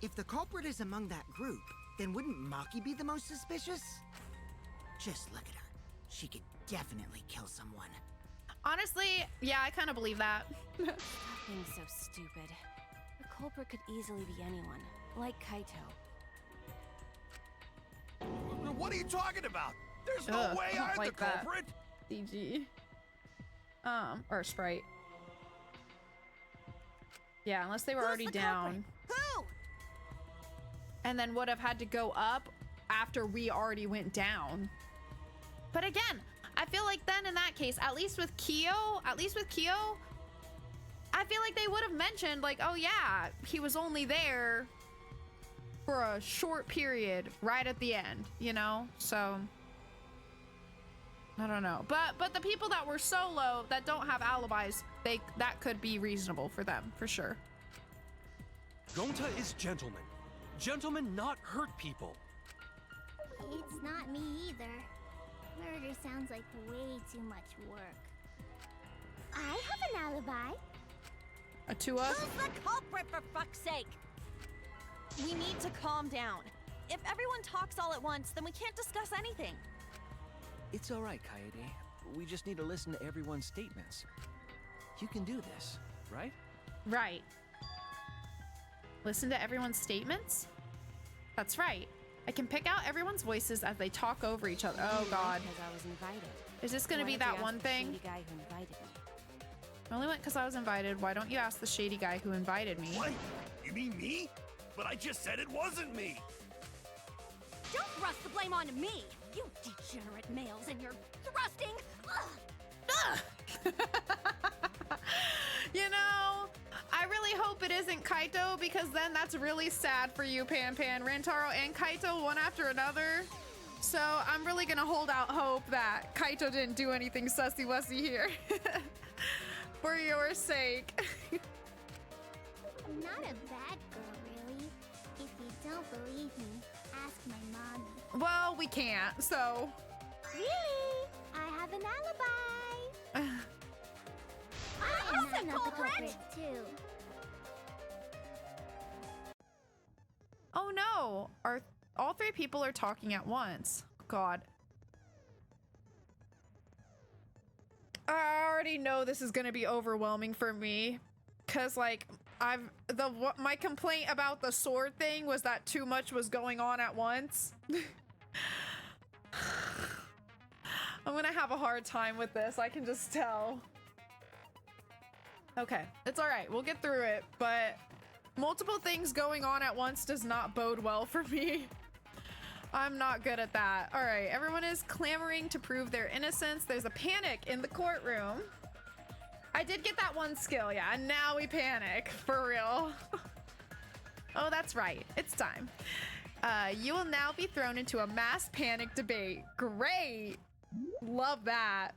If the culprit is among that group, then wouldn't Maki be the most suspicious? Just look at her. She could definitely kill someone. Honestly, yeah, I kind of believe that. Stop being so stupid. The culprit could easily be anyone, like Kaito. What are you talking about? There's no Ugh, way I don't I'm like the that. culprit. CG. Or Sprite. Yeah, unless they were already down. Who? And then would have had to go up after we already went down. But again, I feel like then in that case, at least with Kyo, I feel like they would have mentioned like, oh yeah, he was only there for a short period right at the end, you know? So I don't know. But the people that were solo that don't have alibis, that could be reasonable for them, for sure. Gonta is gentleman. Gentlemen not hurt people. It's not me either. Murder sounds like way too much work. I have an alibi. Atua? Who's the culprit, for fuck's sake? We need to calm down. If everyone talks all at once, then we can't discuss anything. It's all right, Kaede. We just need to listen to everyone's statements. You can do this, right? Right. Listen to everyone's statements? That's right. I can pick out everyone's voices as they talk over each other. Oh god. Because I was invited. Is this gonna Why be did that you ask one the thing? shady guy who invited me? I only went because I was invited. Why don't you ask the shady guy who invited me? What? You mean me? But I just said it wasn't me. Don't thrust the blame onto me, you degenerate males and your thrusting. You know, I really hope it isn't Kaito, because then that's really sad for you, Pan. Rantaro and Kaito, one after another. So I'm really gonna hold out hope that Kaito didn't do anything sussy-wussy here. For your sake. I'm not a bad girl, really. If you don't believe me, ask my mommy. Well, we can't, so. Really? I have an alibi. I'm not the the culprit. culprit, too. Oh no! All 3 people are talking at once. God. already know this is gonna be overwhelming for me, cause like my complaint about the sword thing was that too much was going on at once. I'm gonna have a hard time with this, I can just tell. Okay, it's all right, we'll get through it, but multiple things going on at once does not bode well for me. I'm not good at that. All right, everyone is clamoring to prove their innocence. There's a panic in the courtroom. I did get that one skill, yeah, and now we panic, for real. Oh, that's right, it's time. You will now be thrown into a mass panic debate. Great, love that.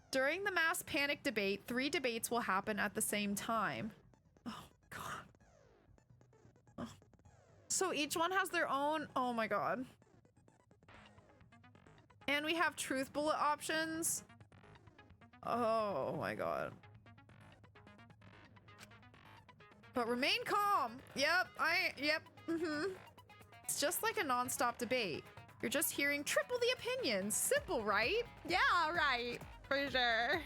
During the mass panic debate, 3 debates will happen at the same time. Oh, God. Oh. So each one has their own, oh my God. And we have truth bullet options. Oh my God. But remain calm. Yep, It's just like a non-stop debate. You're just hearing triple the opinions. Simple, right? Yeah, right. For sure.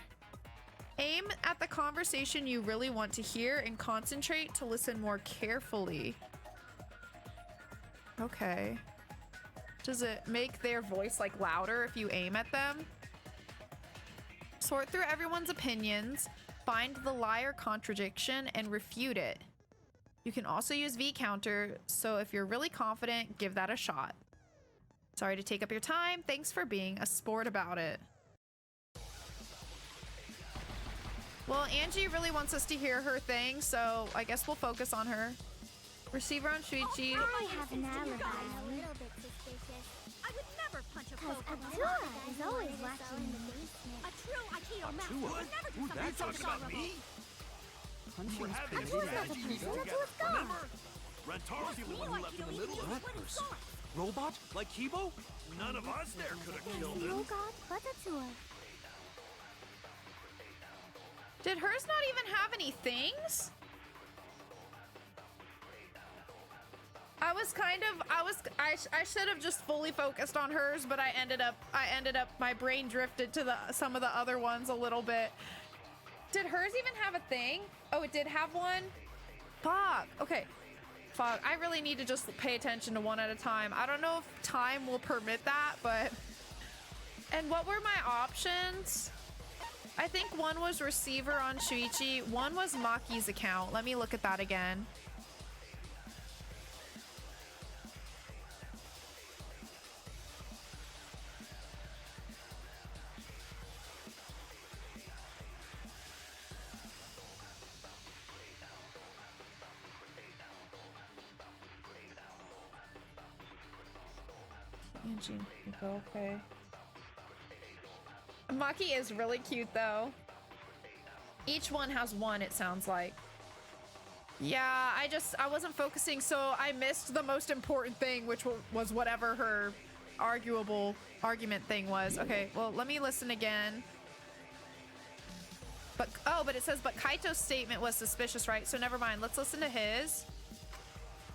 Aim at the conversation you really want to hear and concentrate to listen more carefully. Okay. Does it make their voice like louder if you aim at them? Sort through everyone's opinions, find the lie or contradiction, and refute it. You can also use V counter, so if you're really confident, give that a shot. Sorry to take up your time. Thanks for being a sport about it. Well, Angie really wants us to hear her thing, so I guess we'll focus on her. Receiver on Shuichi. I have an alibi. A little bit suspicious. I would never punch a Because Pokemon. Atua is always watching in the basement. A true Aikido master Atua? would never do Ooh, something that's so talking about dishonorable. me? Punching's We're having a pretty strategy bad. meeting together, remember? Rentaro's the only one who left in the middle of it. Robot? Like Kibo? None of us there could have killed No him. god but Atua. Did hers not even have any things? I should have just fully focused on hers, but I ended up, my brain drifted to some of the other ones a little bit. Did hers even have a thing? Oh, it did have one? Fuck, okay. Fuck, I really need to just pay attention to one at a time. I don't know if time will permit that, but... And what were my options? I think one was receiver on Shuichi, one was Maki's account. Let me look at that again. Okay. Maki is really cute though. Each one has one, it sounds like. Yeah, I wasn't focusing, so I missed the most important thing, which was whatever her argument thing was. Okay, well, let me listen again. But it says, but Kaito's statement was suspicious, right? So never mind, let's listen to his.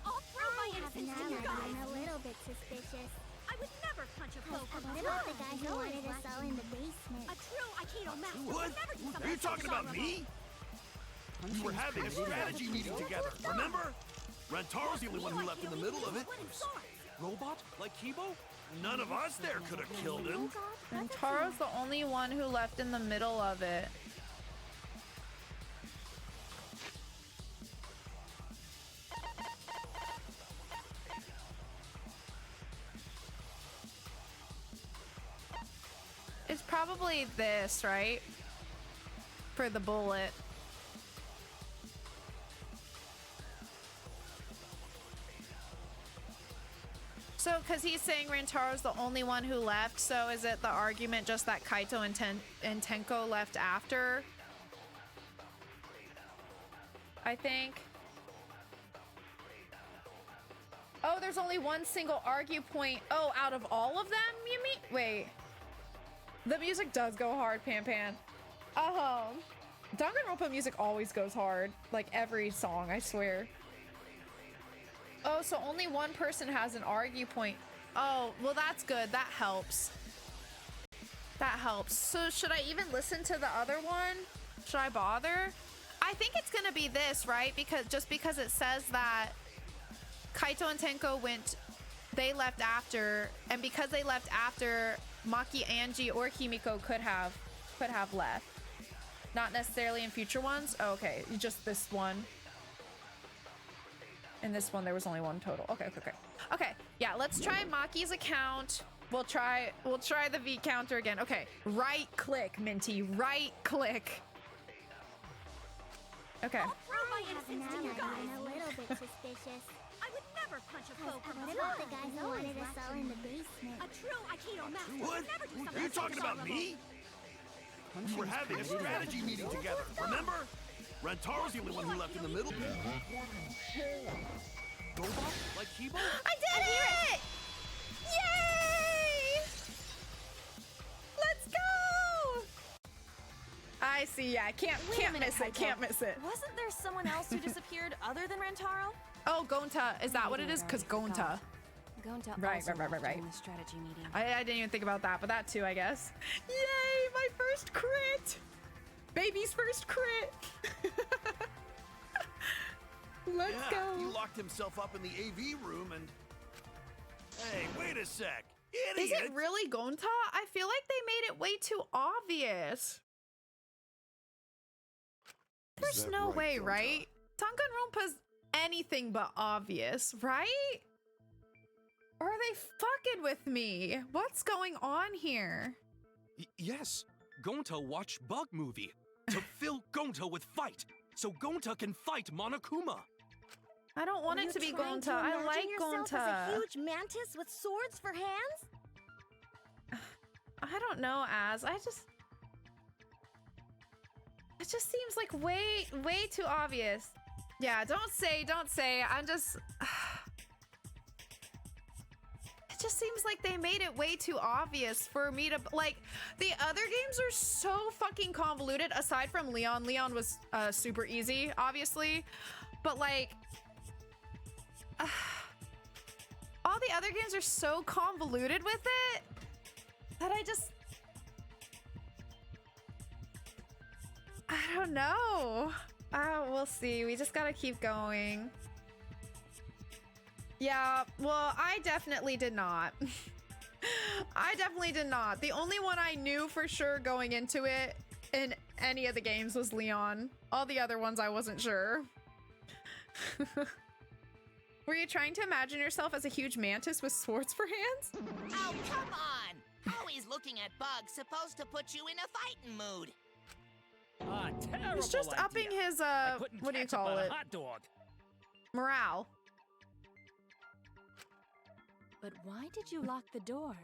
All through my I have an innocence, you alibi. guys. I'm a little bit suspicious. I would never punch a Pokemon. What about the guy who wanted us all in the basement? A true Aikido master What? would never do something Are you so talking about dishonorable. me? We were having a strategy meeting together, remember? Rentaro's the only one who left in the middle of it. Robot? Like Kibo? None of us there could have killed him. And Taro's the only one who left in the middle of it. It's probably this, right? For the bullet. So, because he's saying Rantaro's the only one who left, so is it the argument just that Kaito and Tenko left after? I think. Oh, there's only one single argue point. Oh, out of all of them, you mean? Wait. The music does go hard, Pan Pan. Danganronpa music always goes hard. Like every song, I swear. Oh, so only one person has an argue point. Oh, well that's good. That helps. That helps. So should I even listen to the other one? Should I bother? I think it's gonna be this, right? Because it says that Kaito and Tenko they left after, and because they left after, Maki, Angie, or Himiko could have left. Not necessarily in future ones. Oh, okay, just this one. In this one, there was only one total. Okay. Okay, yeah, let's try Maki's account. We'll try the V counter again. Okay, right click, Minty, right click. Okay. I'll throw my innocence to you guys. A little bit suspicious. I would never punch a foe from What about the guys who wanted us all in the basement? A true Aikido master What? would never do something Are you talking about me? We were having a strategy meeting together, remember? Rantaro's the only one who left in the middle. Robot? Like Kibo? I did it! Yay! Let's go! I see, yeah, can't miss it, can't miss it. Wasn't there someone else who disappeared other than Rantaro? Oh, Gonta, is that what it is? Because Gonta. Gonta Right. during the strategy meeting. I didn't even think about that, but that too, I guess. Yay, my first crit! Baby's first crit! Let's go. He locked himself up in the AV room and... Hey, wait a sec. Idiot! Is it really Gonta? I feel like they made it way too obvious. There's no way, right? Danganronpa's anything but obvious, right? Or are they fucking with me? What's going on here? Yes, Gonta watched Bug Movie to fill Gonta with fight, so Gonta can fight Monokuma. I don't want it to be Gonta. I like yourself Gonta. as a huge mantis with swords for hands? I don't know, it just seems like way too obvious. Yeah, don't say. I'm just... It just seems like they made it way too obvious for me to... Like, the other games are so fucking convoluted, aside from Leon. Leon was super easy, obviously. But, like... all the other games are so convoluted with it that I don't know. We'll see. We just gotta keep going. Yeah, well, I definitely did not. I definitely did not. The only one I knew for sure going into it in any of the games was Leon. All the other ones I wasn't sure. Were you trying to imagine yourself as a huge mantis with swords for hands? Oh, come on! Always looking at bugs supposed to put you in a fighting mood. Ah, terrible He's just idea. upping his, I couldn't what do you catch up call on a it? hot dog. Morale. But why did you lock the door?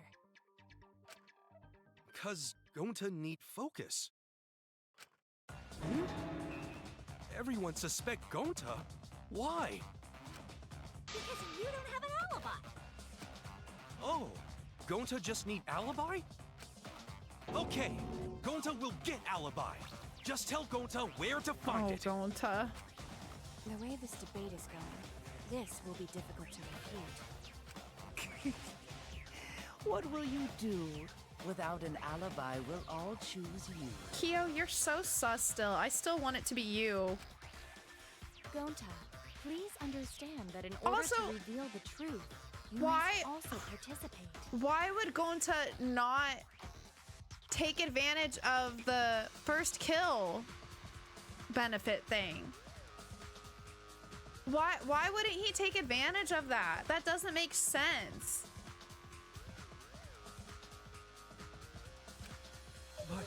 Cause Gonta need focus. Everyone suspect Gonta? Why? Because you don't have an alibi. Oh, Gonta just need alibi? Okay, Gonta will get alibi. Just tell Gonta where to find it. Gonta. The way this debate is going, this will be difficult to refute. What will you do? Without an alibi, we'll all choose you. Kyo, you're so sus still. I still want it to be you. Gonta, please understand that in order Also, to reveal the truth, you why- must also participate. Why would Gonta not take advantage of the first kill benefit thing? Why wouldn't he take advantage of that? That doesn't make sense. But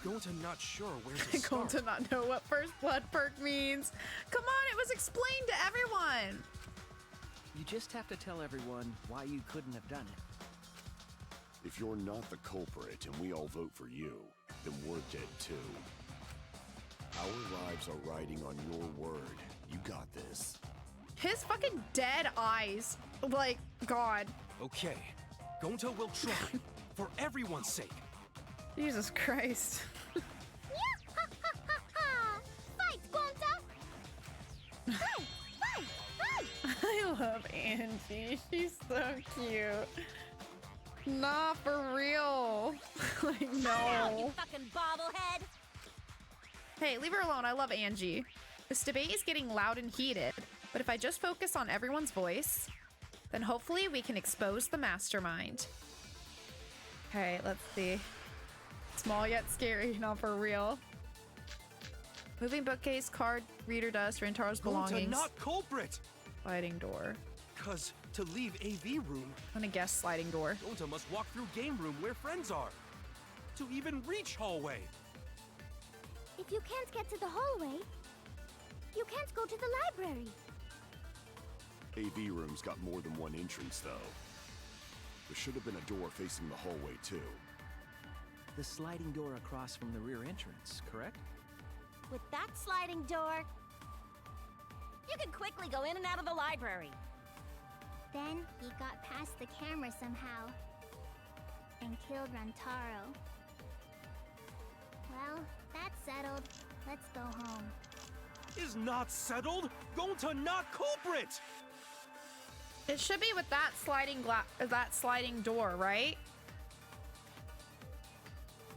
Gonta not sure where to start. Gonta not know what first blood perk means. Come on, it was explained to everyone. You just have to tell everyone why you couldn't have done it. If you're not the culprit and we all vote for you, then we're dead too. Our lives are riding on your word. You got this. His fucking dead eyes. Like, God. Okay, Gonta will try, for everyone's sake. Jesus Christ. Fight, Gonta! Fight! I love Angie. She's so cute. Nah, for real. Like, Shut out, you no. fucking bobblehead! Hey, leave her alone. I love Angie. This debate is getting loud and heated, but if I just focus on everyone's voice, then hopefully we can expose the mastermind. Okay, let's see. Small yet scary, not for real. Moving bookcase, card, reader dust, Rantaro's belongings. Gonta, not culprit! Sliding door. Cause to leave AV room, I'm gonna guess sliding door. Gonta must walk through game room where friends are. To even reach hallway. If you can't get to the hallway, you can't go to the library. AV room's got more than one entrance, though. There should have been a door facing the hallway, too. The sliding door across from the rear entrance, correct? With that sliding door, You can quickly go in and out of the library. then he got past the camera somehow and killed Rantaro. Well, that's settled. Let's go home. Is not settled? Gonta not culprit! It should be with that sliding door, right?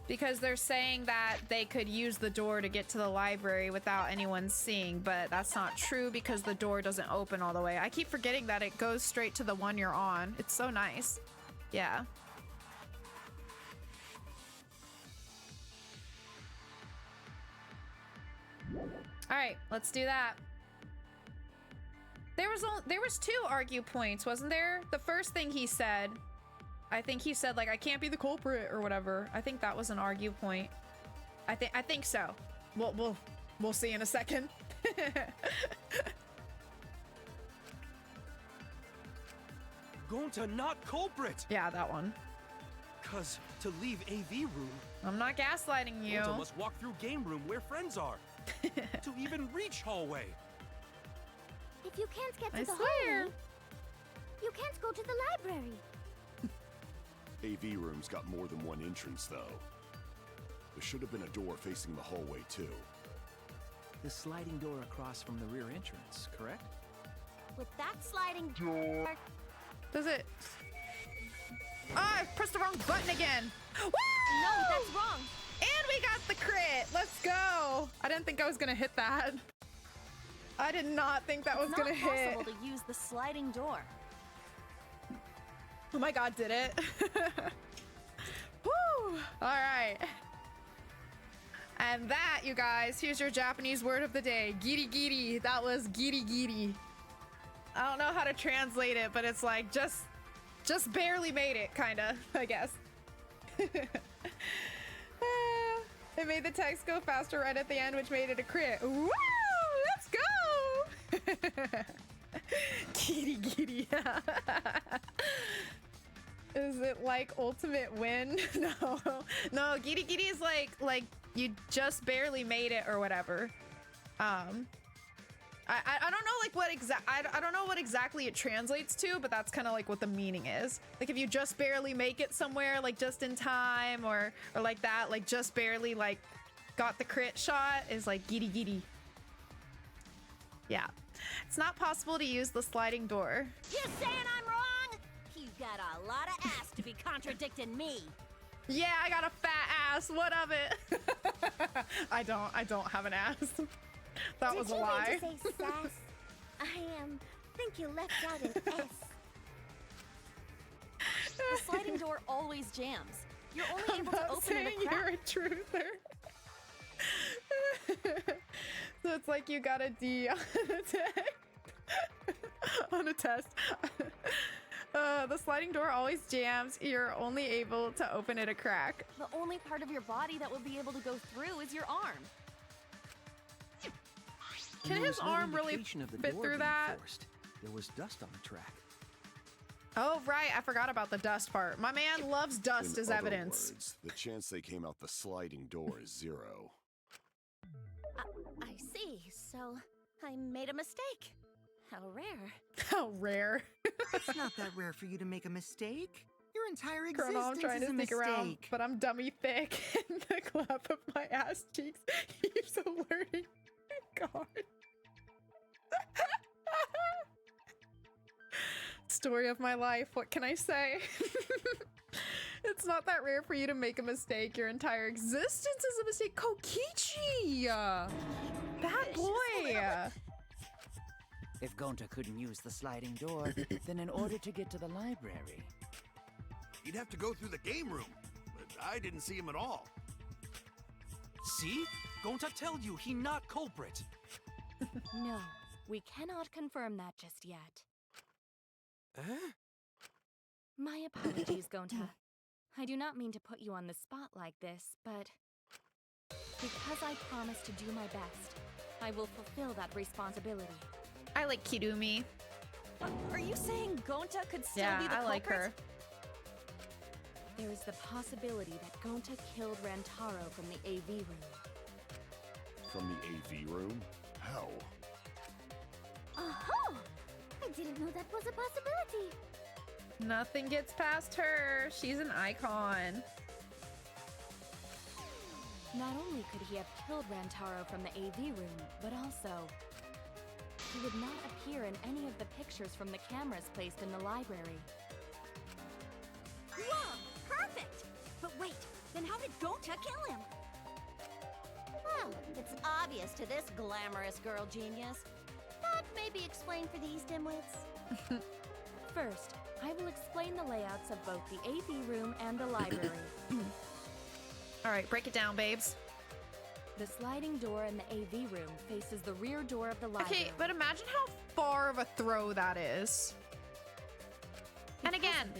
Because they're saying that they could use the door to get to the library without anyone seeing, but that's not true because the door doesn't open all the way. I keep forgetting that it goes straight to the one you're on. It's so nice. Yeah. All right, let's do that. There was 2 argue points, wasn't there? The first thing he said, I think he said like I can't be the culprit or whatever. I think that was an argue point. I think so. We'll see in a second. Gonta not culprit! Yeah, that one. Cause to leave AV room, I'm not gaslighting you. Gonta must walk through game room where friends are. To even reach hallway. If you can't get to I the swear. hallway, you can't go to the library. AV room's got more than one entrance, though. There should have been a door facing the hallway, too. The sliding door across from the rear entrance, correct? With that sliding door, Does it? Ah, I pressed the wrong button again. Woo! No, that's wrong. And we got the crit. Let's go. I didn't think I was gonna hit that. I did not think that was gonna hit. It's not possible to use the sliding door. Oh my god, did it? Woo! Alright. And that, you guys, here's your Japanese word of the day. Giri giri. That was giri giri. I don't know how to translate it, but it's like just barely made it, kinda, I guess. It made the text go faster right at the end, which made it a crit. Woo! Let's go! Giri giri. Is it like ultimate win? No. No, giri giri is like you just barely made it or whatever. I don't know like what I don't know what exactly it translates to, but that's kind of like what the meaning is. Like if you just barely make it somewhere, like just in time or like that, like just barely like got the crit shot is like giri giri. Yeah. It's not possible to use the sliding door. You saying I'm wrong? You got a lot of ass to be contradicting me. Yeah, I got a fat ass. What of it? I don't have an ass. That was a lie. Did you mean to say sass? I think you left out an S. The sliding door always jams. You're only able to open it a You're crack. a truther. So it's like you got a D on a test. The sliding door always jams. You're only able to open it a crack. The only part of your body that will be able to go through is your arm. Can There his was no arm really indication of the fit door through being that? forced. There was dust on the track. Oh, right. I forgot about the dust part. My man loves dust In as other evidence. words, the chance they came out the sliding door is 0. I see. So I made a mistake. How rare. How rare. It's not that rare for you to make a mistake. Your entire Colonel, I'm existence trying is to a sneak around, mistake. but I'm dummy thick, and the clap of my ass cheeks keeps alerting. God. Story of my life. What can I say? It's not that rare for you to make a mistake. Your entire existence is a mistake. Kokichi! Bad boy! If Gonta couldn't use the sliding door, then in order to get to the library... He'd have to go through the game room, but I didn't see him at all. See? Gonta tell you he not culprit. No, we cannot confirm that just yet. My apologies, Gonta. I do not mean to put you on the spot like this, but because I promised to do my best, I will fulfill that responsibility. I like Kirumi. Are you saying Gonta could still Yeah, be the I culprit? like her. There is the possibility that Gonta killed Rantaro from the AV room. From the AV room? How? Oh, I didn't know that was a possibility. Nothing gets past her. She's an icon. Not only could he have killed Rantaro from the AV room, but also he would not appear in any of the pictures from the cameras placed in the library. Whoa, perfect! But wait, then how did Gonta kill him? Well, it's obvious to this glamorous girl genius. But maybe explain for these dimwits. First, I will explain the layouts of both the AV room and the library. All right, break it down, babes. The sliding door in the AV room faces the rear door of the library. Okay, but imagine how far of a throw that is. And again,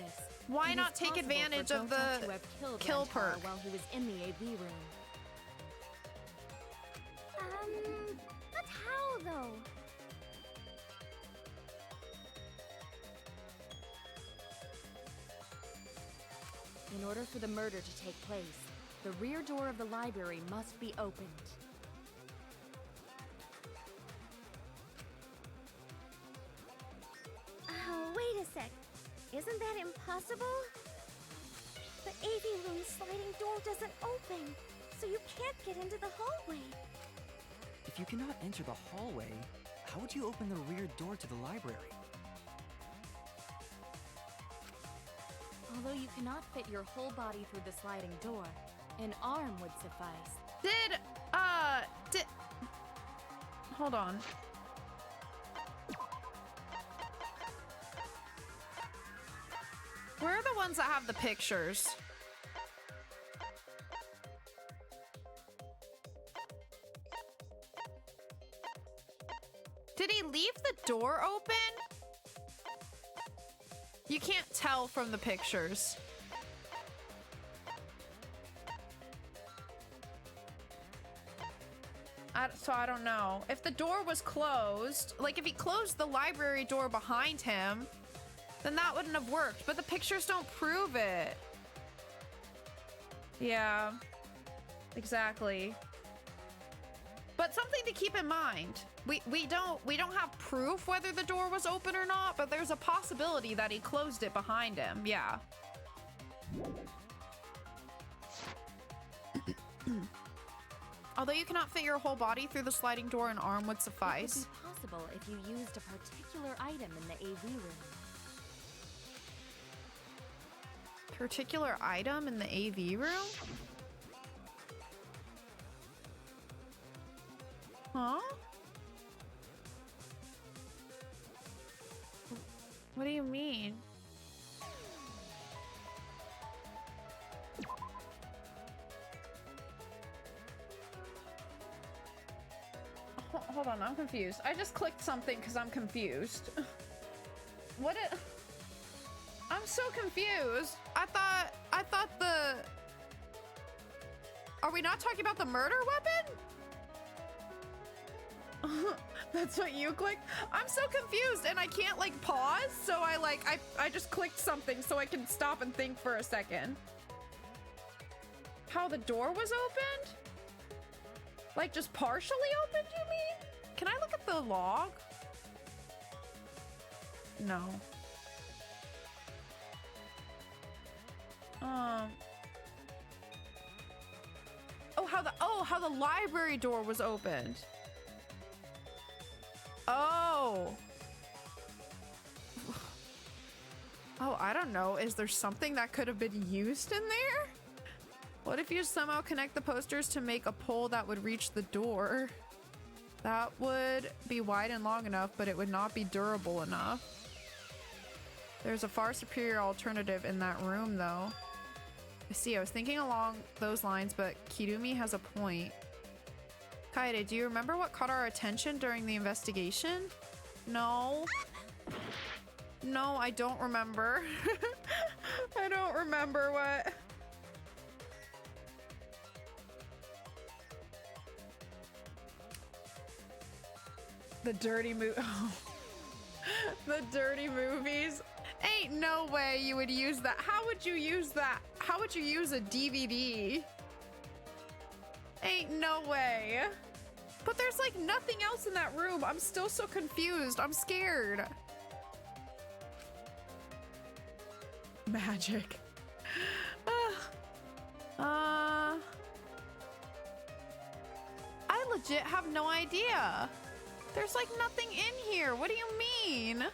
why not take advantage of the kill perk? While he was in the AV room. But how though? In order for the murder to take place, the rear door of the library must be opened. Wait a sec. Isn't that impossible? The AV room's sliding door doesn't open, so you can't get into the hallway. If you cannot enter the hallway, how would you open the rear door to the library? Although you cannot fit your whole body through the sliding door, an arm would suffice. Hold on. Where are the ones that have the pictures? Did he leave the door open? You can't tell from the pictures. So I don't know. If the door was closed, like if he closed the library door behind him, then that wouldn't have worked. But the pictures don't prove it. Yeah, exactly. But something to keep in mind. We don't have proof whether the door was open or not, but there's a possibility that he closed it behind him. Yeah. Although you cannot fit your whole body through the sliding door, an arm would suffice. It would be possible if you used a particular item in the AV room. Particular item in the AV room? Huh? What do you mean? Hold on, I'm confused. I just clicked something because I'm confused. What it... I'm so confused. I thought the... Are we not talking about the murder weapon? That's what you clicked? I'm so confused and I can't like pause, so I just clicked something so I can stop and think for a second. How the door was opened? Like just partially opened, you mean? Can I look at the log? No. How the library door was opened. Oh. Oh, I don't know. Is there something that could have been used in there? What if you somehow connect the posters to make a pole that would reach the door? That would be wide and long enough, but it would not be durable enough. There's a far superior alternative in that room, though. I see, I was thinking along those lines, but Kirumi has a point. Kaede, do you remember what caught our attention during the investigation? No. No, I don't remember. I don't remember what... The dirty oh. The dirty movies. Ain't no way you would use that. How would you use that? How would you use a DVD? Ain't no way. But there's like nothing else in that room. I'm still so confused. I'm scared. Magic. I legit have no idea. There's like nothing in here. What do you mean?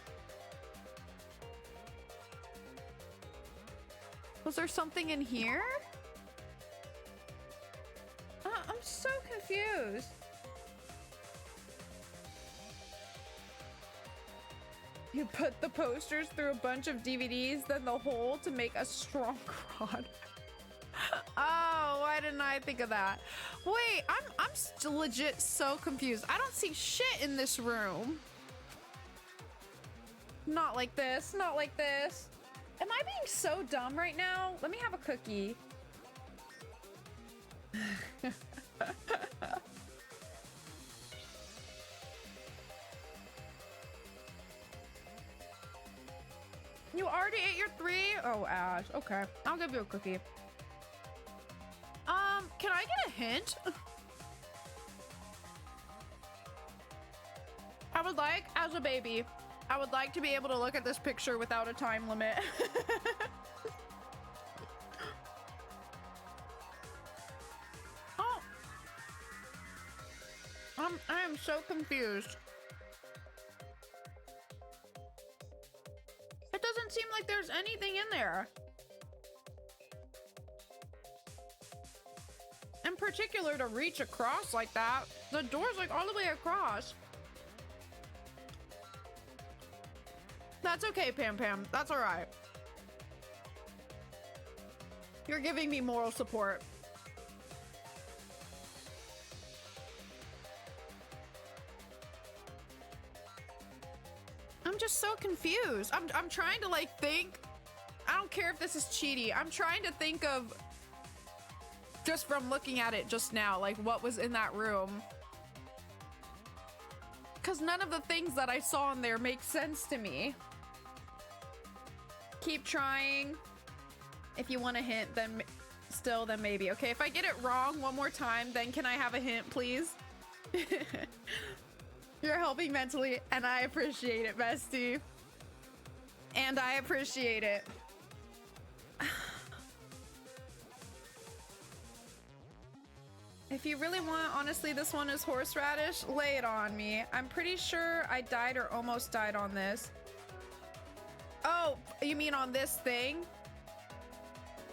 Was there something in here? I'm so confused. You put the posters through a bunch of DVDs, then the hole to make a strong rod. Oh, why didn't I think of that? Wait, I'm still legit so confused. I don't see shit in this room. Not like this, not like this. Am I being so dumb right now? Let me have a cookie. You already ate your 3? Oh, Ash. Okay, I'll give you a cookie. Can I get a hint? I would like, as a baby, I would like to be able to look at this picture without a time limit. Oh. I am so confused. It doesn't seem like there's anything in there. In particular, to reach across like that. The door's like all the way across. That's okay, Pam Pam. That's all right. You're giving me moral support. I'm just so confused. I'm trying to like think. I don't care if this is cheaty. I'm trying to think of, just from looking at it just now, like what was in that room. Because none of the things that I saw in there make sense to me. Keep trying. If you want a hint, then still, then maybe. Okay, if I get it wrong one more time, then can I have a hint, please? You're helping mentally, and I appreciate it, bestie. And I appreciate it. If you really want, honestly, this one is horseradish. Lay it on me. I'm pretty sure I died or almost died on this. Oh, you mean on this thing?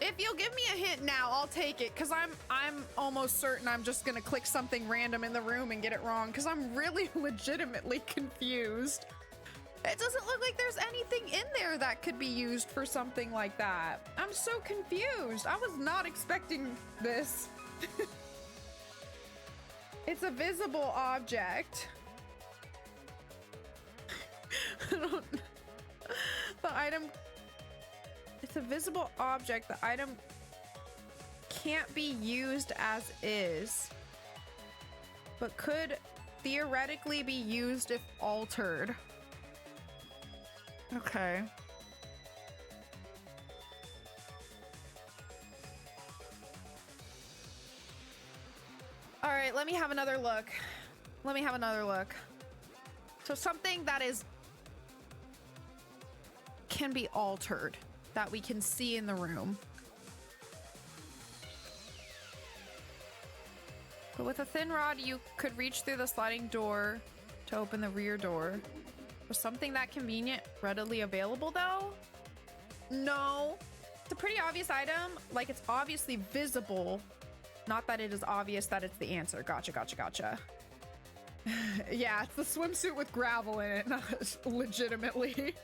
If you'll give me a hint now, I'll take it, because I'm almost certain I'm just gonna click something random in the room and get it wrong, because I'm really legitimately confused. It doesn't look like there's anything in there that could be used for something like that. I'm so confused. I was not expecting this. It's a visible object. I don't... The item... It's a visible object. The item can't be used as is, but could theoretically be used if altered. Okay. All right, let me have another look. Let me have another look. So something that is... can be altered, that we can see in the room. But with a thin rod, you could reach through the sliding door to open the rear door. Was something that convenient readily available, though? No. It's a pretty obvious item. Like, it's obviously visible. Not that it is obvious that it's the answer. Gotcha, gotcha, gotcha. Yeah, it's the swimsuit with gravel in it. Not legitimately.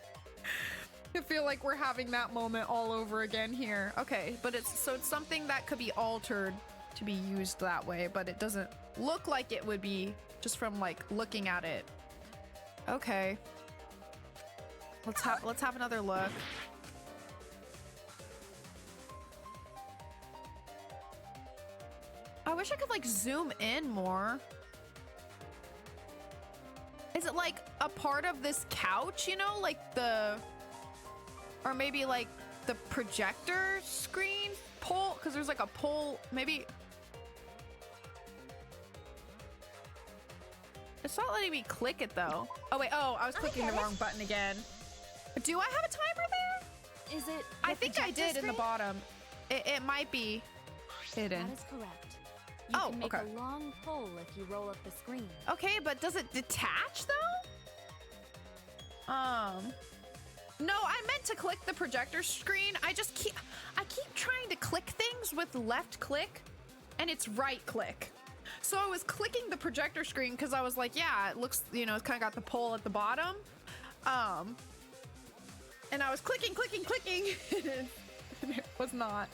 I feel like we're having that moment all over again here. Okay, but it's something that could be altered to be used that way, but it doesn't look like it would be just from like looking at it. Okay. Let's have another look. I wish I could like zoom in more. Is it like a part of this couch, you know, like the, or maybe like the projector screen pole? Because there's like a pole, maybe. It's not letting me click it though. Oh wait, oh, I was clicking the wrong button again. Do I have a timer there? Is it? I think I did in the bottom. It might be hidden. That is correct. You can make a long pole if you roll up the screen. Okay, but does it detach though? No, I meant to click the projector screen. I keep trying to click things with left click and it's right click. So I was clicking the projector screen because I was like, yeah, it looks, you know, it's kind of got the pole at the bottom. And I was clicking and it was not.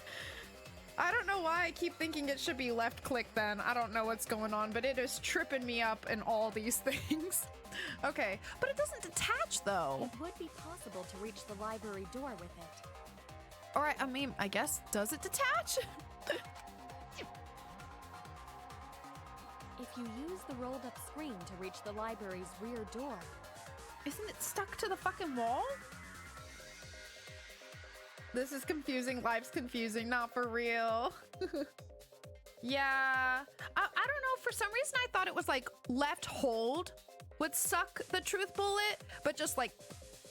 I don't know why I keep thinking it should be left click then. I don't know what's going on, but it is tripping me up in all these things. Okay, but it doesn't detach though. It would be possible to reach the library door with it. All right, I mean, I guess, does it detach? If you use the rolled up screen to reach the library's rear door. Isn't it stuck to the fucking wall? This is confusing. Life's confusing. Not for real. Yeah. I don't know. For some reason, I thought it was like left hold would suck the truth bullet, but just like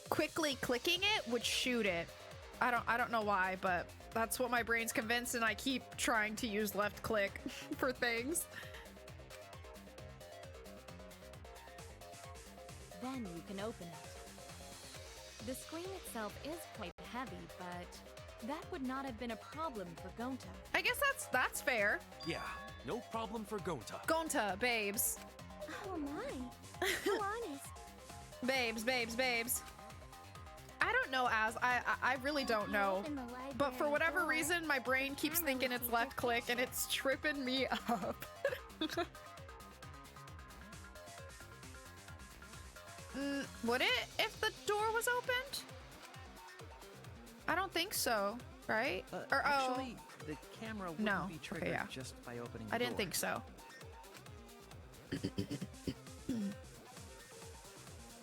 quickly clicking it would shoot it. I don't know why, but that's what my brain's convinced, and I keep trying to use left click for things. Then you can open it. The screen itself is quite heavy, but that would not have been a problem for Gonta. I guess that's fair. Yeah, no problem for Gonta. Gonta, babes. Oh my. So honest. Babes. I don't know, Az. I really don't know. But for whatever reason, my brain keeps thinking it's left click and it's tripping me up. Would it if the door was opened? I don't think so, right? Or actually, the camera wouldn't be triggered just by opening the I didn't door. think so.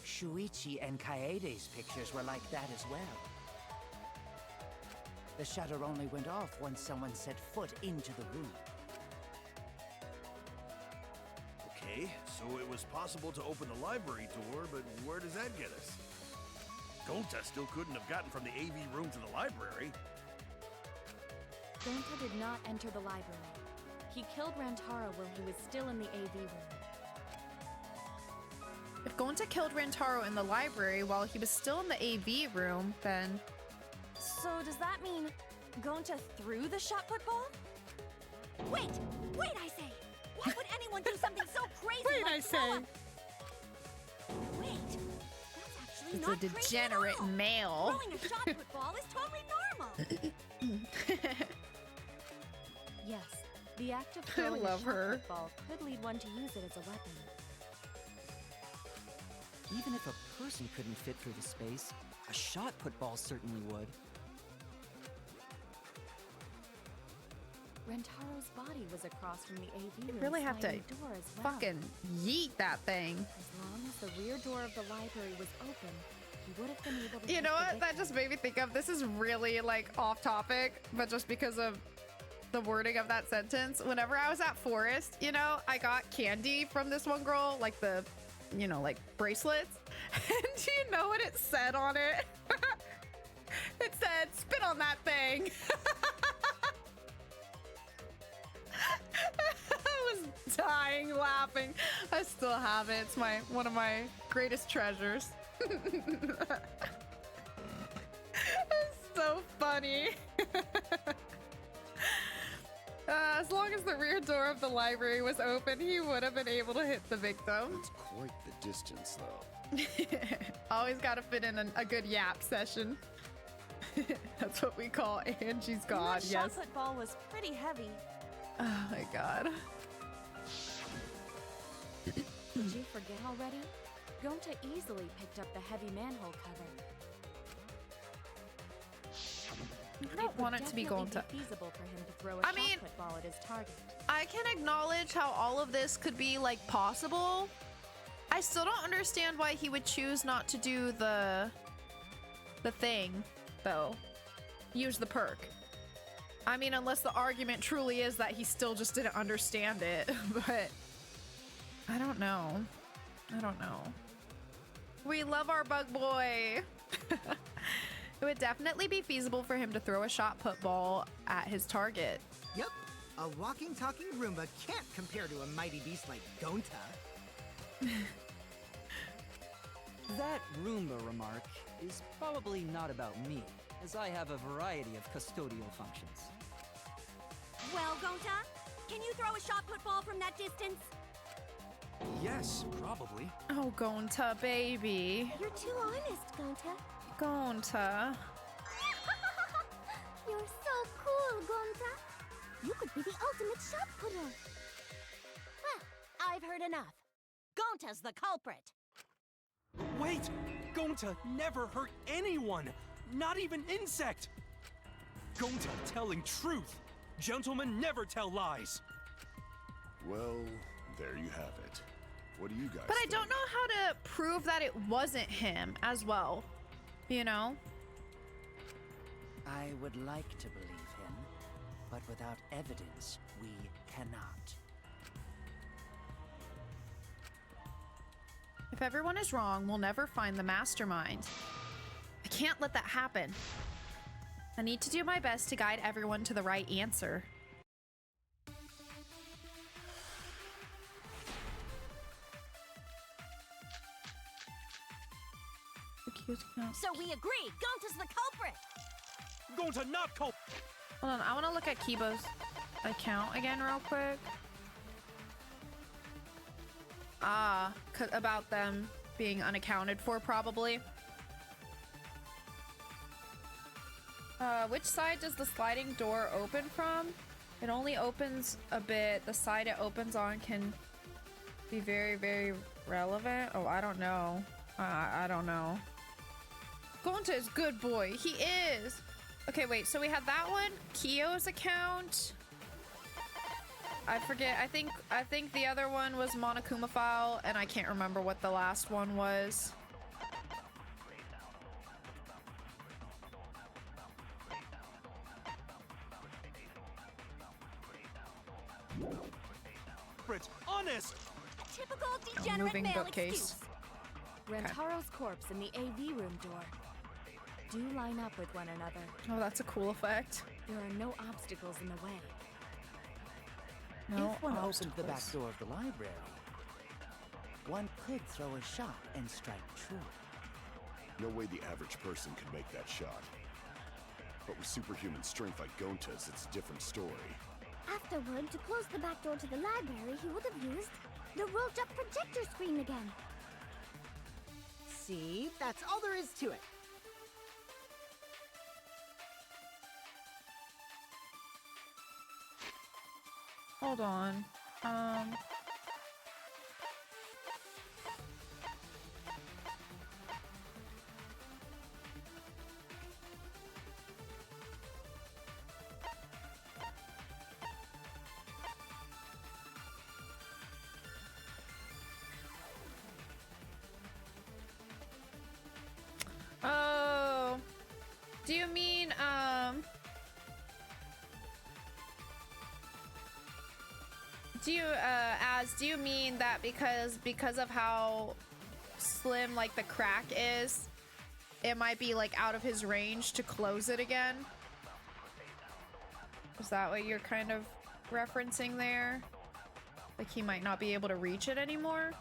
Shuichi and Kaede's pictures were like that as well. The shutter only went off once someone set foot into the room. Okay, so it was possible to open the library door, but where does that get us? Gonta still couldn't have gotten from the AV room to the library. Gonta did not enter the library. He killed Rantaro while he was still in the AV room. If Gonta killed Rantaro in the library while he was still in the AV room, then... So does that mean Gonta threw the shot put ball? Wait, I say. Why would anyone do something so crazy Wait, like I say. throw up? Wait, that's actually It's not a crazy degenerate at all. male. Throwing a shot put ball is totally normal. Yes, the act of I throwing love a shot her. football could lead one to use it as a weapon. Even if a person couldn't fit through the space, a shot put ball certainly would. Rentaro's body was across from the AV You room really have to sliding door as well. fucking yeet that thing. As long as the rear door of the library was open, he would have been able to You hit know the what? That victim. just made me think of, this is really like off topic, but just because of the wording of that sentence. Whenever I was at Forest, you know, I got candy from this one girl, like the, you know, like bracelets. And do you know what it said on it? It said, spit on that thing. I was dying laughing. I still have it. It's one of my greatest treasures. It's so funny. As long as the rear door of the library was open, he would have been able to hit the victim. It's quite the distance, though. Always got to fit in a good yap session. That's what we call Angie's God. That Yes. shot put ball was pretty heavy. Oh my God. Did you forget already? Gonta easily picked up the heavy manhole cover. I don't want it to be Gonta. Feasible for him to throw a I mean, shot put ball at his target. I can acknowledge how all of this could be like possible. I still don't understand why he would choose not to do the thing, though. Use the perk. I mean, unless the argument truly is that he still just didn't understand it, but I don't know. I don't know. We love our bug boy. It would definitely be feasible for him to throw a shot put ball at his target. Yep. A walking, talking Roomba can't compare to a mighty beast like Gonta. That Roomba remark is probably not about me, as I have a variety of custodial functions. Well, Gonta, can you throw a shot put ball from that distance? Yes, probably. Oh, Gonta, baby. You're too honest, Gonta. Gonta. You're so cool, Gonta. You could be the ultimate shot putter. Well, I've heard enough. Gonta's the culprit. Wait! Gonta never hurt anyone! Not even insect! Gonta telling truth! Gentlemen never tell lies! Well, there you have it. What do you guys But I think? don't know how to prove that it wasn't him as well. You know? I would like to believe him, but without evidence, we cannot. If everyone is wrong, we'll never find the mastermind. I can't let that happen. I need to do my best to guide everyone to the right answer. So we agree, Gonta's the culprit. Gonta not culp. Hold on, I want to look at Kibo's account again real quick. Ah, about them being unaccounted for, probably. Which side does the sliding door open from? It only opens a bit. The side it opens on can be very, very relevant. Oh, I don't know. I don't know. Gonta is good boy. He is. Okay, wait. So we had that one. Kyo's account. I forget. I think the other one was Monokuma file, and I can't remember what the last one was. Honest. Typical degenerate moving male bookcase. excuse. Rantaro's corpse and the AV room door do line up with one another. Oh, that's a cool effect. There are no obstacles in the way. No If one obstacles. opened the back door of the library, one could throw a shot and strike true. No way the average person can make that shot. But with superhuman strength like Gonta's, it's a different story. Afterward, to close the back door to the library, he would have used the rolled-up projector screen again. See? That's all there is to it. Hold on. Oh. Do you mean, do you mean that because of how slim like the crack is, it might be like out of his range to close it again? Is that what you're kind of referencing there? Like he might not be able to reach it anymore?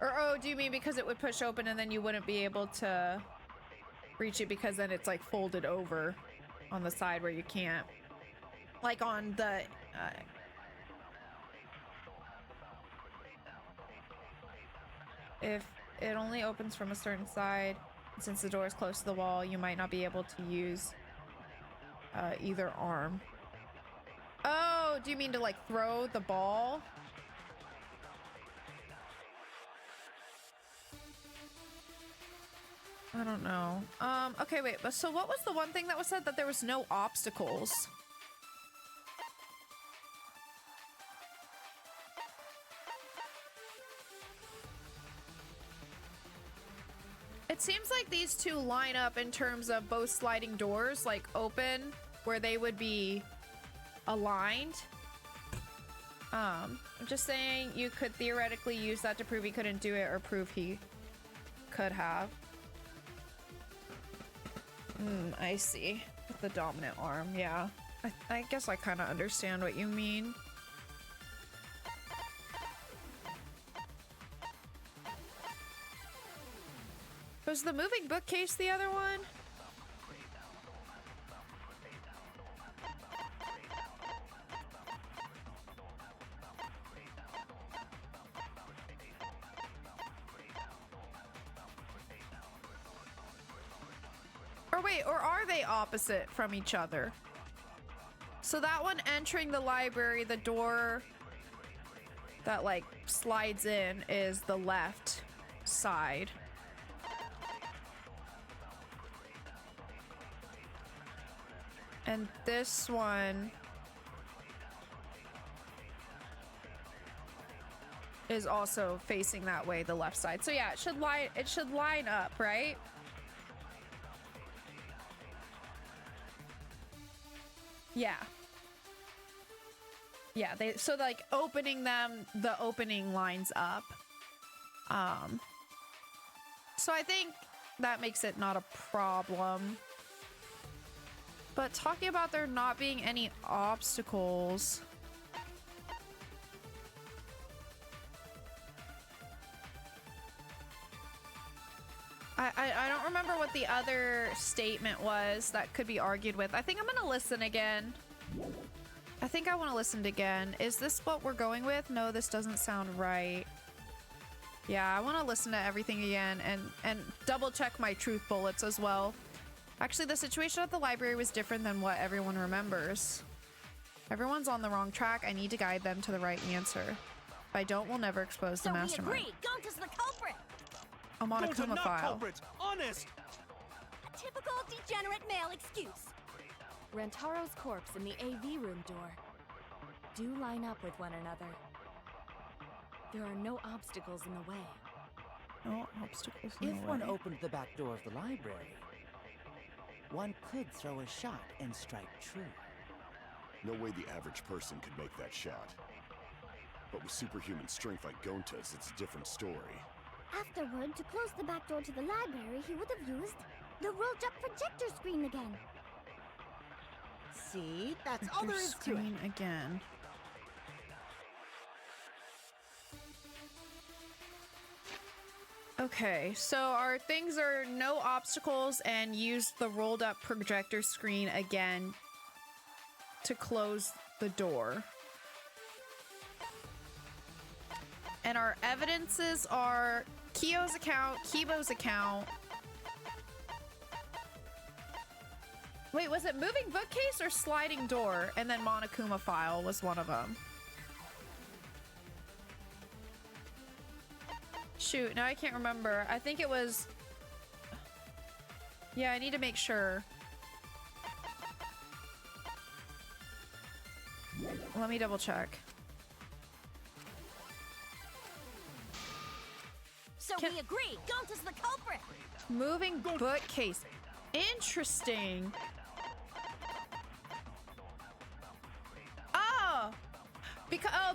Or, oh, do you mean because it would push open and then you wouldn't be able to reach it because then it's like folded over on the side where you can't? Like on the... if it only opens from a certain side, since the door is close to the wall, you might not be able to use either arm. Oh, do you mean to like throw the ball? I don't know. Okay, wait, but so what was the one thing that was said? That there was no obstacles? It seems like these two line up in terms of both sliding doors, like open, where they would be aligned. I'm just saying you could theoretically use that to prove he couldn't do it or prove he could have. I see. With the dominant arm, yeah. I guess I kind of understand what you mean. Was the moving bookcase the other one? Or wait, or are they opposite from each other? So that one entering the library, the door that like slides in is the left side. And this one is also facing that way, the left side. So yeah, it should line up, right? Yeah. Yeah, so like opening them, the opening lines up. So I think that makes it not a problem. But talking about there not being any obstacles. I don't remember what the other statement was that could be argued with. I think I'm gonna listen again. I think I want to listen again. Is this what we're going with? No, this doesn't sound right. Yeah, I want to listen to everything again and double check my truth bullets as well. Actually, the situation at the library was different than what everyone remembers. Everyone's on the wrong track. I need to guide them to the right answer. If I don't, we'll never expose the mastermind. So we agree. Gonta's the culprit. I'm on a Gonta, Kuma not file. culprits, honest! A typical degenerate male excuse. Rantaro's corpse and the AV room door do line up with one another. There are no obstacles in the way. No obstacles in the way. If one opened the back door of the library, one could throw a shot and strike true. No way the average person could make that shot. But with superhuman strength like Gonta's, it's a different story. Afterward, to close the back door to the library, he would have used the rolled-up projector screen again. See? That's all there is to it. Screen again. Okay, so our things are no obstacles and use the rolled up projector screen again to close the door. And our evidences are Kyo's account, Kibo's account. Wait, was it moving bookcase or sliding door? And then Monokuma file was one of them. Shoot, now I can't remember. I think it was... Yeah, I need to make sure. Let me double check. So we agree. Gonta's the culprit. Moving bookcase. Interesting. Oh!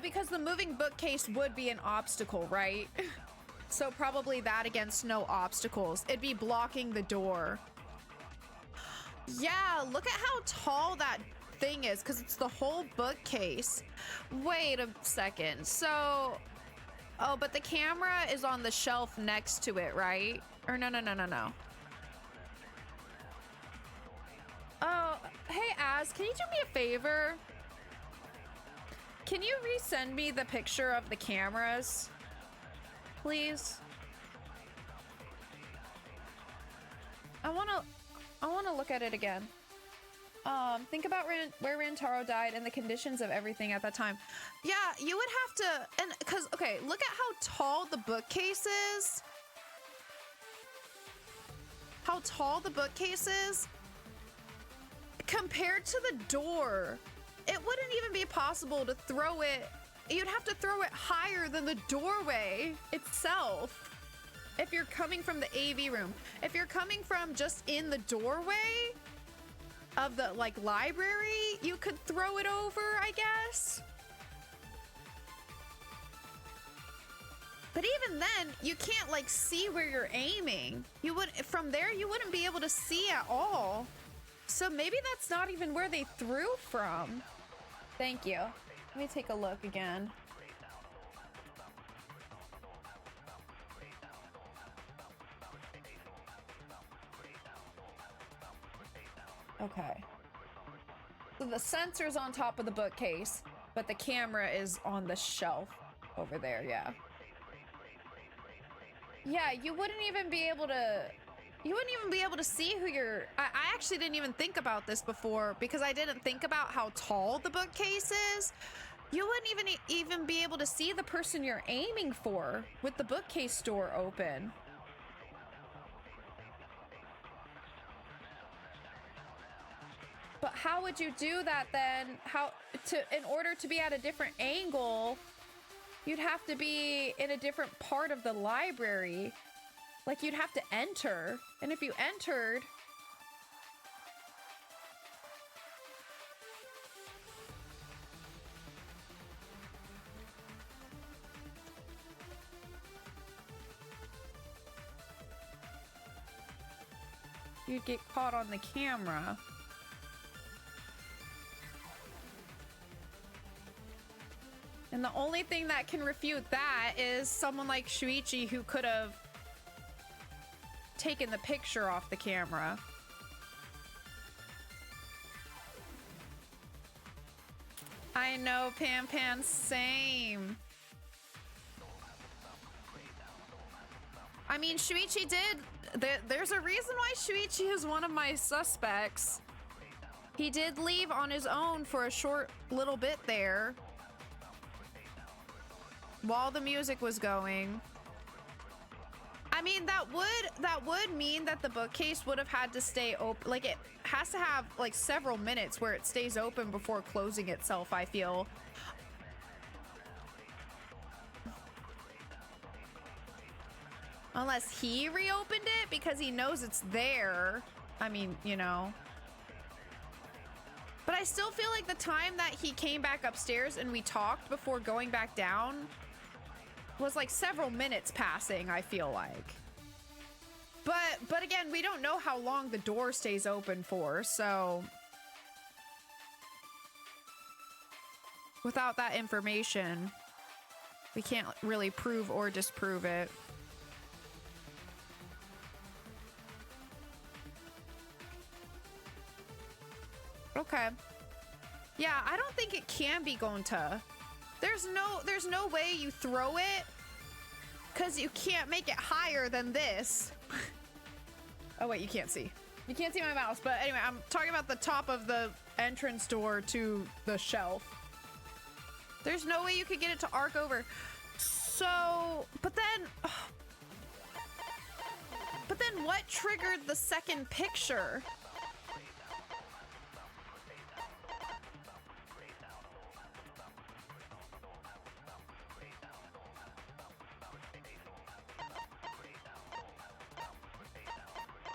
Because the moving bookcase would be an obstacle, right? So probably that against no obstacles. It'd be blocking the door. Yeah, look at how tall that thing is, because it's the whole bookcase. Wait a second. So Oh, but the camera is on the shelf next to it, right? Or no. Oh, hey, Az, can you do me a favor? Can you resend me the picture of the cameras? Please? I wanna look at it again. Think about where Rantaro died and the conditions of everything at that time. Yeah, you would have to, and cause, okay, look at how tall the bookcase is. How tall the bookcase is compared to the door. It wouldn't even be possible to throw it. You'd have to throw it higher than the doorway itself. If you're coming from the AV room, if you're coming from just in the doorway of the like library, you could throw it over, I guess. But even then, you can't like see where you're aiming. You would, from there, you wouldn't be able to see at all. So maybe that's not even where they threw from. Thank you. Let me take a look again. Okay. So the sensor's on top of the bookcase, but the camera is on the shelf over there, yeah. Yeah, you wouldn't even be able to see who you're... I actually didn't even think about this before because I didn't think about how tall the bookcase is. You wouldn't even be able to see the person you're aiming for with the bookcase door open. But how would you do that then? In order to be at a different angle, you'd have to be in a different part of the library. Like you'd have to enter. And if you entered, you'd get caught on the camera. And the only thing that can refute that is someone like Shuichi who could have taken the picture off the camera. I know, Pan, same. I mean, Shuichi did... There's a reason why Shuichi is one of my suspects. He did leave on his own for a short little bit there. While the music was going. I mean, that would mean that the bookcase would have had to stay open. Like, it has to have like several minutes where it stays open before closing itself, I feel. Unless he reopened it because he knows it's there. I mean, you know. But I still feel like the time that he came back upstairs and we talked before going back down was like several minutes passing, I feel like. But again, we don't know how long the door stays open for, so without that information, we can't really prove or disprove it. Okay. Yeah, I don't think it can be Gonta. There's no way you throw it because you can't make it higher than this. Oh wait, you can't see. You can't see my mouse, but anyway, I'm talking about the top of the entrance door to the shelf. There's no way you could get it to arc over. So, but then what triggered the second picture?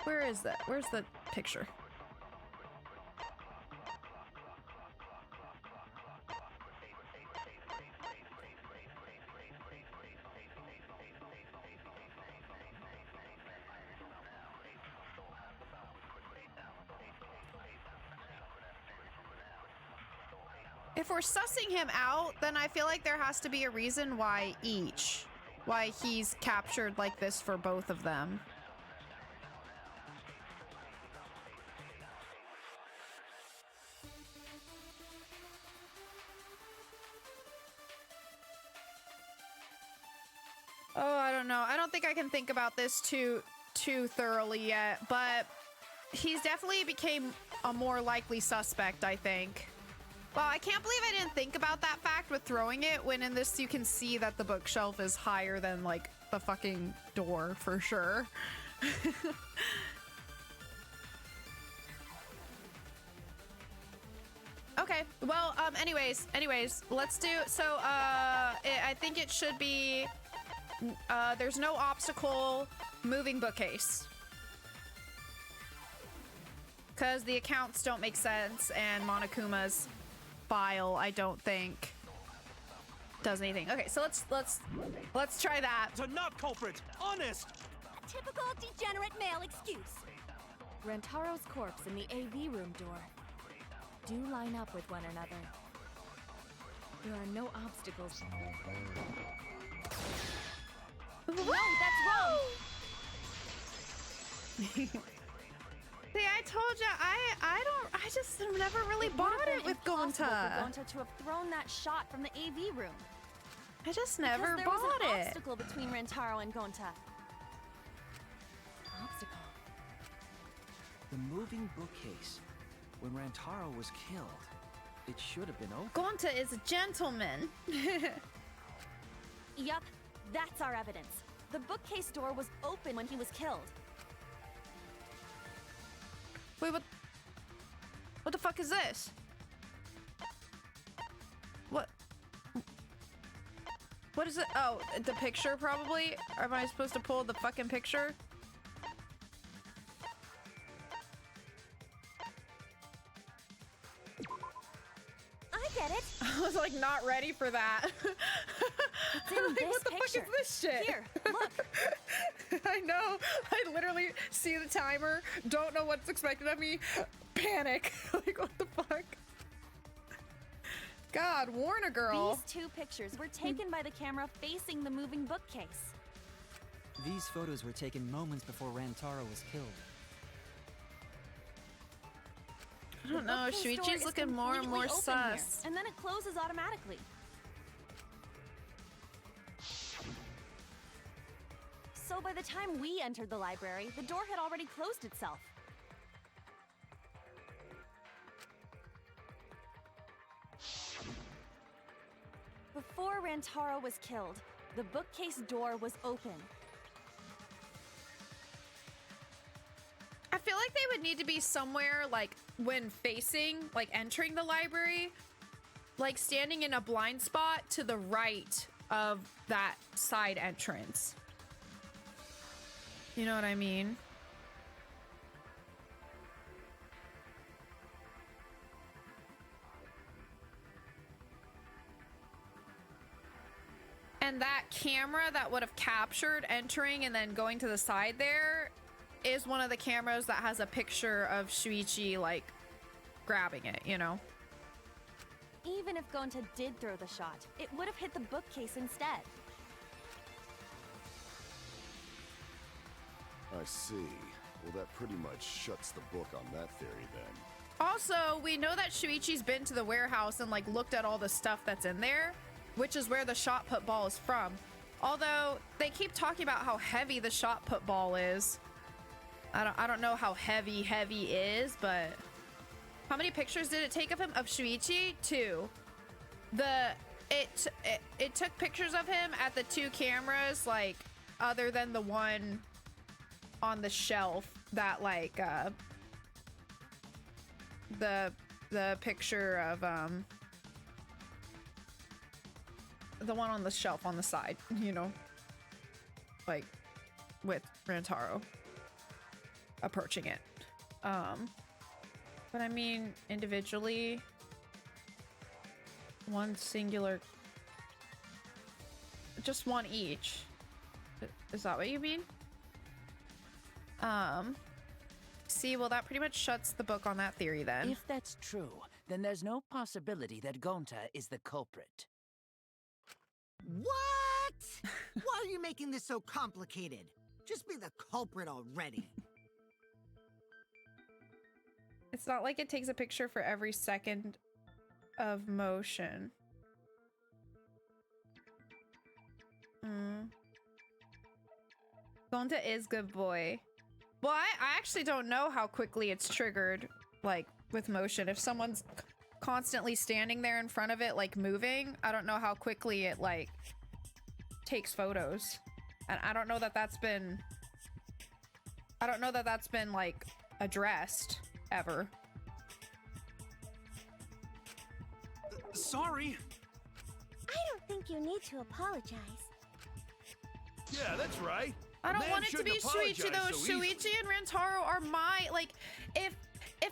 Where is that? Where's the picture? If we're sussing him out, then I feel like there has to be a reason why each. why he's captured like this for both of them. Oh, I don't know. I don't think I can think about this too thoroughly yet, but he's definitely became a more likely suspect, I think. Well, I can't believe I didn't think about that fact with throwing it, when in this you can see that the bookshelf is higher than, like, the fucking door for sure. Okay, well, anyways, let's do, so, I think it should be, there's no obstacle, moving bookcase. Because the accounts don't make sense, and Monokuma's file, I don't think, does anything. Okay, so let's try that. To not culprit, honest! Typical degenerate male excuse. Rantaro's corpse in the AV room door do line up with one another. There are no obstacles. No, that's wrong! See, I told you, I just never really bought it with Gonta. For Gonta to have thrown that shot from the AV room. I just never there bought was an it. obstacle between Rantaro and Gonta. Obstacle. The moving bookcase. When Rantaro was killed, it should have been open. Gonta is a gentleman. Yup, that's our evidence. The bookcase door was open when he was killed. Wait, what the fuck is this? What is it? Oh, the picture probably? Or am I supposed to pull the fucking picture? I get it. I was like not ready for that. It's in like, this what the picture. fuck is this shit? Here, look. I know. I literally see the timer, don't know what's expected of me, panic. Like, what the fuck? God, warn a girl. These two pictures were taken by the camera facing the moving bookcase. These photos were taken moments before Rantaro was killed. I don't know. Shuichi's looking more and more sus. Here, and then it closes automatically. So by the time we entered the library, the door had already closed itself. Before Rantaro was killed, the bookcase door was open. I feel like they would need to be somewhere, like, when facing, like, entering the library, like, standing in a blind spot to the right of that side entrance. You know what I mean? And that camera that would have captured entering and then going to the side there is one of the cameras that has a picture of Shuichi, like, grabbing it, you know? Even if Gonta did throw the shot, it would have hit the bookcase instead. I see. Well, that pretty much shuts the book on that theory then. Also, we know that Shuichi's been to the warehouse and, like, looked at all the stuff that's in there, which is where the shot put ball is from. Although, they keep talking about how heavy the shot put ball is. I don't know how heavy is, but how many pictures did it take of him? Of Shuichi? 2. It took pictures of him at the 2 cameras, like, other than the one on the shelf that, like, the picture of the one on the shelf on the side, you know, like with Rantaro approaching it. But I mean, individually, one singular, just one each. Is that what you mean? See, well, that pretty much shuts the book on that theory then. If that's true, then there's no possibility that Gonta is the culprit. What? Why are you making this so complicated? Just be the culprit already. It's not like it takes a picture for every second of motion. Gonta is good boy. Well, I actually don't know how quickly it's triggered, like, with motion. If someone's constantly standing there in front of it, like, moving, I don't know how quickly it, like, takes photos. And I don't know that that's been... like, addressed, ever. Sorry. I don't think you need to apologize. Yeah, that's right. I don't Man want it to shouldn't be Shuichi apologize though. so Shuichi and Rantaro are my, like, if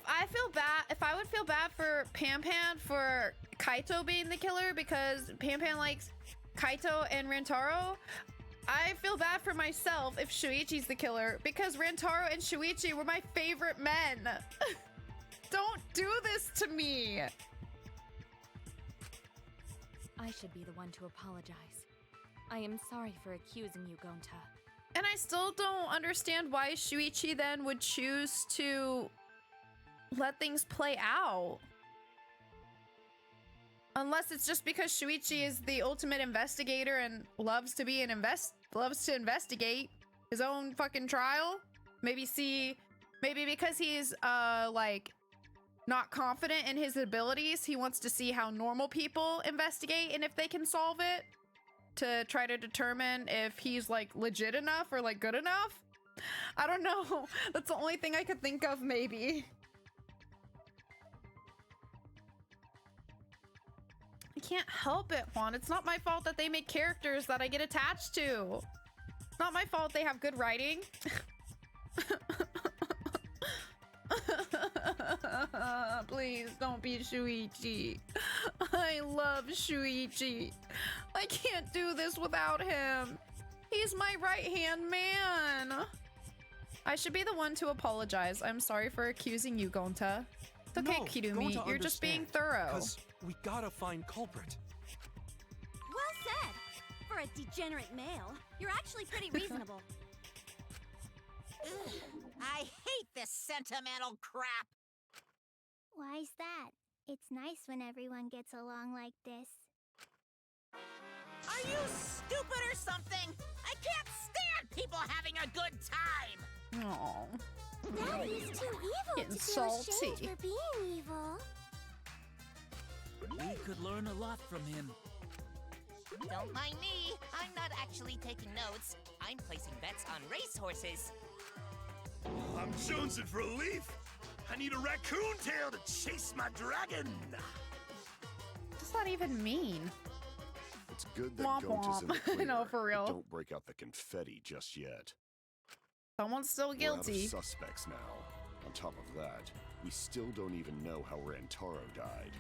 I feel bad, if I would feel bad for Pan for Kaito being the killer because Pan likes Kaito and Rantaro, I feel bad for myself if Shuichi's the killer because Rantaro and Shuichi were my favorite men. Don't do this to me. I should be the one to apologize. I am sorry for accusing you, Gonta. And I still don't understand why Shuichi then would choose to let things play out. Unless it's just because Shuichi is the ultimate investigator and loves to investigate his own fucking trial. Maybe because he's like not confident in his abilities, he wants to see how normal people investigate and if they can solve it, to try to determine if he's like legit enough or like good enough. I don't know. That's the only thing I could think of, maybe. I can't help it, Juan. It's not my fault that they make characters that I get attached to. It's not my fault they have good writing. Please don't be Shuichi. I love Shuichi. I can't do this without him. He's my right-hand man. I should be the one to apologize. I'm sorry for accusing you, Gonta. It's okay, No, Kirumi. Gonta You're just being understands, thorough. 'cause we gotta find culprit. Well said! For a degenerate male, you're actually pretty reasonable. Ugh, I hate this sentimental crap. Why's that? It's nice when everyone gets along like this. Are you stupid or something? I can't stand people having a good time. Aww. Daddy's too evil Getting to feel salty. ashamed for being evil. We could learn a lot from him. Don't mind me. I'm not actually taking notes. I'm placing bets on racehorses. I'm jonesing for a leaf. I need a raccoon tail to chase my dragon. What does that even mean? It's good that Womp Gonta's in the womp. clear, No, for but real. Don't break out the confetti just yet. Someone's still We're out guilty. of suspects now. On top of that, we still don't even know how Rantaro died.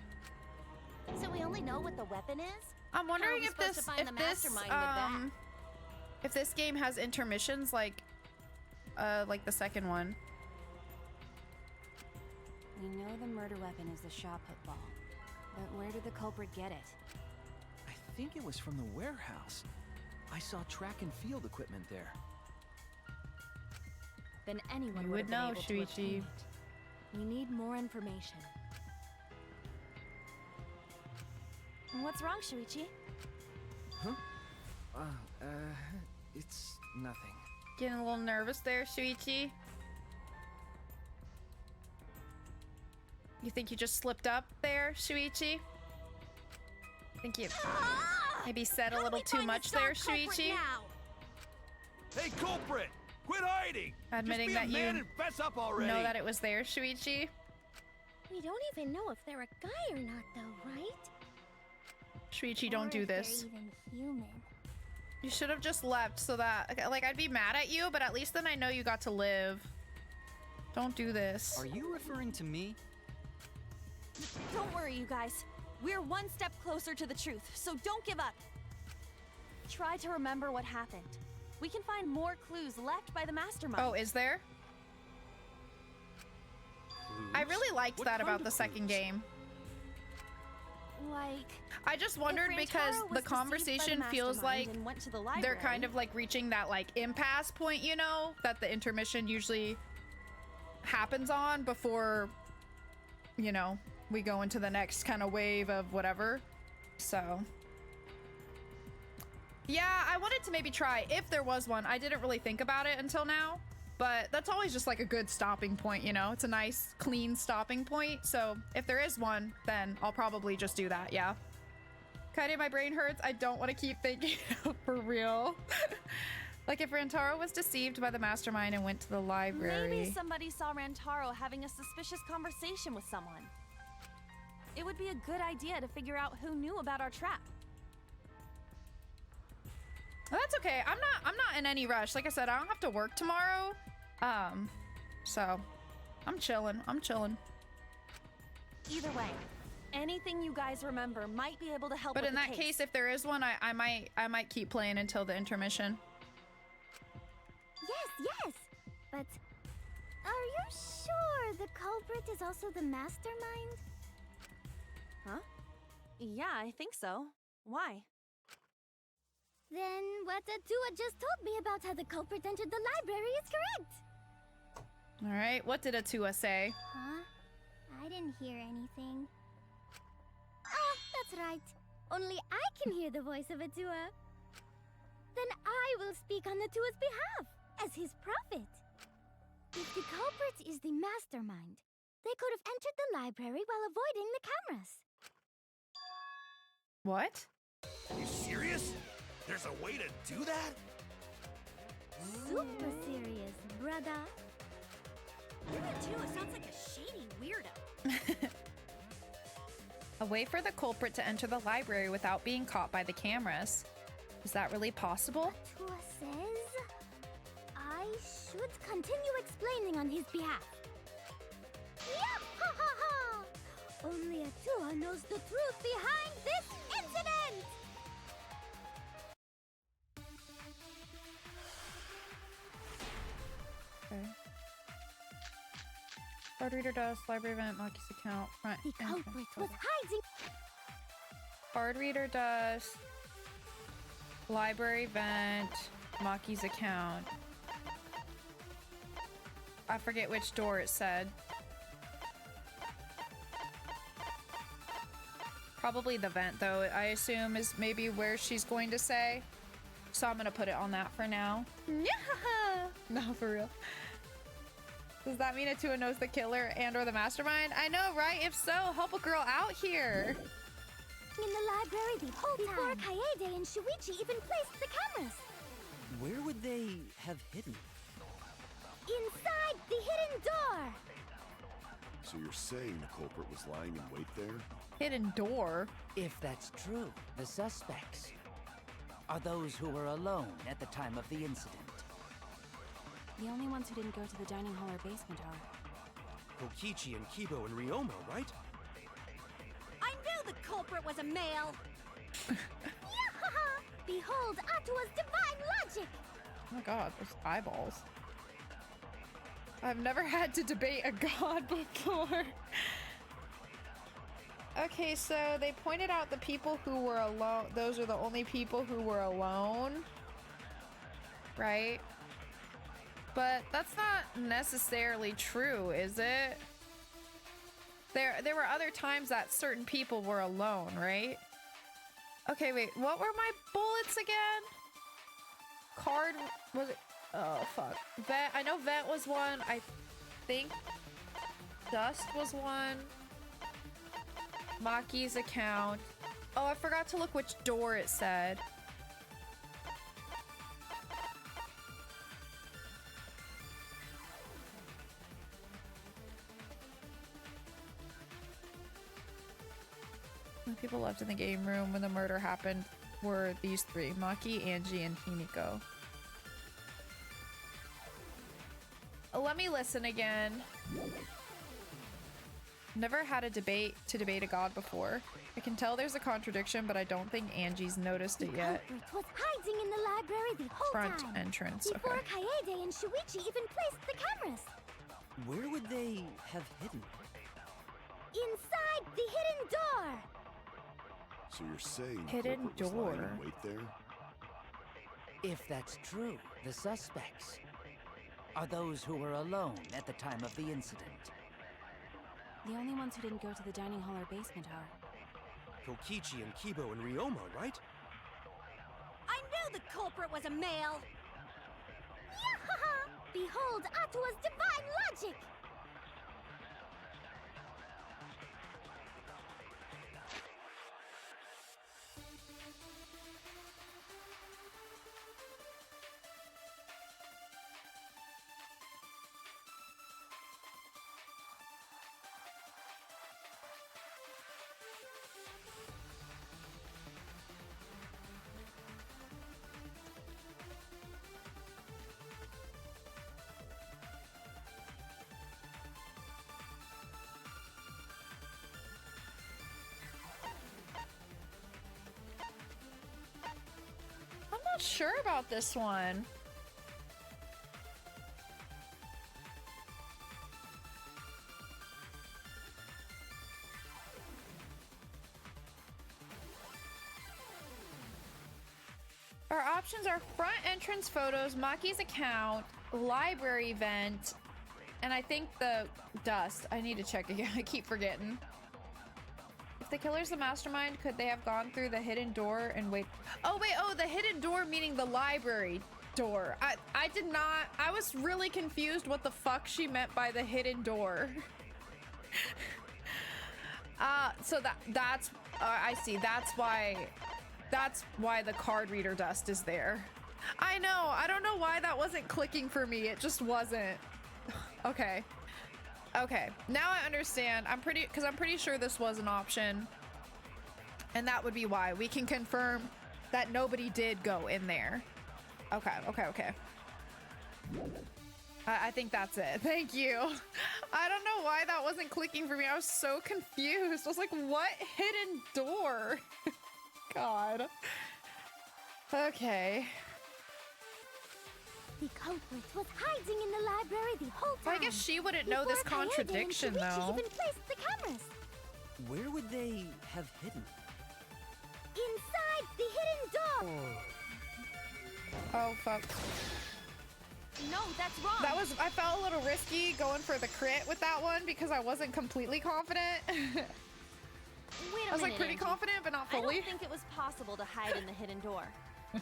So we only know what the weapon is? I'm wondering How are we if supposed this to find the mastermind with that? if this game has intermissions like the second one. We know the murder weapon is the shot put ball. But where did the culprit get it? I think it was from the warehouse. I saw track and field equipment there. Then anyone You would would know, have been able to Shuichi. obtain it. We need more information. What's wrong, Shuichi? Huh? It's nothing. Getting a little nervous there, Shuichi. You think you just slipped up there, Shuichi? Think you maybe said a little too much there, Shuichi? Hey, culprit! Quit hiding! Admitting Just be that a man you and fess up already. know that it was there, Shuichi? We don't even know if they're a guy or not, though, right? Shuichi, Or don't do if they're this. even human. You should have just left so that, like, I'd be mad at you, but at least then I know you got to live. Don't do this. Are you referring to me? Don't worry, you guys. We're one step closer to the truth, so don't give up. Try to remember what happened. We can find more clues left by the mastermind. Oh, is there? I really liked What that kind about of the second clues? game. Like, I just wondered if because Rantaro was the deceived by conversation the feels like mastermind and went to the they're kind library, of like reaching that like impasse point, you know, that the intermission usually happens on before, you know, we go into the next kind of wave of whatever. So yeah, I wanted to maybe try if there was one. I didn't really think about it until now, but that's always just like a good stopping point, you know? It's a nice, clean stopping point. So if there is one, then I'll probably just do that, yeah. Kaede, my brain hurts. I don't want to keep thinking for real. Like if Rantaro was deceived by the mastermind and went to the library. maybe somebody saw Rantaro having a suspicious conversation with someone. It would be a good idea to figure out who knew about our trap. Well, that's okay. I'm not in any rush. Like I said, I don't have to work tomorrow. So I'm chilling. Either way, anything you guys remember might be able to help But with in the that case, if there is one, I might keep playing until the intermission. Yes. But are you sure the culprit is also the mastermind? Huh? Yeah, I think so. Why? Then what Atua just told me about how the culprit entered the library is correct. All right, what did Atua say? Huh? I didn't hear anything. Oh, that's right. Only I can hear the voice of Atua. Then I will speak on Atua's behalf, as his prophet. If the culprit is the mastermind, they could have entered the library while avoiding the cameras. What? Are you serious? There's a way to do that? Super serious, brother. Atua sounds like a shady weirdo. A way for the culprit to enter the library without being caught by the cameras. Is that really possible? Atua says I should continue explaining on his behalf. Yeah, ha ha ha! Only Atua knows the truth behind this incident! Okay. Card reader dust, library event, Maki's account, front. The culprit was hiding. Card reader dust, library vent, Maki's account. I forget which door it said. Probably the vent though, I assume is maybe where she's going to say. So I'm gonna put it on that for now. Yeah. No, for real. Does that mean Atua knows the killer and or the mastermind? I know, right? If so, help a girl out here. In the library the whole time. Before Kaede and Shuichi even placed the cameras. Where would they have hidden? Inside the hidden door. So you're saying the culprit was lying in wait there? Hidden door? If that's true, the suspects are those who were alone at the time of the incident. The only ones who didn't go to the dining hall or basement are Kokichi and Kibo and Ryoma, right? I knew the culprit was a male! Yahaha! Behold Atua's divine logic! Oh my god, those eyeballs. I've never had to debate a god before. Okay, so they pointed out the people who were alone. Those are the only people who were alone. Right? But that's not necessarily true, is it? There were other times that certain people were alone, right? Okay, wait, what were my bullets again? Card, was it? Oh, fuck. Vent, I know Vent was one. I think Dust was one. Maki's account. Oh, I forgot to look which door it said. The people left in the game room when the murder happened were these three: Maki, Angie, and Himiko. Let me listen again. Never had a debate a god before. I can tell there's a contradiction, but I don't think Angie's noticed it yet. The culprit was hiding in the library the whole Front time. entrance, Before okay. Kaede and Shuichi even placed the cameras. Where would they have hidden? Inside the hidden door. So you're saying Hidden the culprit was lying door. in wait there? If that's true, the suspects are those who were alone at the time of the incident. The only ones who didn't go to the dining hall or basement are... Kokichi and Kibo and Ryoma, right? I knew the culprit was a male! Yahaha! Behold Atua's divine logic! I'm not sure about this one. Our options are front entrance photos, Maki's account, library event, and I think the dust. I need to check again. I keep forgetting. If the killer's the mastermind, could they have gone through the hidden door and wait? Oh, wait. Oh, the hidden door meaning the library door. I did not. I was really confused what the fuck she meant by the hidden door. So that's I see. That's why the card reader dust is there. I know. I don't know why that wasn't clicking for me. It just wasn't. Okay. Okay. Now I understand. I'm pretty sure this was an option. And that would be why. We can confirm that nobody did go in there. Okay. Okay. Okay. I think that's it. Thank you. I don't know why that wasn't clicking for me. I was so confused. I was like, what hidden door? God. Okay. The culprit was hiding in the library the whole time. Well, I guess she wouldn't know this Before Kaede and contradiction, Shuichi though. even placed the cameras. Where would they have hidden? Inside the hidden door. Oh, fuck. No, that's wrong. I felt a little risky going for the crit with that one because I wasn't completely confident. Wait a I was like minute, pretty Angie. confident, but not I fully. don't think it was possible to hide in the hidden door. What?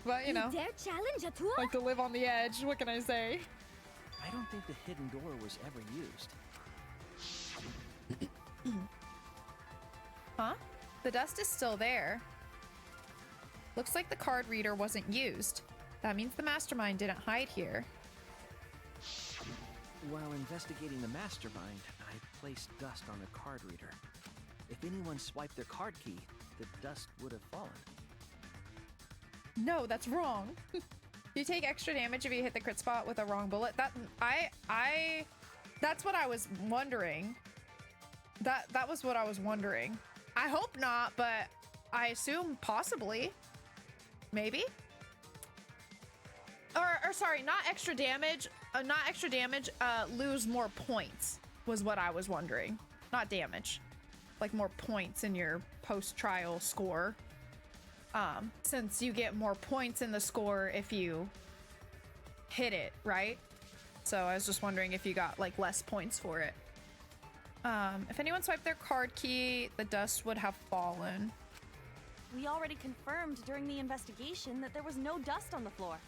But, you know, dare challenge Atua? like to live on the edge. What can I say? I don't think the hidden door was ever used. Huh? The dust is still there. Looks like the card reader wasn't used. That means the mastermind didn't hide here. While investigating the mastermind, I placed dust on the card reader. If anyone swiped their card key, the dust would have fallen. No, that's wrong. You take extra damage if you hit the crit spot with a wrong bullet. That's what I was wondering. That was what I was wondering. I hope not, but I assume possibly. Maybe? Or sorry, not extra damage. Not extra damage, lose more points was what I was wondering. Not damage. Like more points in your post-trial score. Since you get more points in the score if you hit it, right? So I was just wondering if you got like less points for it. If anyone swiped their card key, the dust would have fallen. We already confirmed during the investigation that there was no dust on the floor.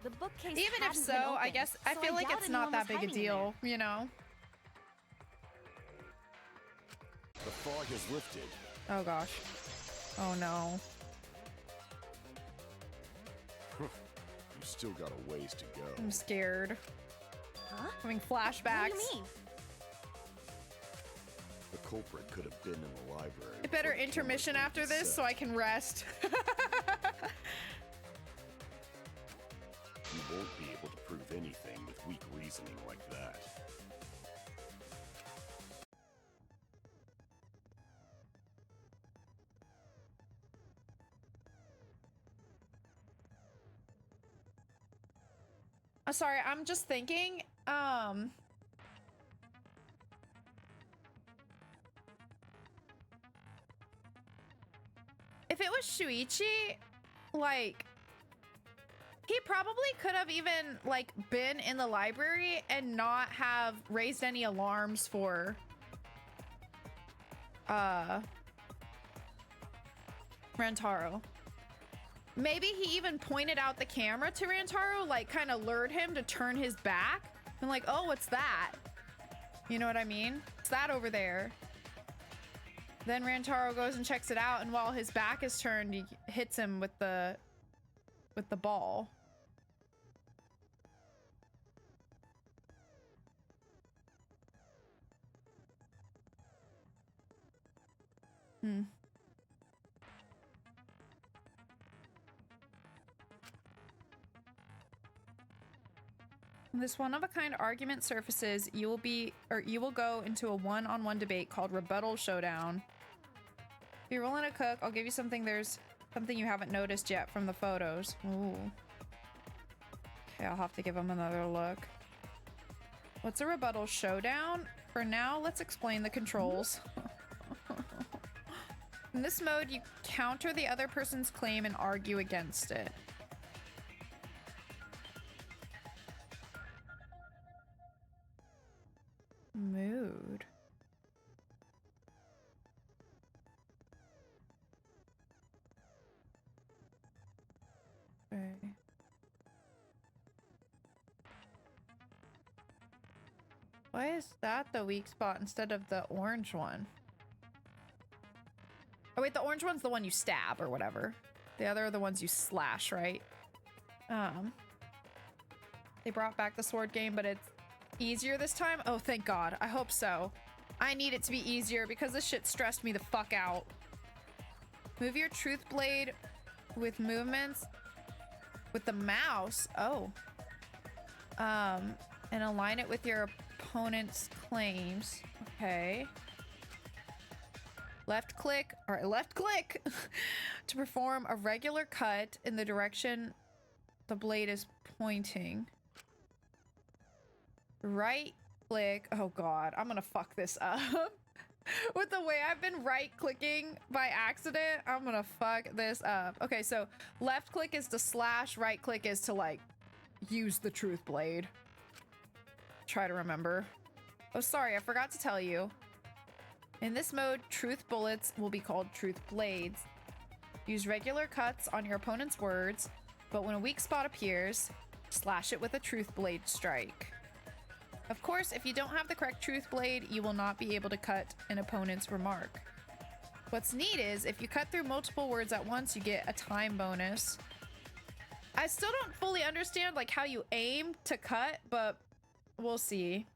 The bookcase Even if hadn't so, been I opened, guess I so feel like doubt it's not anyone that was big a hiding in deal, you know? The fog has lifted. Oh gosh. Oh no. You still got a ways to go. I'm scared. Huh? Having What flashbacks. do you mean? The culprit could have been in the library. A better before the intermission cameras after went this so set. I can rest. You won't be able to prove anything with weak reasoning like that. Sorry, I'm just thinking, if it was Shuichi, like, he probably could have even, like, been in the library and not have raised any alarms for, Rantaro. Maybe he even pointed out the camera to Rantaro, like, kind of lured him to turn his back. And like, oh, what's that? You know what I mean? It's that over there. Then Rantaro goes and checks it out, and while his back is turned, he hits him with the ball. Hmm. This one-of-a-kind argument surfaces, you will go into a one-on-one debate called Rebuttal Showdown. If you're willing to cook, I'll give you something. There's something you haven't noticed yet from the photos. Ooh. Okay, I'll have to give them another look. What's a Rebuttal Showdown? For now, let's explain the controls. In this mode, you counter the other person's claim and argue against it. Mood. Okay. Why is that the weak spot instead of the orange one? Oh wait, the orange one's the one you stab or whatever. The other are the ones you slash, right? They brought back the sword game, but it's easier this time? Oh, thank God. I hope so. I need it to be easier because this shit stressed me the fuck out. Move your truth blade with movements with the mouse. Oh. And align it with your opponent's claims. Okay. Left click to perform a regular cut in the direction the blade is pointing. Right click. Oh God, I'm gonna fuck this up. With the way I've been right clicking by accident, I'm gonna fuck this up. Okay, so left click is to slash, right click is to like use the truth blade. Try to remember. Oh, sorry, I forgot to tell you. In this mode, truth bullets will be called truth blades. Use regular cuts on your opponent's words, but when a weak spot appears, slash it with a truth blade strike. Of course, if you don't have the correct truth blade, you will not be able to cut an opponent's remark. What's neat is, if you cut through multiple words at once, you get a time bonus. I still don't fully understand like how you aim to cut, but we'll see.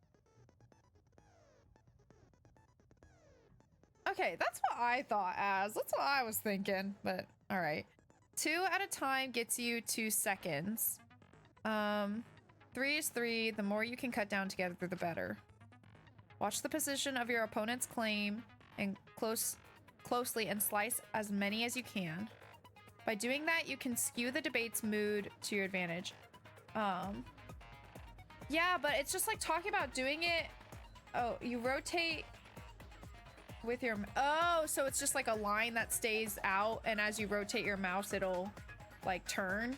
Okay, that's what I thought as. That's what I was thinking, but all right. 2 at a time gets you 2 seconds. 3 is 3. The more you can cut down together, the better. Watch the position of your opponent's claim and closely and slice as many as you can. By doing that, you can skew the debate's mood to your advantage. Yeah, but it's just like talking about doing it. Oh, you rotate with your... Oh, so it's just like a line that stays out, and as you rotate your mouse, it'll like turn.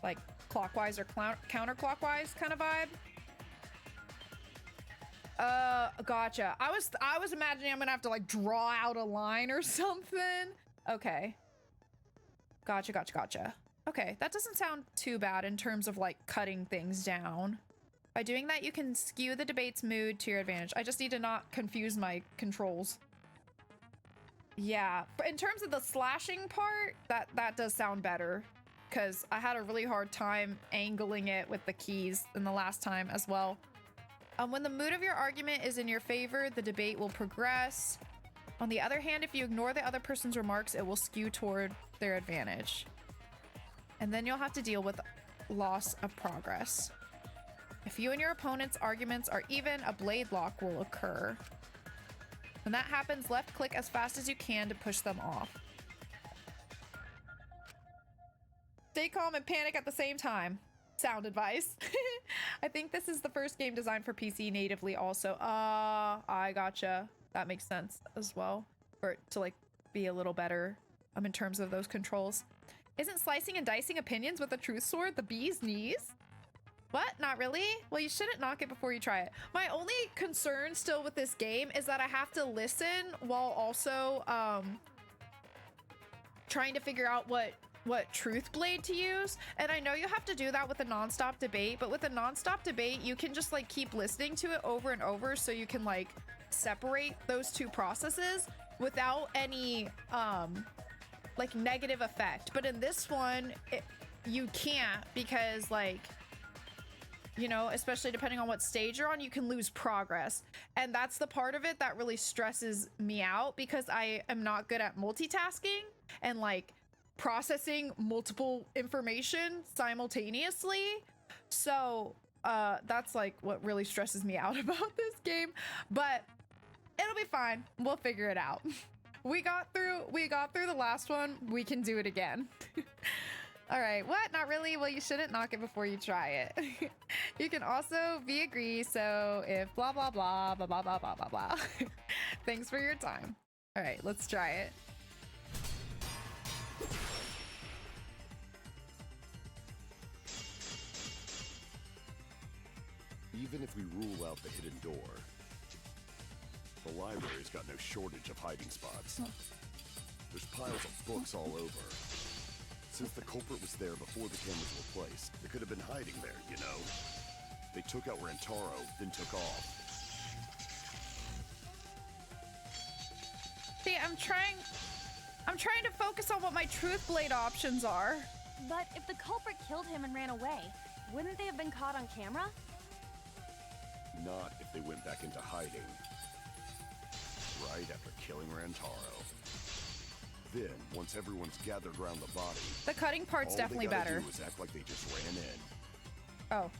Like clockwise or counterclockwise kind of vibe. Gotcha. I was imagining I'm gonna have to like draw out a line or something. Okay. Gotcha. Okay, that doesn't sound too bad in terms of like cutting things down. By doing that, you can skew the debate's mood to your advantage. I just need to not confuse my controls. Yeah, but in terms of the slashing part, that does sound better. Because I had a really hard time angling it with the keys in the last time as well. When the mood of your argument is in your favor, the debate will progress. On the other hand, if you ignore the other person's remarks, it will skew toward their advantage. And then you'll have to deal with loss of progress. If you and your opponent's arguments are even, a blade lock will occur. When that happens, left click as fast as you can to push them off. Stay calm and panic at the same time. Sound advice. I think this is the first game designed for PC natively also. I gotcha. That makes sense as well. For it to like be a little better in terms of those controls. Isn't slicing and dicing opinions with a truth sword the bee's knees? What? Not really? Well, you shouldn't knock it before you try it. My only concern still with this game is that I have to listen while also trying to figure out what truth blade to use. And I know you have to do that with a non-stop debate, but with a non-stop debate, you can just like keep listening to it over and over so you can like separate those two processes without any like negative effect. But in this one, you can't, because like, you know, especially depending on what stage you're on, you can lose progress. And that's the part of it that really stresses me out, because I am not good at multitasking and like processing multiple information simultaneously. So that's like what really stresses me out about this game, but it'll be fine. We'll figure it out. We got through the last one. We can do it again. All right, what? Not really? Well, you shouldn't knock it before you try it. You can also agree, so if blah, blah, blah, blah, blah, blah, blah, blah, blah. Thanks for your time. All right, let's try it. Even if we rule out the hidden door, the library's got no shortage of hiding spots. There's piles of books all over. Since the culprit was there before the cameras were placed, they could have been hiding there, you know? They took out Rantaro, then took off. See, I'm trying to focus on what my truth blade options are. But if the culprit killed him and ran away, wouldn't they have been caught on camera? Not if they went back into hiding. Right after killing Rantaro. Then, once everyone's gathered around the body, the cutting part's definitely better. All they gotta do is act like they just ran in. Oh.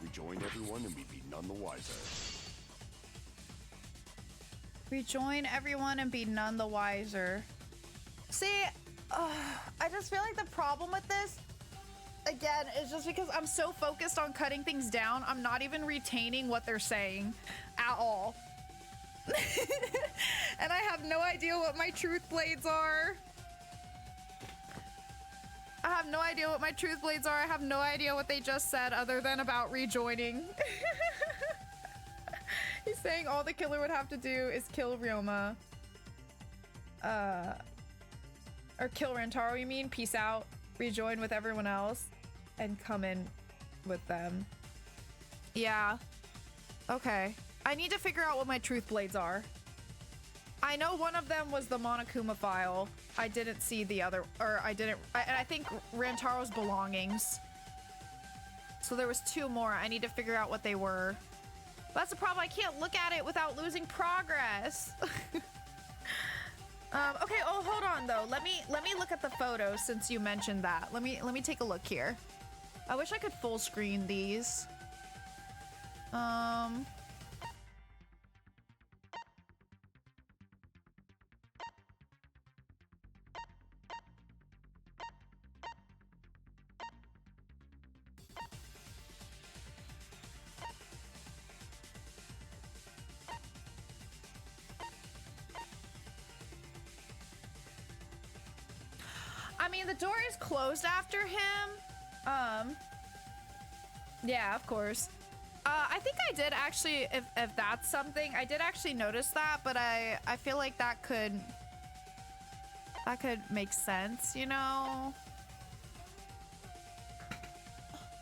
Rejoin everyone and we'd be none the wiser. Rejoin everyone and be none the wiser. See, I just feel like the problem with this, again, is just because I'm so focused on cutting things down, I'm not even retaining what they're saying at all. And I have no idea what my truth blades are. I have no idea what my truth blades are. I have no idea what they just said other than about rejoining. He's saying all the killer would have to do is kill Ryoma. Or kill Rantaro, you mean? Peace out. Rejoin with everyone else. And come in with them. Yeah. Okay. I need to figure out what my truth blades are. I know one of them was the Monokuma file. I didn't see the other, or I didn't, and I think Rantaro's belongings. So there was two more. I need to figure out what they were. That's the problem. I can't look at it without losing progress. Okay. Oh, hold on though. Let me look at the photos since you mentioned that. Let me take a look here. I wish I could full screen these. I mean, the door is closed after him. Yeah, of course. I think I did actually, if that's something, I did actually notice that, but I feel like that could make sense, you know?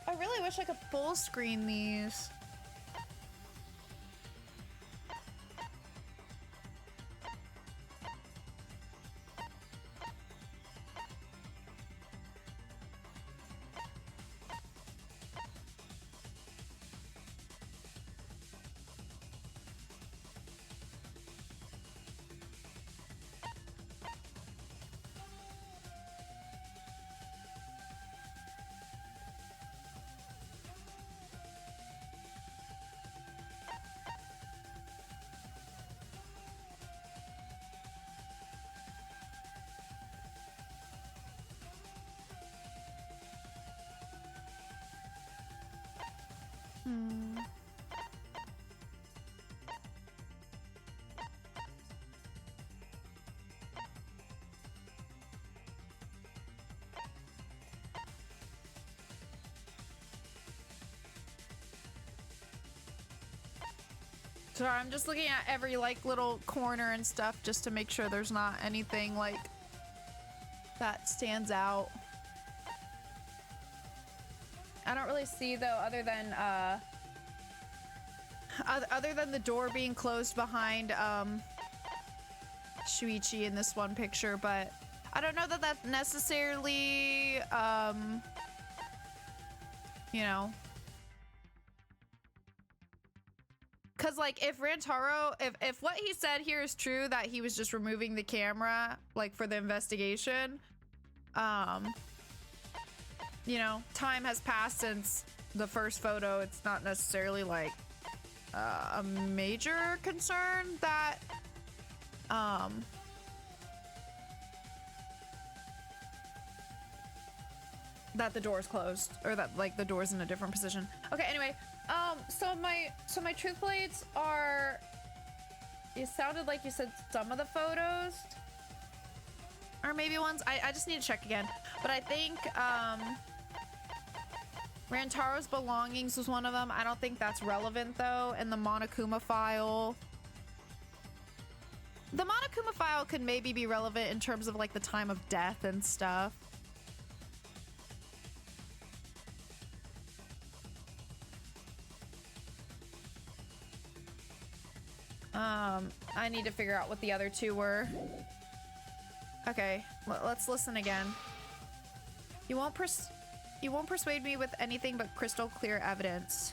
I really wish I could full screen these. Sorry, I'm just looking at every like little corner and stuff just to make sure there's not anything like that stands out. I don't really see though, other than the door being closed behind Shuichi in this one picture, but I don't know that that necessarily you know, because like if Rantaro, if what he said here is true, that he was just removing the camera like for the investigation, you know, time has passed since the first photo. It's not necessarily like a major concern that that the door's closed, or that like the door's in a different position. Okay, anyway, so my truth blades are, it sounded like you said some of the photos or maybe ones. I just need to check again, but I think Rantaro's belongings was one of them. I don't think that's relevant though. And the Monokuma file, the Monokuma file could maybe be relevant in terms of like the time of death and stuff. I need to figure out what the other two were. Okay, let's listen again. You won't persuade me with anything but crystal clear evidence.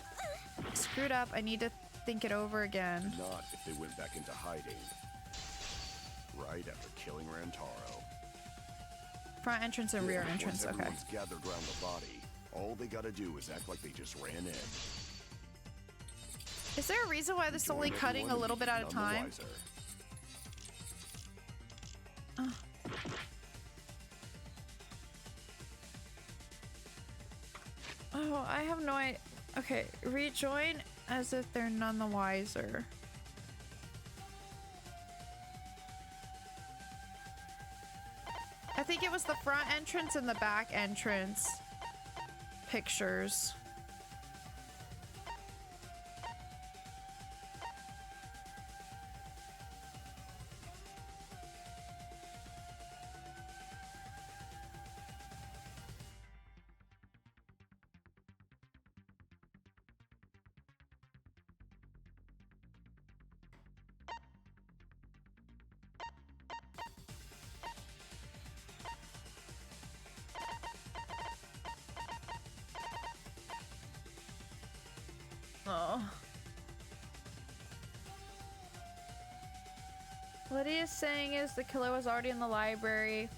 Screwed up. I need to think it over again. Not if they went back into hiding. Right after killing Rantaro. Front entrance and rear entrance. Once Okay. everyone's gathered around the body, all they gotta do is act like they just ran in. Is there a reason why this is only cutting a little bit at a time? Oh, I have no idea. Okay, rejoin as if they're none the wiser. I think it was the front entrance and the back entrance pictures. Oh. What he is saying is the killer was already in the library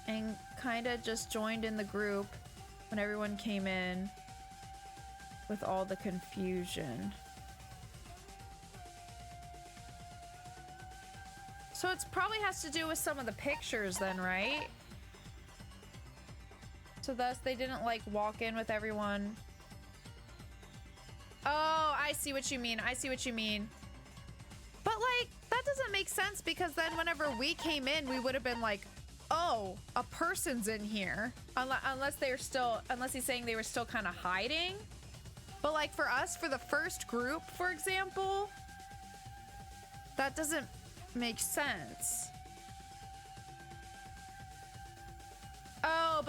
and kind of just joined in the group when everyone came in with all the confusion. So it's probably has to do with some of the pictures then, right? So thus they didn't like walk in with everyone. Oh, I see what you mean. I see what you mean. But like, that doesn't make sense because then whenever we came in, we would have been like, oh, a person's in here. Unless they're still, unless he's saying they were still kind of hiding. But like for us, for the first group, for example, that doesn't make sense. Oh,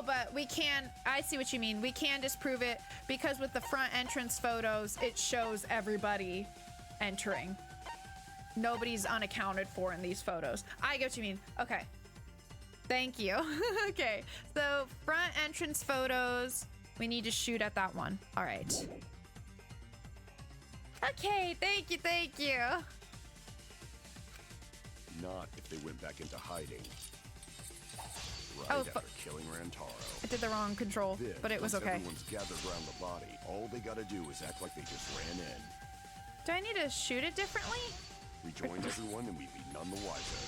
but we can, I see what you mean. We can disprove it because with the front entrance photos, it shows everybody entering. Nobody's unaccounted for in these photos. I get what you mean. Okay. Thank you. Okay. So front entrance photos, we need to shoot at that one. All right. Okay. Thank you. Thank you. Not if they went back into hiding. Oh, After killing Rantaro. I did the wrong control, Then, but it was once okay. Everyone's gathered around the body. All they gotta do is act like they just ran in. Do I need to shoot it differently? Rejoin everyone and we'd be none the wiser.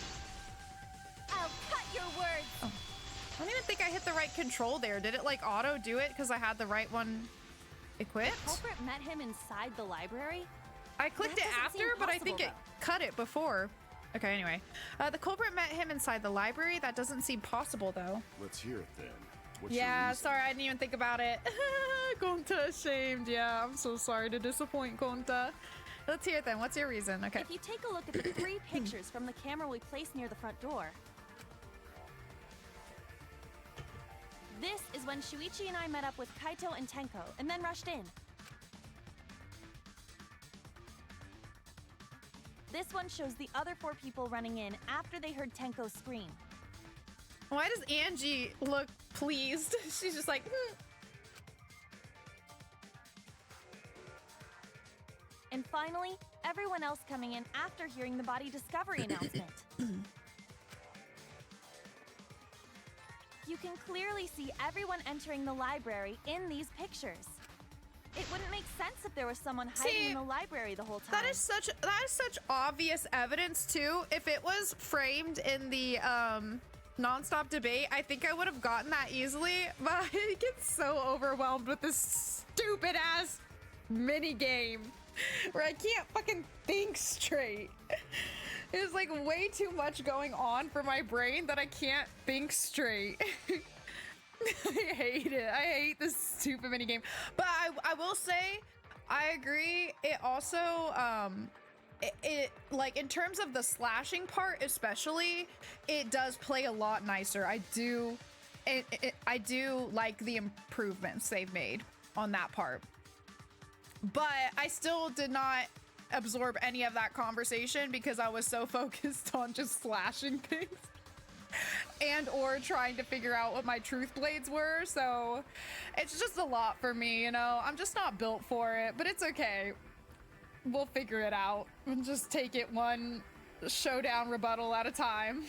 I'll cut your words. Oh. I don't even think I hit the right control there. Did it like auto do it because I had the right one equipped? The culprit met him inside the library? I clicked it after, but I think it cut it before. Okay, anyway. The culprit met him inside the library. That doesn't seem possible, though. Let's hear it then. What's your Yeah, reason? sorry, I didn't even think about it. Gonta ashamed. Yeah, I'm so sorry to disappoint Gonta. Let's hear it then. What's your reason? Okay. If you take a look at the 3 pictures from the camera we placed near the front door, this is when Shuichi and I met up with Kaito and Tenko, and then rushed in. This one shows the other 4 people running in after they heard Tenko scream. Why does Angie look pleased? She's just like, And finally, everyone else coming in after hearing the body discovery announcement. You can clearly see everyone entering the library in these pictures. It wouldn't make sense if there was someone hiding in the library the whole time. That is such obvious evidence too. If it was framed in the nonstop debate, I think I would have gotten that easily. But I get so overwhelmed with this stupid ass mini game where I can't fucking think straight. There's like way too much going on for my brain that I can't think straight. I hate it. I hate this stupid mini game. But I will say, I agree. It also, it like in terms of the slashing part, especially, it does play a lot nicer. I do like the improvements they've made on that part. But I still did not absorb any of that conversation because I was so focused on just slashing things and or trying to figure out what my truth blades were. So it's just a lot for me, you know. I'm just not built for it, but it's okay. We'll figure it out and just take it one showdown rebuttal at a time.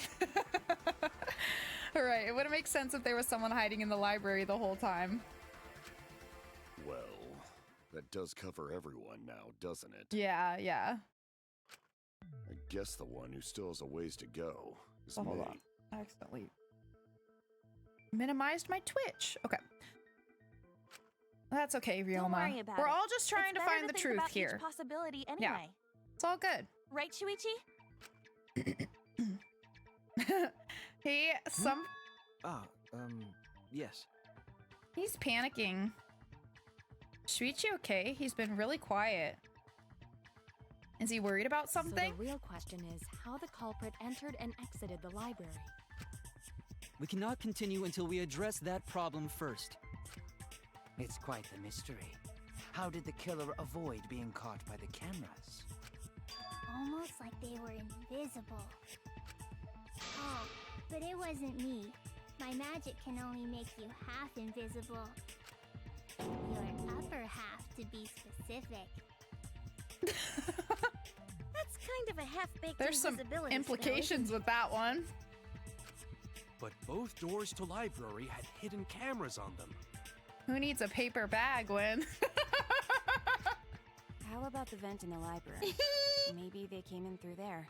All right, it wouldn't make sense if there was someone hiding in the library the whole time. Well, that does cover everyone now, doesn't it? Yeah, yeah. I guess the one who still has a ways to go is Oh, hold me. on. I accidentally minimized my Twitch. Okay. That's okay, Ryoma. Don't worry about We're it. all just trying It's to better find the think truth about here. Each possibility anyway. Yeah. It's all good. Right, Shuichi? Hey, Yes. He's panicking. Shuichi okay? He's been really quiet. Is he worried about something? So the real question is how the culprit entered and exited the library. We cannot continue until we address that problem first. It's quite the mystery. How did the killer avoid being caught by the cameras? Almost like they were invisible. Oh, but it wasn't me. My magic can only make you half invisible. Your upper half, to be specific. That's kind of a half-baked There's some invisibility implications with that one. But both doors to library had hidden cameras on them. Who needs a paper bag when? How about the vent in the library? Maybe they came in through there.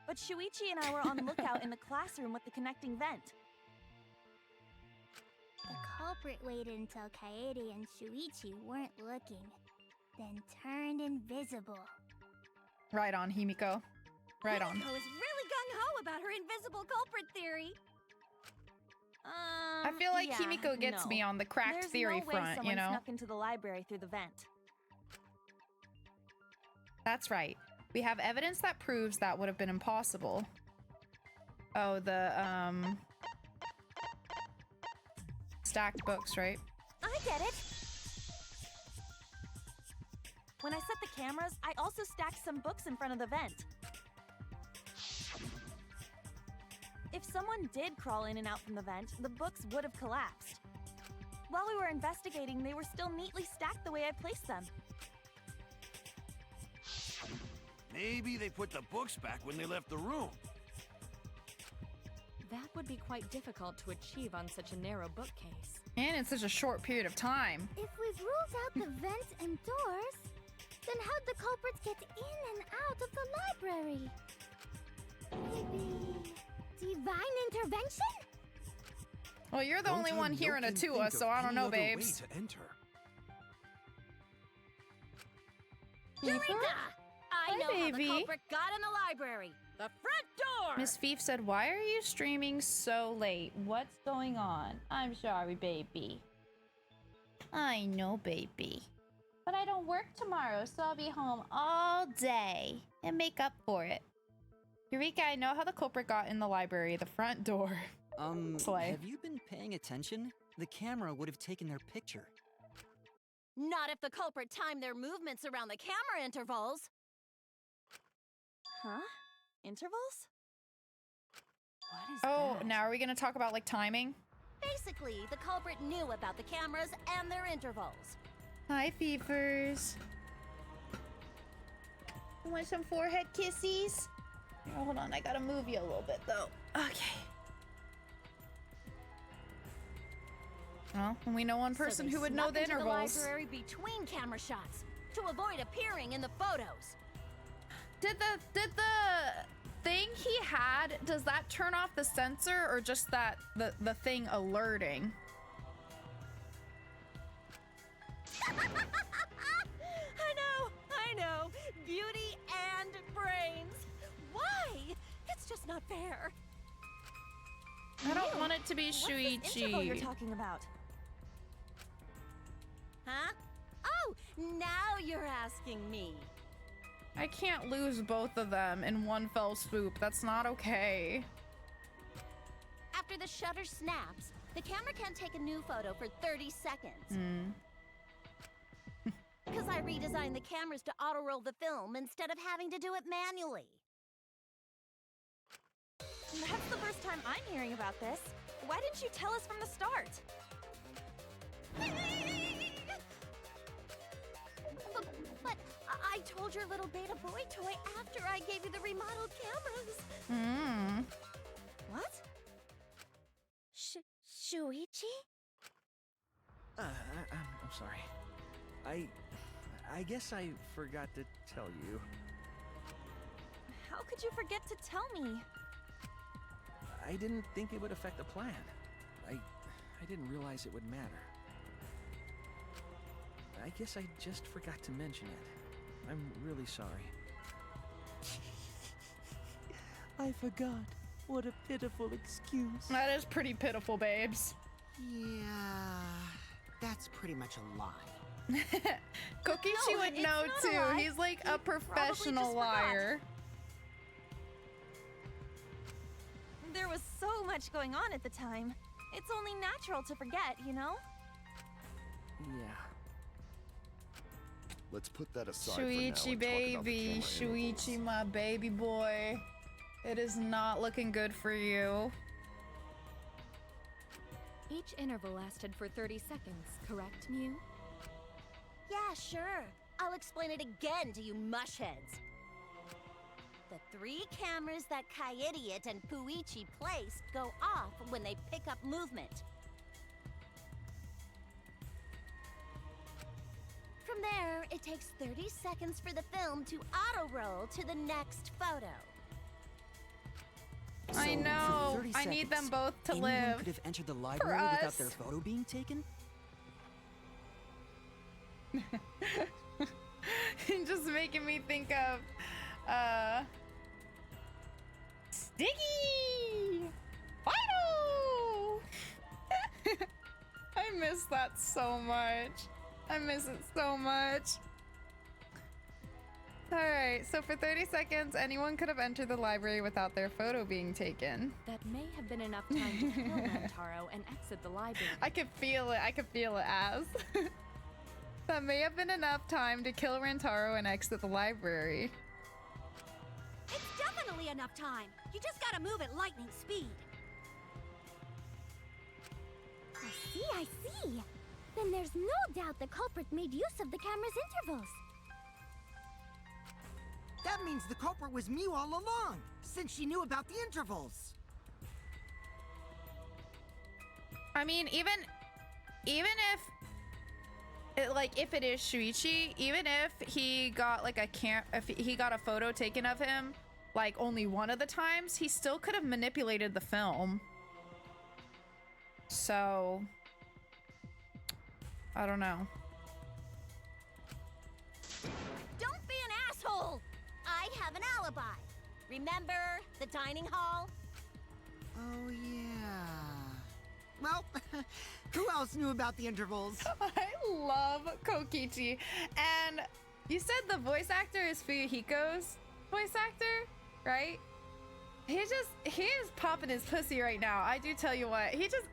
But Shuichi and I were on lookout in the classroom with the connecting vent. The culprit waited until Kaede and Shuichi weren't looking, then turned invisible. Right on, Himiko. Right on. Himiko is really gung-ho about her invisible culprit theory. I feel like Yeah, Himiko gets no. me on the cracked There's theory no way front, someone you know? snuck into the library through the vent. That's right. We have evidence that proves that would have been impossible. Oh, the, stacked books, right? I get it! When I set the cameras, I also stacked some books in front of the vent. If someone did crawl in and out from the vent, the books would have collapsed. While we were investigating, they were still neatly stacked the way I placed them. Maybe they put the books back when they left the room. That would be quite difficult to achieve on such a narrow bookcase. And in such a short period of time. If we've ruled out the vents and doors, then how'd the culprits get in and out of the library? Maybe divine intervention? Well, you're the only one here in Atua, so I don't know, babes. To enter. Eureka! I know how the baby. culprit got in the library. The front door! Miss Fief said, why are you streaming so late? What's going on? I'm sorry, baby. I know, baby. But I don't work tomorrow, so I'll be home all day and make up for it. Eureka, I know how the culprit got in the library, the front door. Slay. Have you been paying attention? The camera would have taken their picture. Not if the culprit timed their movements around the camera intervals. Huh? Intervals? What is that? Now are we gonna talk about, like, timing? Basically, the culprit knew about the cameras and their intervals. Hi, Feefers. You want some forehead kissies? Here, hold on, I gotta move you a little bit, though. Okay. Well, and we know one person who would know the intervals. The library between camera shots to avoid appearing in the photos. Did the thing he had, does that turn off the sensor or just that the thing alerting? I know. Beauty and brains. Why? It's just not fair. I don't want it to be What's this interval you're Shuichi. talking about? Huh? Oh, now you're asking me. I can't lose both of them in one fell swoop. That's not okay. After the shutter snaps, the camera can take a new photo for 30 seconds. Because I redesigned the cameras to auto-roll the film instead of having to do it manually. That's the first time I'm hearing about this. Why didn't you tell us from the start? But I told your little beta boy toy after I gave you the remodeled cameras. What? Shuichi? I'm sorry. I guess I forgot to tell you. How could you forget to tell me? I didn't think it would affect the plan. I didn't realize it would matter. I guess I just forgot to mention it. I'm really sorry. I forgot. What a pitiful excuse. That is pretty pitiful, babes. Yeah, that's pretty much a lie. Kokichi No, would it's know not a too. lie. He's like He a probably professional just forgot. liar. There was so much going on at the time. It's only natural to forget, you know? Yeah. Let's put that aside Shuichi, for now and talk about the baby. camera Shuichi, intervals. my baby boy. It is not looking good for you. Each interval lasted for 30 seconds, correct, Mew? Yeah, sure. I'll explain it again to you mushheads. The 3 cameras that Kaidiot and Puichi placed go off when they pick up movement. From there, it takes 30 seconds for the film to auto-roll to the next photo. I So, know. for 30 I need them seconds, both to anyone live. could have entered the library without us. their photo being taken? Just making me think of Stiggy! Fido! I miss that so much. I miss it so much. Alright, so for 30 seconds, anyone could have entered the library without their photo being taken. That may have been enough time to kill Rentaro and exit the library. I could feel it. I could feel it as. That may have been enough time to kill Rentaro and exit the library. It's definitely enough time. You just gotta move at lightning speed. I see. Then there's no doubt the culprit made use of the camera's intervals. That means the culprit was Mew all along, since she knew about the intervals. I mean, even if if it is Shuichi, even if he got like if he got a photo taken of him like only one of the times, he still could have manipulated the film. So I don't know. Don't be an asshole! have an alibi. Remember the dining hall? Oh, yeah. Well, who else knew about the intervals? I love Kokichi. And you said the voice actor is Fuyuhiko's voice actor, right? He is popping his pussy right now. I do tell you what. He just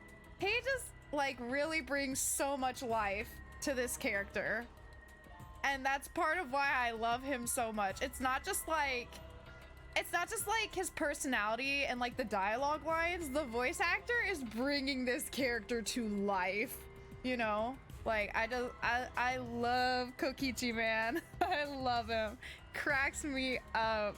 like really brings so much life to this character. And that's part of why I love him so much. It's not just like his personality and like the dialogue lines. The voice actor is bringing this character to life, you know? Like I love Kokichi, man. I love him. Cracks me up.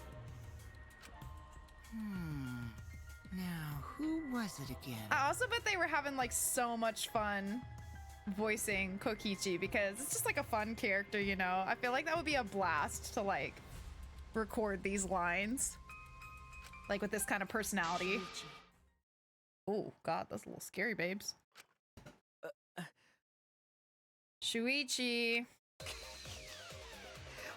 Now, who was it again? I also bet they were having like so much fun voicing Kokichi because it's just like a fun character, you know? I feel like that would be a blast to like record these lines. Like with this kind of personality. Oh god, that's a little scary, babes. Shuichi.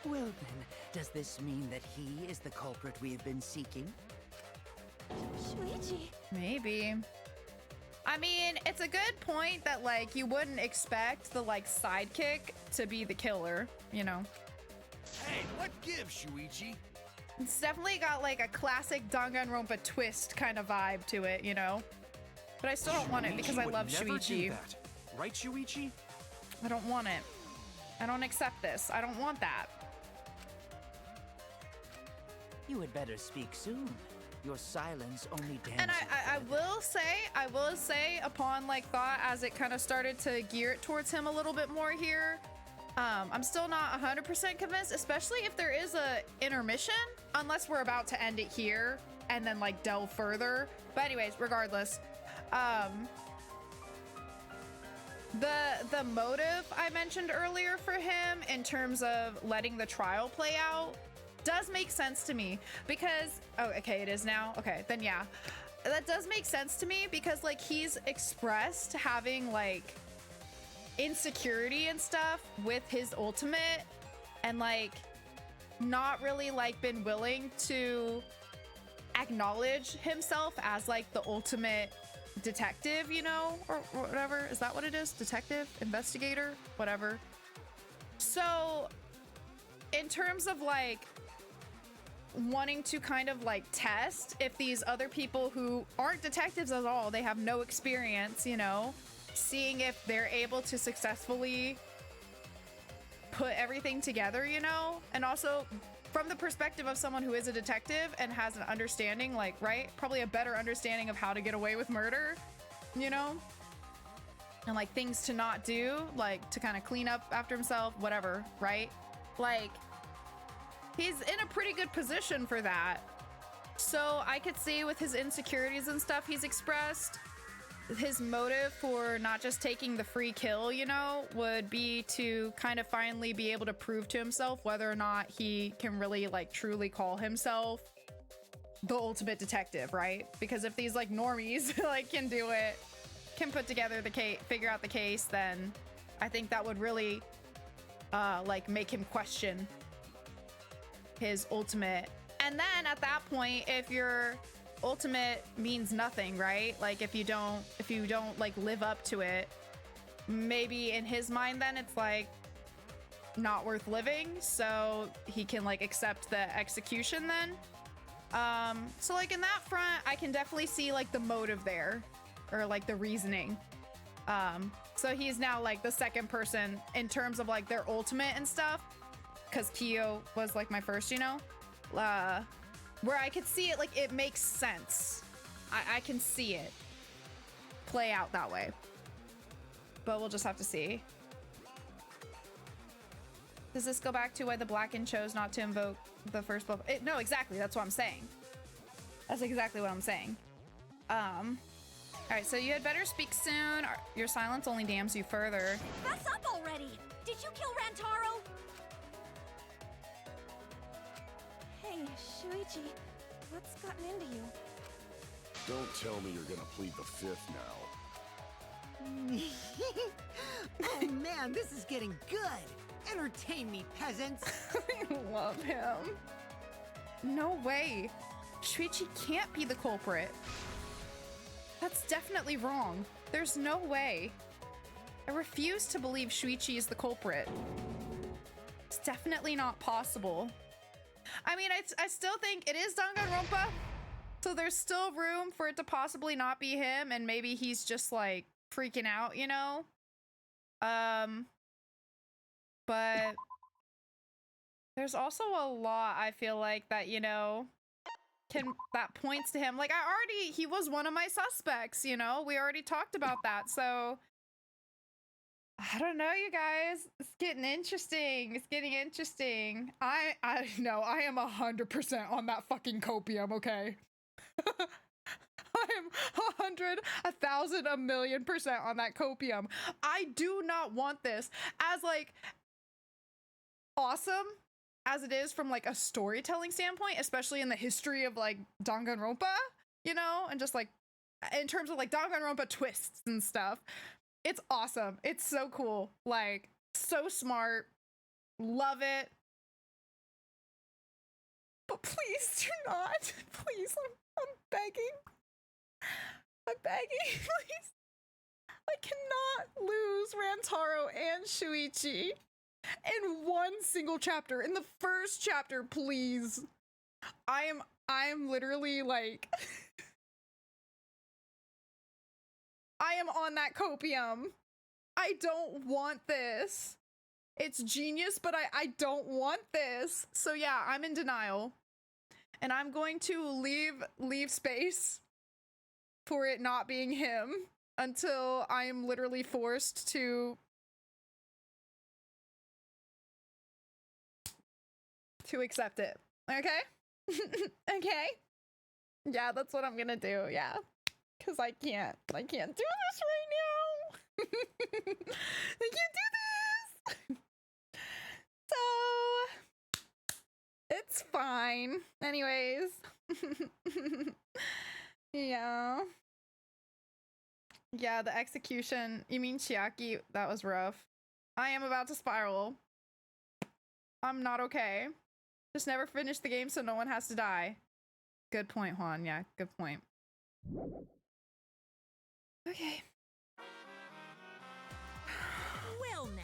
Well then, does this mean that he is the culprit we have been seeking? Shuichi. Maybe. I mean, it's a good point that like you wouldn't expect the like sidekick to be the killer, you know? Hey, what gives, Shuichi? It's definitely got like a classic Danganronpa twist kind of vibe to it, you know? But I still don't want it because I love Shuichi. Right, Shuichi? I don't want it. I don't accept this. I don't want that. You had better speak soon. Your silence only damns. And I will say upon like thought as it kind of started to gear it towards him a little bit more here, I'm still not 100% convinced, especially if there is a intermission, unless we're about to end it here and then like delve further. But anyways, regardless, the motive I mentioned earlier for him in terms of letting the trial play out does make sense to me because, oh, okay, it is now. Okay, then yeah, that does make sense to me because like he's expressed having like insecurity and stuff with his ultimate and like not really like been willing to acknowledge himself as like the ultimate detective, you know, or whatever. Is that what it is? Detective, investigator, whatever. So in terms of like wanting to kind of like test if these other people who aren't detectives at all, they have no experience, you know, seeing if they're able to successfully put everything together, you know, and also from the perspective of someone who is a detective and has an understanding, like, right, probably a better understanding of how to get away with murder, you know, and like things to not do, like to kind of clean up after himself, whatever, right? Like he's in a pretty good position for that. So I could see with his insecurities and stuff he's expressed, his motive for not just taking the free kill, you know, would be to kind of finally be able to prove to himself whether or not he can really like truly call himself the ultimate detective, right? Because if these like normies like can do it, can put together the case, figure out the case, then I think that would really like make him question his ultimate. And then at that point, if your ultimate means nothing, right? Like if you don't like live up to it, maybe in his mind then it's like not worth living, so he can like accept the execution then. So like in that front I can definitely see like the motive there, or like the reasoning. So he's now like the second person in terms of like their ultimate and stuff, because Kyo was like my first, you know, where I could see it, like it makes sense. I can see it play out that way, but we'll just have to see. Does this go back to why the Blackened chose not to invoke the first buff? No, exactly. That's what I'm saying. That's exactly what I'm saying. All right, so you had better speak soon. Your silence only damns you further. Fess up already! Did you kill Rantaro? Hey, Shuichi, what's gotten into you? Don't tell me you're gonna plead the fifth now. Oh man, this is getting good! Entertain me, peasants! I love him. No way. Shuichi can't be the culprit. That's definitely wrong. There's no way. I refuse to believe Shuichi is the culprit. It's definitely not possible. I mean, I still think it is Danganronpa, so there's still room for it to possibly not be him, and maybe he's just like freaking out, you know? But there's also a lot, I feel like, that, you know, that points to him. Like, he was one of my suspects, you know? We already talked about that, so I don't know, you guys. It's getting interesting. It's getting interesting. I know, I am 100% on that fucking copium, okay? I am 100, 1,000, 1,000,000% on that copium. I do not want this as, like, awesome as it is from, like, a storytelling standpoint, especially in the history of, like, Danganronpa, you know? And just, like, in terms of, like, Danganronpa twists and stuff. It's awesome. It's so cool. Like, so smart. Love it. But please do not. Please, I'm begging. I'm begging, please. I cannot lose Rantaro and Shuichi in one single chapter. In the first chapter, please. I'm literally like I am on that copium. I don't want this. It's genius, but I don't want this. So yeah, I'm in denial. And I'm going to leave space for it not being him until I am literally forced to accept it. Okay? Okay? Yeah, that's what I'm gonna do. Yeah. Because I can't do this right now. I can't do this. So it's fine. Anyways. Yeah. Yeah, the execution. You mean Chiaki? That was rough. I am about to spiral. I'm not okay. Just never finish the game so no one has to die. Good point, Juan. Yeah, good point. Okay. Well now.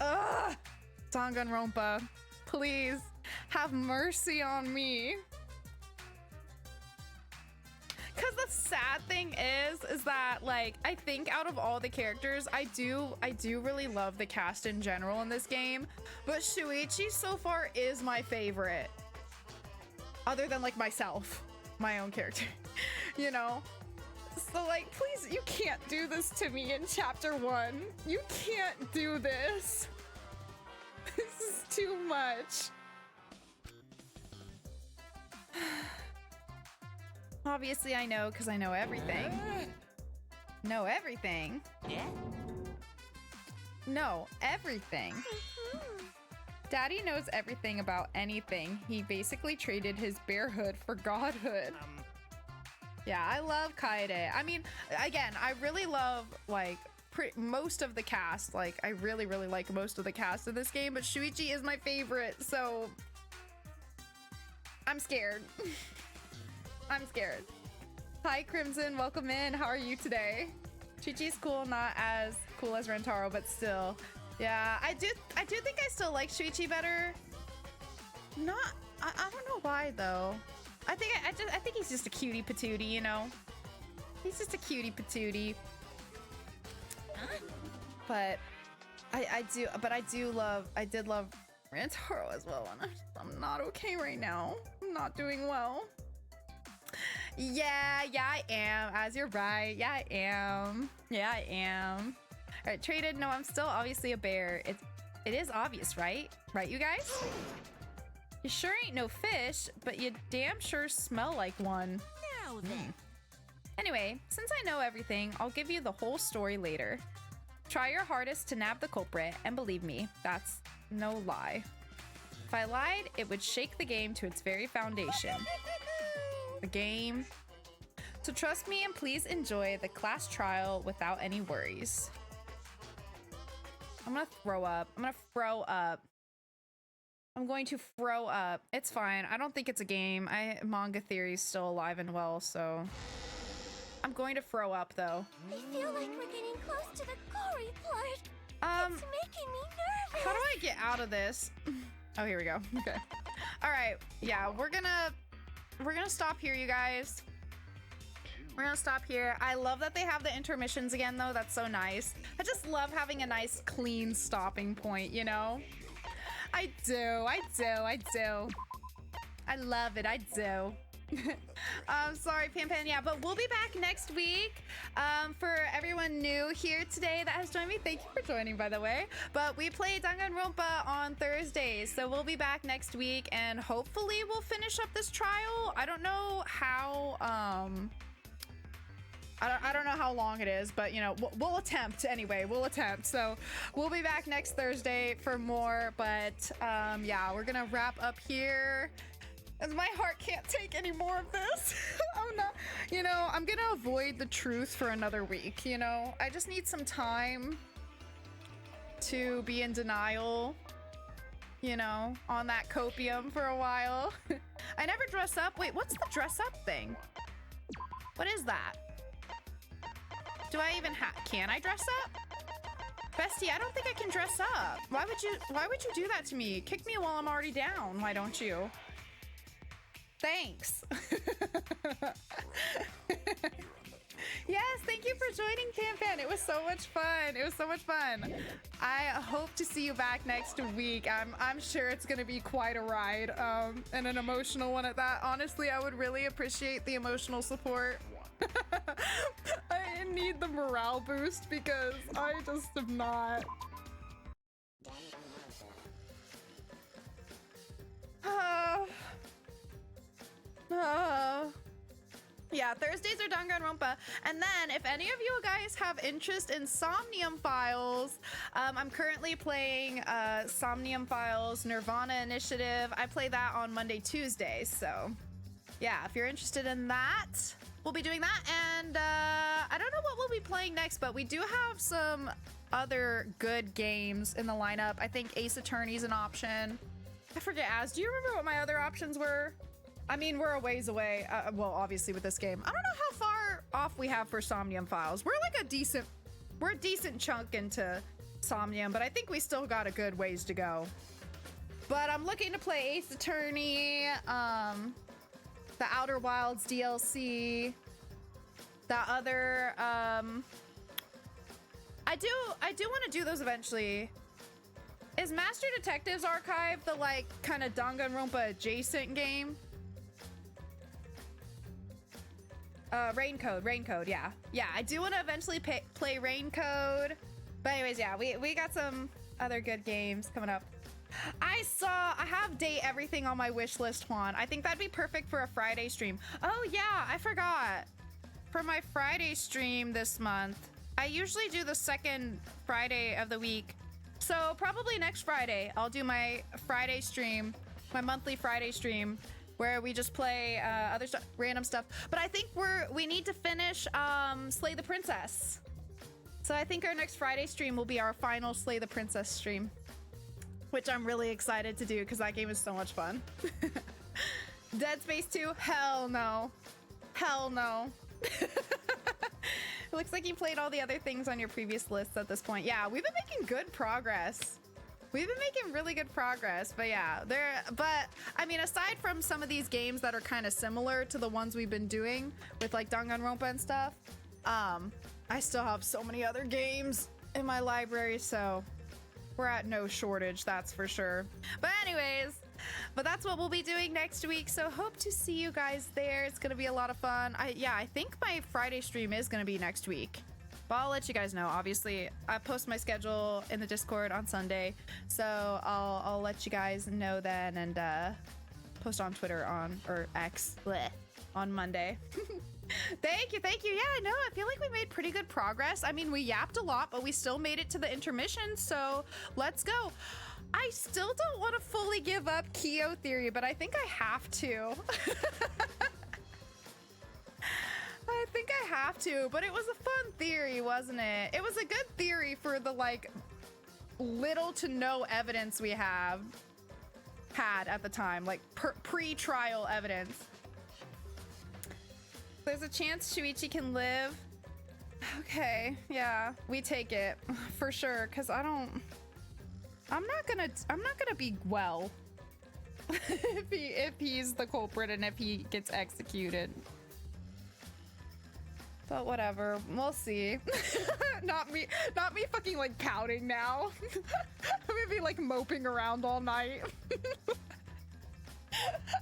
Ugh! Danganronpa, please have mercy on me. Cause the sad thing is that, like, I think out of all the characters, I do really love the cast in general in this game, but Shuichi so far is my favorite. Other than, like, myself, my own character, you know? So, like, please, you can't do this to me in chapter 1. You can't do this. This is too much. Obviously, I know because I know everything. Know everything? Yeah? No, everything. Daddy knows everything about anything. He basically traded his bearhood for godhood. Yeah, I love Kaede. I mean, again, I really love, like, most of the cast. Like, I really, really like most of the cast of this game, but Shuichi is my favorite, so I'm scared. I'm scared. Hi, Crimson. Welcome in. How are you today? Chi-Chi's cool. Not as cool as Rentaro, but still. Yeah, I do think I still like Shuichi better. I don't know why, though. I think he's just a cutie patootie, you know? He's just a cutie patootie. But I did love Rantaro as well, and I'm not okay right now. I'm not doing well. Yeah, I am. As you're right. Yeah, I am. All right, traded. No, I'm still obviously a bear. It is obvious, right? Right, you guys? You sure ain't no fish, but you damn sure smell like one. Now then. Anyway, since I know everything, I'll give you the whole story later. Try your hardest to nab the culprit, and believe me, that's no lie. If I lied, it would shake the game to its very foundation. The game. So trust me and please enjoy the class trial without any worries. I'm gonna throw up. I'm going to throw up. It's fine. I don't think it's a game. Manga theory's still alive and well, so I'm going to throw up though. I feel like we're getting close to the gory part. It's making me nervous. How do I get out of this? Oh, here we go. Okay. All right. Yeah, we're gonna stop here, you guys. We're gonna stop here. I love that they have the intermissions again, though. That's so nice. I just love having a nice, clean stopping point, you know? I do. I love it. I do. I'm sorry, Pan, yeah, but we'll be back next week. For everyone new here today that has joined me, thank you for joining, by the way. But we play Danganronpa on Thursdays, so we'll be back next week, and hopefully we'll finish up this trial. I don't know how, I don't know how long it is, but you know, we'll attempt anyway. We'll attempt. So we'll be back next Thursday for more, but yeah, we're gonna wrap up here. As my heart can't take any more of this. I'm not, you know, I'm gonna avoid the truth for another week, you know? I just need some time to be in denial, you know, on that copium for a while. I never dress up. Wait, what's the dress up thing? What is that? Do I even can I dress up? Bestie, I don't think I can dress up. Why would you do that to me? Kick me while I'm already down, why don't you? Thanks. Yes, thank you for joining, Pan. It was so much fun. It was so much fun. I hope to see you back next week. I'm sure it's gonna be quite a ride, and an emotional one at that. Honestly, I would really appreciate the emotional support. I need the morale boost because I just am not. Yeah, Thursdays are Danganronpa. And then if any of you guys have interest in Somnium Files, I'm currently playing Somnium Files Nirvana Initiative. I play that on Monday, Tuesdays. So yeah, if you're interested in that, we'll be doing that. And I don't know what we'll be playing next, but we do have some other good games in the lineup. I think Ace Attorney's an option. I forget, Do you remember what my other options were? I mean, we're a ways away. Well, obviously with this game. I don't know how far off we have for Somnium Files. We're like a decent chunk into Somnium, but I think we still got a good ways to go. But I'm looking to play Ace Attorney, the Outer Wilds DLC, the other, I do want to do those eventually. Is Master Detectives Archive the like kind of Danganronpa adjacent game? Raincode, yeah. Yeah, I do want to eventually play Raincode. But anyways, yeah, we got some other good games coming up. I have Date Everything on my wish list, Juan. I think that'd be perfect for a Friday stream. Oh yeah, I forgot. For my Friday stream this month, I usually do the second Friday of the week. So probably next Friday, I'll do my Friday stream, my monthly Friday stream, where we just play other stuff, random stuff. But I think we need to finish Slay the Princess. So I think our next Friday stream will be our final Slay the Princess stream, which I'm really excited to do because that game is so much fun. Dead Space 2? Hell no. Hell no. It looks like you played all the other things on your previous lists at this point. Yeah, we've been making good progress. We've been making really good progress, but yeah, but I mean, aside from some of these games that are kind of similar to the ones we've been doing with like Danganronpa and stuff, I still have so many other games in my library, so we're at no shortage, that's for sure. But anyways, that's what we'll be doing next week, so hope to see you guys there. It's gonna be a lot of fun. I think my Friday stream is gonna be next week. But I'll let you guys know. Obviously, I post my schedule in the Discord on Sunday, so I'll let you guys know then, and post on Twitter or X on Monday. Thank you. Yeah, I know. I feel like we made pretty good progress. I mean, we yapped a lot, but we still made it to the intermission. So let's go. I still don't want to fully give up Kyo theory, but I think I have to. I think I have to, but it was a fun theory, wasn't it? It was a good theory for the like little to no evidence we have. had at the time, like pre-trial evidence. There's a chance Shuichi can live. Okay, yeah, we take it for sure. Cause I'm not gonna be well if he's the culprit and if he gets executed. But whatever, we'll see. not me fucking like pouting now. I'm gonna be like moping around all night.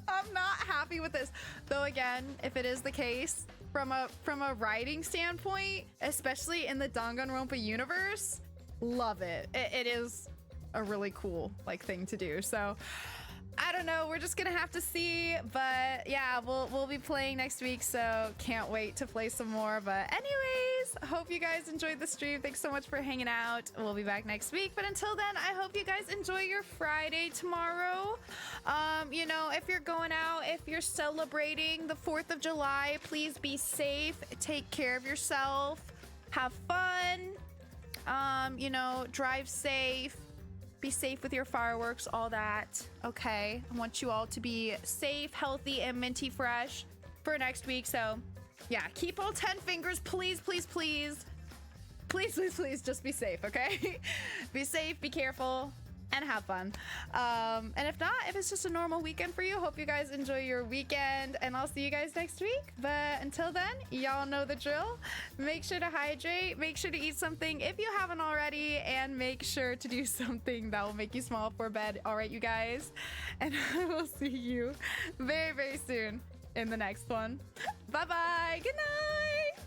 I'm not happy with this. Though again, if it is the case, from a writing standpoint, especially in the Danganronpa universe, love it. It is a really cool like thing to do. So I don't know, we're just gonna have to see, but yeah, we'll be playing next week, so can't wait to play some more. But anyways, hope you guys enjoyed the stream. Thanks so much for hanging out. We'll be back next week, but until then, I hope you guys enjoy your Friday tomorrow. You know, if you're going out, if you're celebrating the 4th of July, please be safe, take care of yourself, have fun, you know, drive safe. Be safe with your fireworks, all that. Okay, I want you all to be safe, healthy, and minty fresh for next week. So yeah, keep all 10 fingers, please, please, please. Please, please, please, just be safe, okay? Be safe, be careful, and have fun. And if not, if it's just a normal weekend for you, hope you guys enjoy your weekend, and I'll see you guys next week. But until then, y'all know the drill. Make sure to hydrate, make sure to eat something if you haven't already, and make sure to do something that will make you smile before bed. All right, you guys? And I will see you very, very soon in the next one. Bye-bye. Good night.